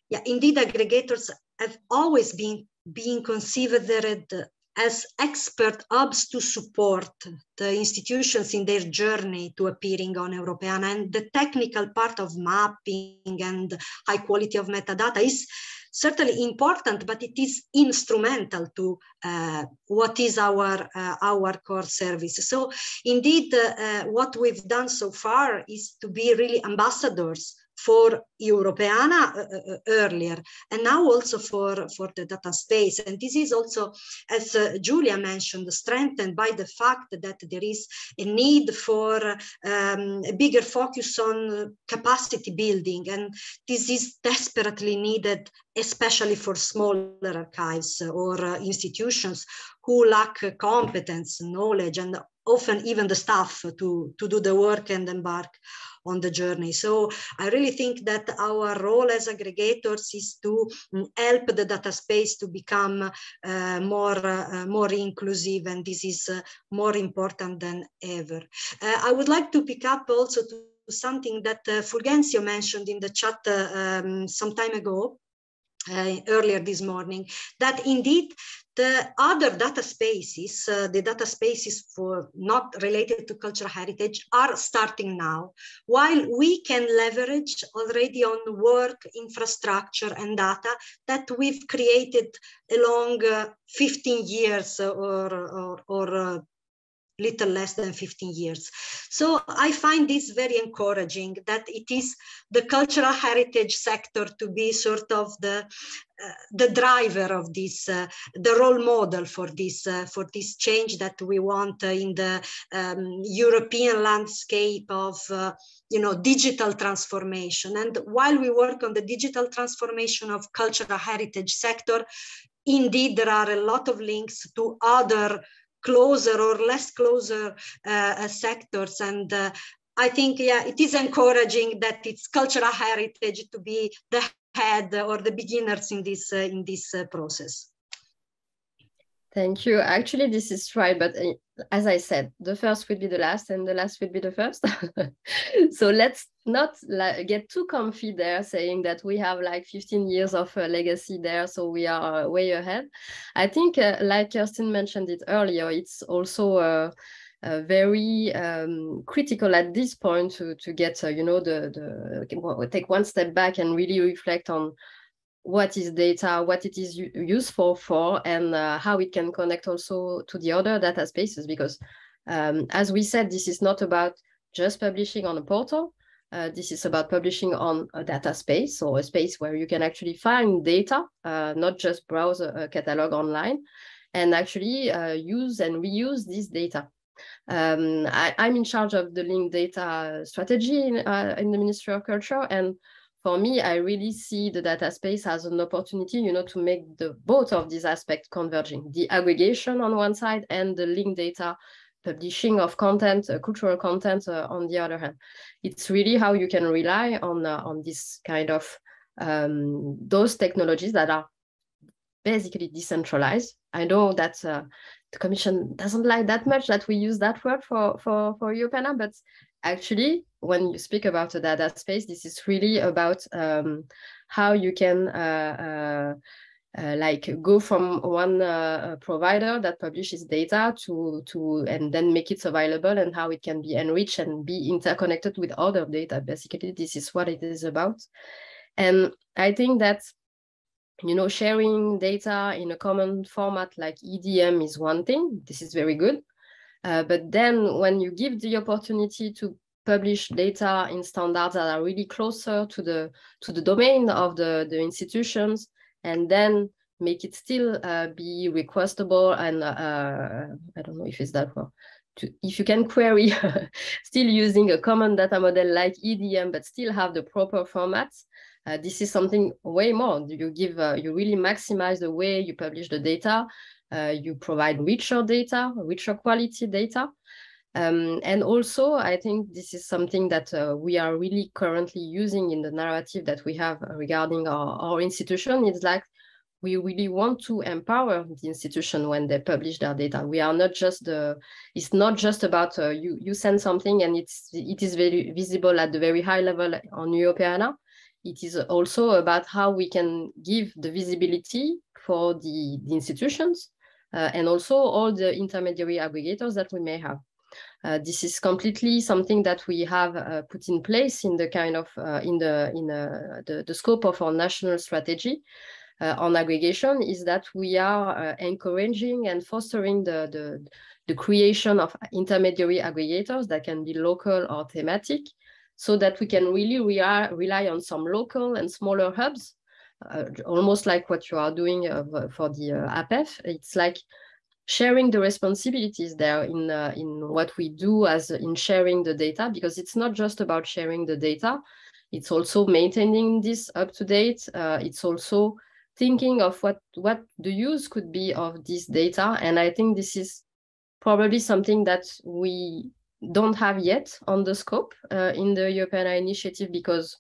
yeah, indeed, aggregators have always been considered as expert hubs to support the institutions in their journey to appearing on Europeana. And the technical part of mapping and high quality of metadata is certainly important, but it is instrumental to what is our core service. So indeed, what we've done so far is to be really ambassadors for Europeana earlier, and now also for the data space. And this is also, as Julia mentioned, strengthened by the fact that there is a need for a bigger focus on capacity building. And this is desperately needed, especially for smaller archives or institutions who lack competence, knowledge, and often even the staff to do the work and embark on the journey. So I really think that our role as aggregators is to help the data space to become more inclusive, and this is more important than ever. I would like to pick up also to something that Fulgencio mentioned in the chat some time ago, earlier this morning, that indeed the other data spaces, the data spaces for not related to cultural heritage, are starting now, while we can leverage already on work, infrastructure, and data that we've created along 15 years or little less than 15 years. So I find this very encouraging, that it is the cultural heritage sector to be sort of the driver of this, the role model for this change that we want in the European landscape of digital transformation. And while we work on the digital transformation of cultural heritage sector, indeed there are a lot of links to other closer or less closer sectors, and I think, yeah, it is encouraging that it's cultural heritage to be the head or the beginners in this process. Thank you. Actually, this is right, but as I said, the first will be the last and the last will be the first. So let's not get too comfy there saying that we have like 15 years of legacy there, so we are way ahead. I think, like Kirsten mentioned it earlier, it's also very critical at this point to get, take one step back and really reflect on what is data, what it is useful for, and how it can connect also to the other data spaces. Because as we said, this is not about just publishing on a portal. This is about publishing on a data space, or a space where you can actually find data, not just browse a catalog online, and actually use and reuse this data. I'm in charge of the linked data strategy in the Ministry of Culture, and for me, I really see the data space as an opportunity, to make both of these aspects converging: the aggregation on one side and the linked data publishing of content, cultural content on the other hand. It's really how you can rely on this kind of those technologies that are basically decentralized. I know that the Commission doesn't like that much that we use that word for Europeana, but actually, when you speak about a data space, this is really about how you can go from one provider that publishes data to and then make it available, and how it can be enriched and be interconnected with other data. Basically, this is what it is about. And I think that sharing data in a common format like EDM is one thing. This is very good. But then when you give the opportunity to publish data in standards that are really closer to the domain of the institutions, and then make it still be requestable and I don't know if it's that word, if you can query still using a common data model like EDM, but still have the proper formats, this is something way more. You really maximize the way you publish the data. You provide richer data, richer quality data. And also, I think this is something that we are really currently using in the narrative that we have regarding our institution. It's like we really want to empower the institution when they publish their data. We are not just it's not just about you send something and it is very visible at the very high level on Europeana. It is also about how we can give the visibility for the institutions and also all the intermediary aggregators that we may have. This is completely something that we have put in place in the kind of the scope of our national strategy on aggregation, is that we are encouraging and fostering the creation of intermediary aggregators that can be local or thematic, so that we can really rely on some local and smaller hubs, almost like what you are doing for the APEF. It's like sharing the responsibilities there in what we do as in sharing the data, because it's not just about sharing the data, it's also maintaining this up to date. It's also thinking of what the use could be of this data. And I think this is probably something that we don't have yet on the scope in the European initiative, because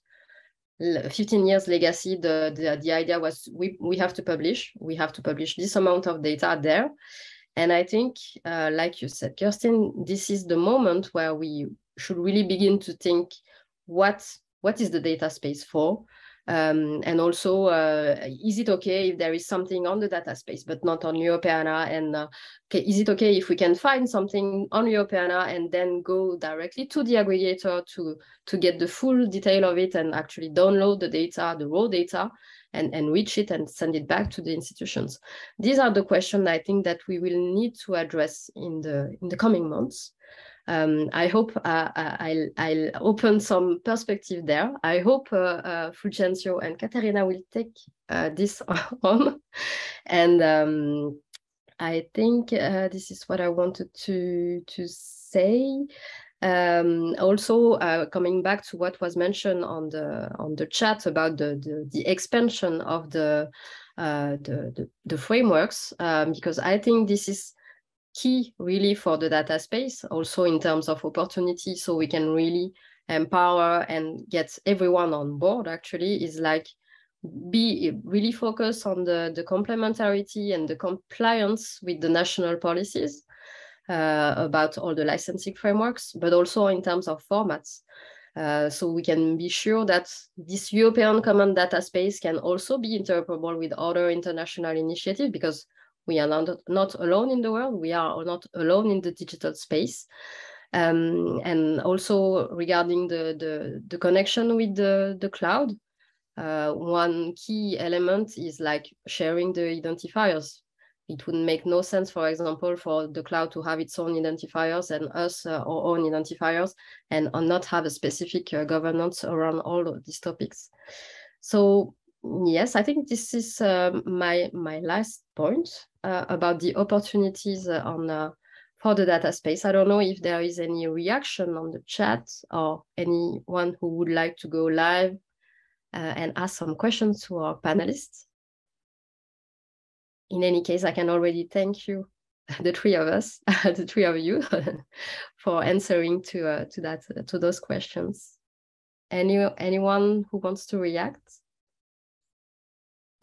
15 years legacy, the idea was we have to publish this amount of data there. And I think, like you said, Kirsten, this is the moment where we should really begin to think what is the data space for? And also, is it okay if there is something on the data space, but not on Europeana? And okay, is it okay if we can find something on Europeana and then go directly to the aggregator to get the full detail of it and actually download the data, the raw data, and enrich it and send it back to the institutions? These are the questions I think that we will need to address in the coming months. I hope I'll open some perspective there. I hope Fulgencio and Caterina will take this on. And I think this is what I wanted to say. Also, coming back to what was mentioned on the chat about the expansion of the frameworks, because I think this is key really for the data space, also in terms of opportunity, so we can really empower and get everyone on board. Actually, is like be really focused on the complementarity and the compliance with the national policies about all the licensing frameworks, but also in terms of formats. So we can be sure that this European common data space can also be interoperable with other international initiatives, because we are not alone in the world. We are not alone in the digital space. And also regarding the connection with the cloud, one key element is like sharing the identifiers. It would make no sense, for example, for the cloud to have its own identifiers and us our own identifiers, and not have a specific governance around all of these topics. So yes, I think this is my last point about the opportunities for the data space. I don't know if there is any reaction on the chat or anyone who would like to go live and ask some questions to our panelists. In any case, I can already thank you, the three of us, the three of you, for answering to those questions. Anyone who wants to react?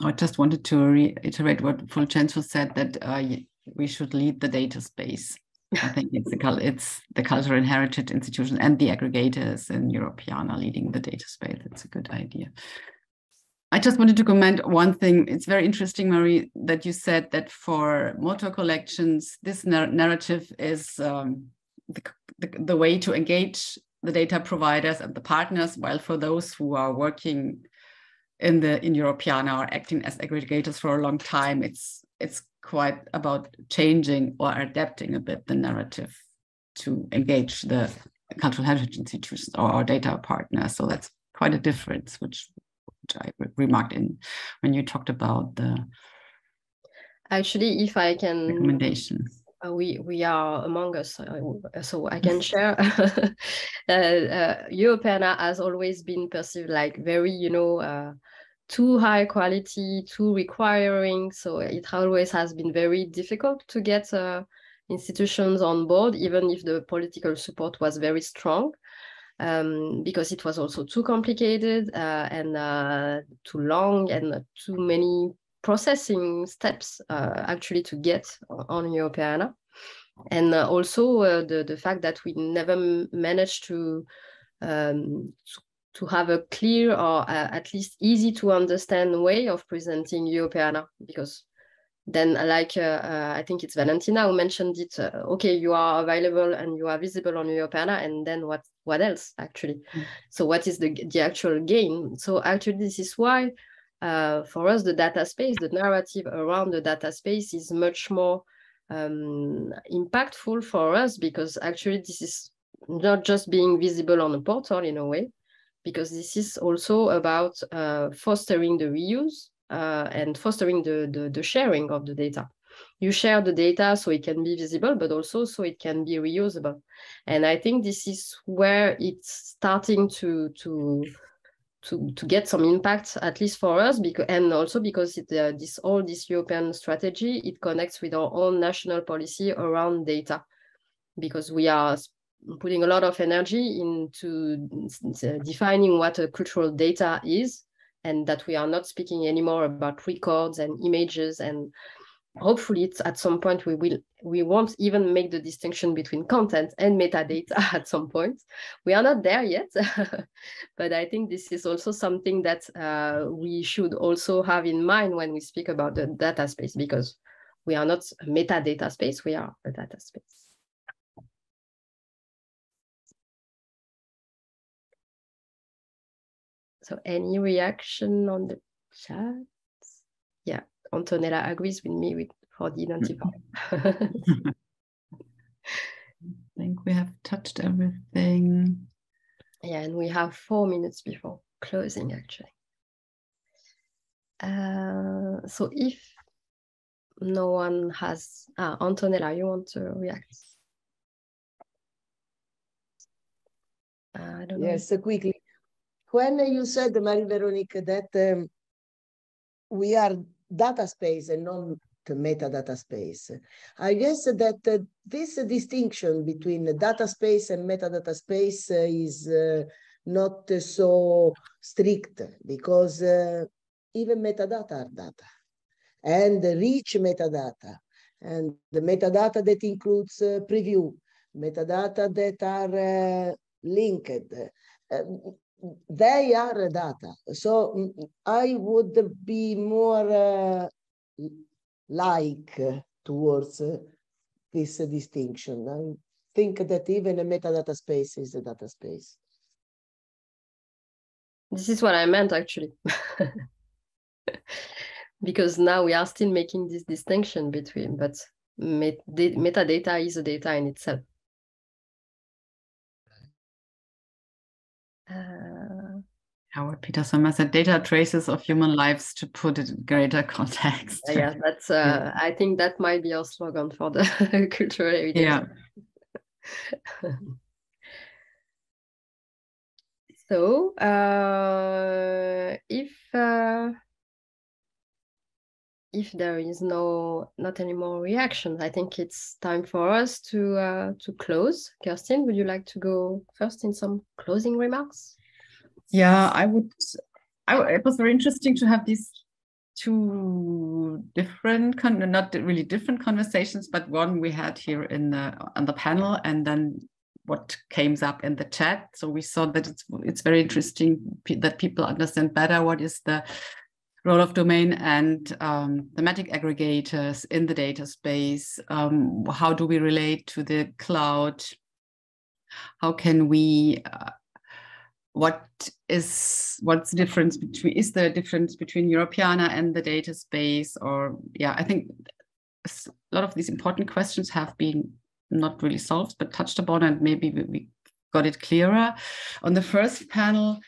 I just wanted to reiterate what Fulgencio said, that we should lead the data space. I think it's the cultural and heritage institutions and the aggregators in Europeana leading the data space. It's a good idea. I just wanted to comment one thing. It's very interesting, Marie, that you said that for motor collections, this narrative is the way to engage the data providers and the partners, while for those who are working in Europeana or acting as aggregators for a long time, it's quite about changing or adapting a bit the narrative to engage the cultural heritage institutions or our data partners. So that's quite a difference, which I remarked when you talked about the actually, if I can recommendations. we are among us, so I can share. Europeana has always been perceived like very, too high quality, too requiring. So it always has been very difficult to get institutions on board, even if the political support was very strong, because it was also too complicated and too long and too many processing steps actually to get on Europeana. And also the fact that we never managed to have a clear or at least easy to understand way of presenting Europeana, because then I think it's Valentina who mentioned it, okay, you are available and you are visible on Europeana, and then what else actually? So what is the actual gain? So actually this is why for us the data space, the narrative around the data space is much more impactful for us, because actually this is not just being visible on a portal in a way, because this is also about fostering the reuse and fostering the sharing of the data. You share the data so it can be visible, but also so it can be reusable. And I think this is where it's starting to get some impact, at least for us, and also because this European strategy, it connects with our own national policy around data, because we are putting a lot of energy into defining what a cultural data is, and that we are not speaking anymore about records and images, and hopefully at some point we won't even make the distinction between content and metadata at some point. We are not there yet, but I think this is also something that we should also have in mind when we speak about the data space, because we are not a metadata space, we are a data space. So any reaction on the chat? Yeah, Antonella agrees with me for the identifier. I think we have touched everything. Yeah, and we have 4 minutes before closing, actually. So if no one has... Antonella, you want to react? I don't know. Yes, quickly. When you said, Marie-Véronique, that we are data space and not metadata space, I guess that this distinction between the data space and metadata space is not so strict, because even metadata are data, and rich metadata, and the metadata that includes preview, metadata that are linked, they are data. So I would be more like towards this distinction. I think that even a metadata space is a data space. This is what I meant, actually. Because now we are still making this distinction between, but metadata is a data in itself. Howard Peter Sommer said, data traces of human lives to put it in greater context. Yeah, that's. I think that might be our slogan for the cultural heritage. Yeah. So, if there is not any more reactions, I think it's time for us to close. Kerstin, would you like to go first in some closing remarks? Yeah, I would. It was very interesting to have these two different, not really different conversations, but one we had here on the panel, and then what came up in the chat. So we saw that it's very interesting that people understand better what is the role of domain and thematic aggregators in the data space. How do we relate to the cloud? How can we? What's the difference between? Is there a difference between Europeana and the data space? Or yeah, I think a lot of these important questions have been not really solved, but touched upon, and maybe we got it clearer. On the first panel,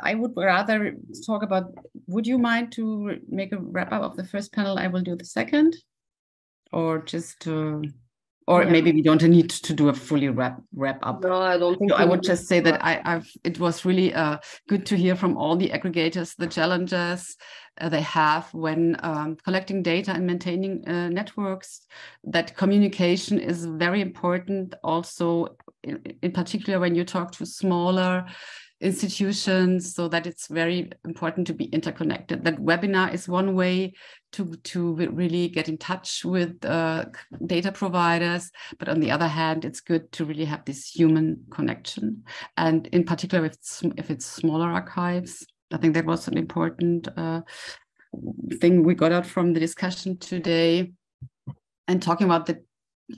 I would rather talk about, would you mind to make a wrap up of the first panel? I will do the second, or just Or maybe we don't need to do a fully wrap up. No, I don't think. So I would just say that it was really good to hear from all the aggregators the challenges they have when collecting data and maintaining networks. That communication is very important. Also, in particular, when you talk to smaller institutions, so that it's very important to be interconnected. That webinar is one way to really get in touch with data providers, but on the other hand, it's good to really have this human connection. And in particular, if it's smaller archives, I think that was an important thing we got out from the discussion today. And talking about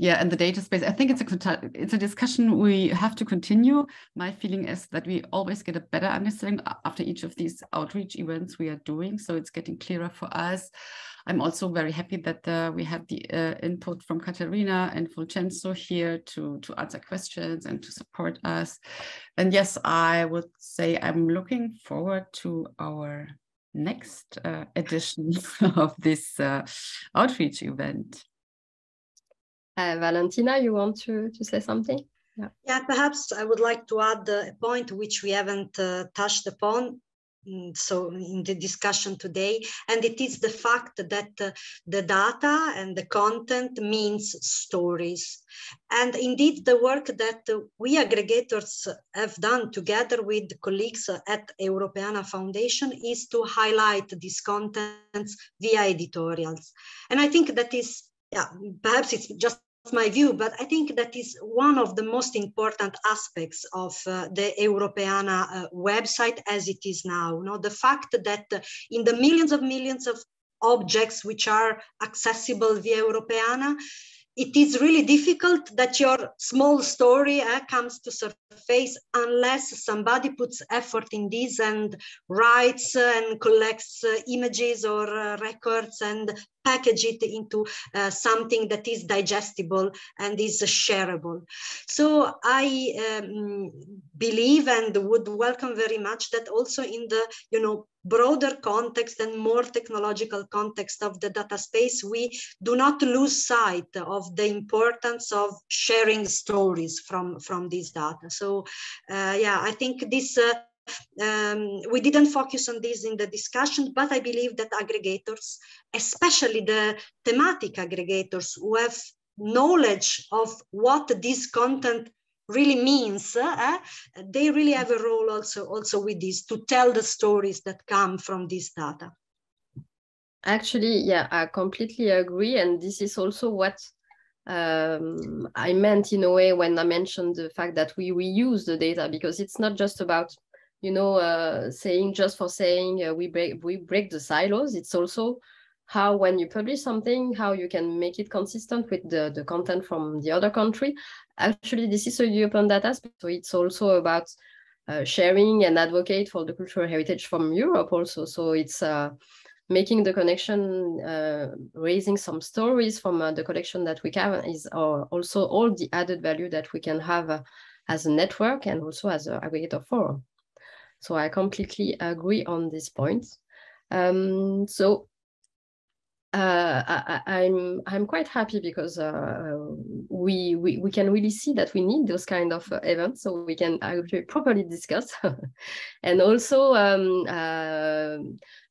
and the data space, I think it's a discussion we have to continue. My feeling is that we always get a better understanding after each of these outreach events we are doing. So it's getting clearer for us. I'm also very happy that we had the input from Katerina and Fulcenzo here to answer questions and to support us. And yes, I would say I'm looking forward to our next edition of this outreach event. Valentina, you want to say something? Yeah, perhaps I would like to add a point which we haven't touched upon so in the discussion today, and it is the fact that the data and the content means stories. And indeed, the work that we aggregators have done together with colleagues at Europeana Foundation is to highlight these contents via editorials. And I think that is, perhaps it's just my view, but I think that is one of the most important aspects of the Europeana website as it is now. The fact that in the millions of objects which are accessible via Europeana, it is really difficult that your small story comes to surface unless somebody puts effort in this and writes and collects images or records and package it into something that is digestible and is shareable. So I believe and would welcome very much that also in the broader context and more technological context of the data space, we do not lose sight of the importance of sharing stories from this data. So I think this we didn't focus on this in the discussion, but I believe that aggregators, especially the thematic aggregators who have knowledge of what this content really means, they really have a role also with this, to tell the stories that come from this data. Actually, yeah, I completely agree. And this is also what I meant in a way when I mentioned the fact that we reuse the data, because it's not just about, saying just for saying we break the silos. It's also how, when you publish something, how you can make it consistent with the content from the other country. Actually, this is a European data space, so it's also about sharing and advocate for the cultural heritage from Europe also. So it's making the connection, raising some stories from the collection that we have is also all the added value that we can have as a network and also as an aggregator forum. So I completely agree on this point. I'm quite happy because we can really see that we need those kind of events, so we can actually properly discuss. And also,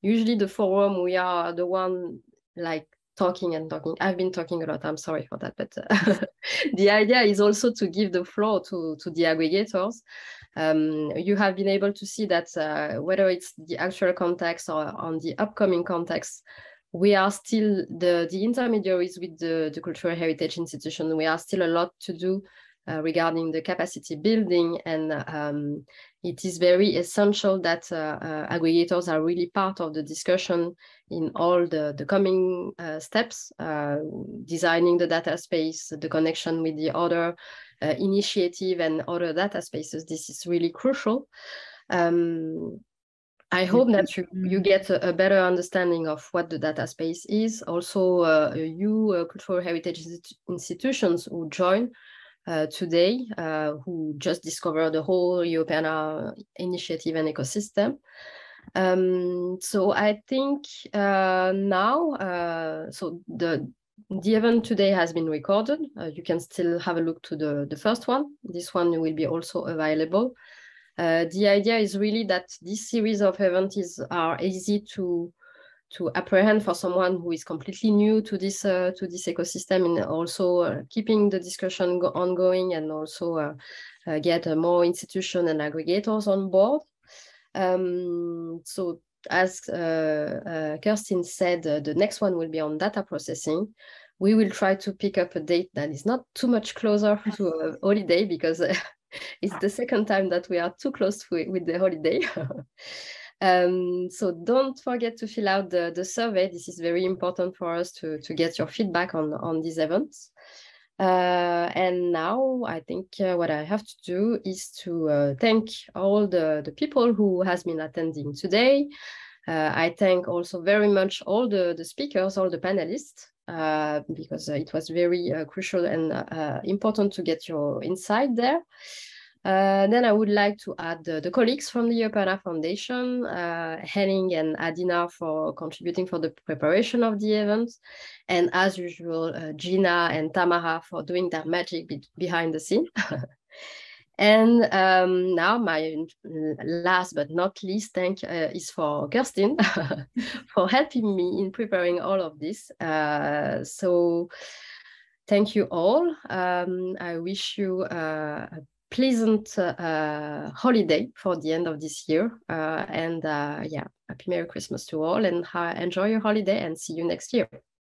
usually the forum, we are the one like talking and talking. I've been talking a lot. I'm sorry for that, but the idea is also to give the floor to the aggregators. You have been able to see that whether it's the actual context or on the upcoming context, we are still the intermediaries with the cultural heritage institution. We are still a lot to do regarding the capacity building, and it is very essential that aggregators are really part of the discussion in all the coming steps, designing the data space, the connection with the other initiative and other data spaces. This is really crucial. I hope that you get a better understanding of what the data space is. Also, cultural heritage institutions who join today, who just discovered the whole Europeana initiative and ecosystem. So I think now, so The event today has been recorded. You can still have a look to the first one. This one will be also available. The idea is really that this series of events are easy to apprehend for someone who is completely new to this ecosystem, and also keeping the discussion ongoing, and also get more institutions and aggregators on board. So as Kerstin said, the next one will be on data processing. We will try to pick up a date that is not too much closer to a holiday, because it's the second time that we are too close with the holiday. So don't forget to fill out the survey. This is very important for us to get your feedback on these events. And now I think what I have to do is to thank all the people who has been attending today. I thank also very much all the speakers, all the panelists, because it was very crucial and important to get your insight there. Then I would like to add the colleagues from the Europeana Foundation, Henning and Adina for contributing for the preparation of the event. And as usual, Gina and Tamara for doing their magic behind the scene. And now my last but not least thank is for Kerstin for helping me in preparing all of this. So thank you all. I wish you a pleasant holiday for the end of this year. And yeah, happy Merry Christmas to all, and enjoy your holiday, and see you next year.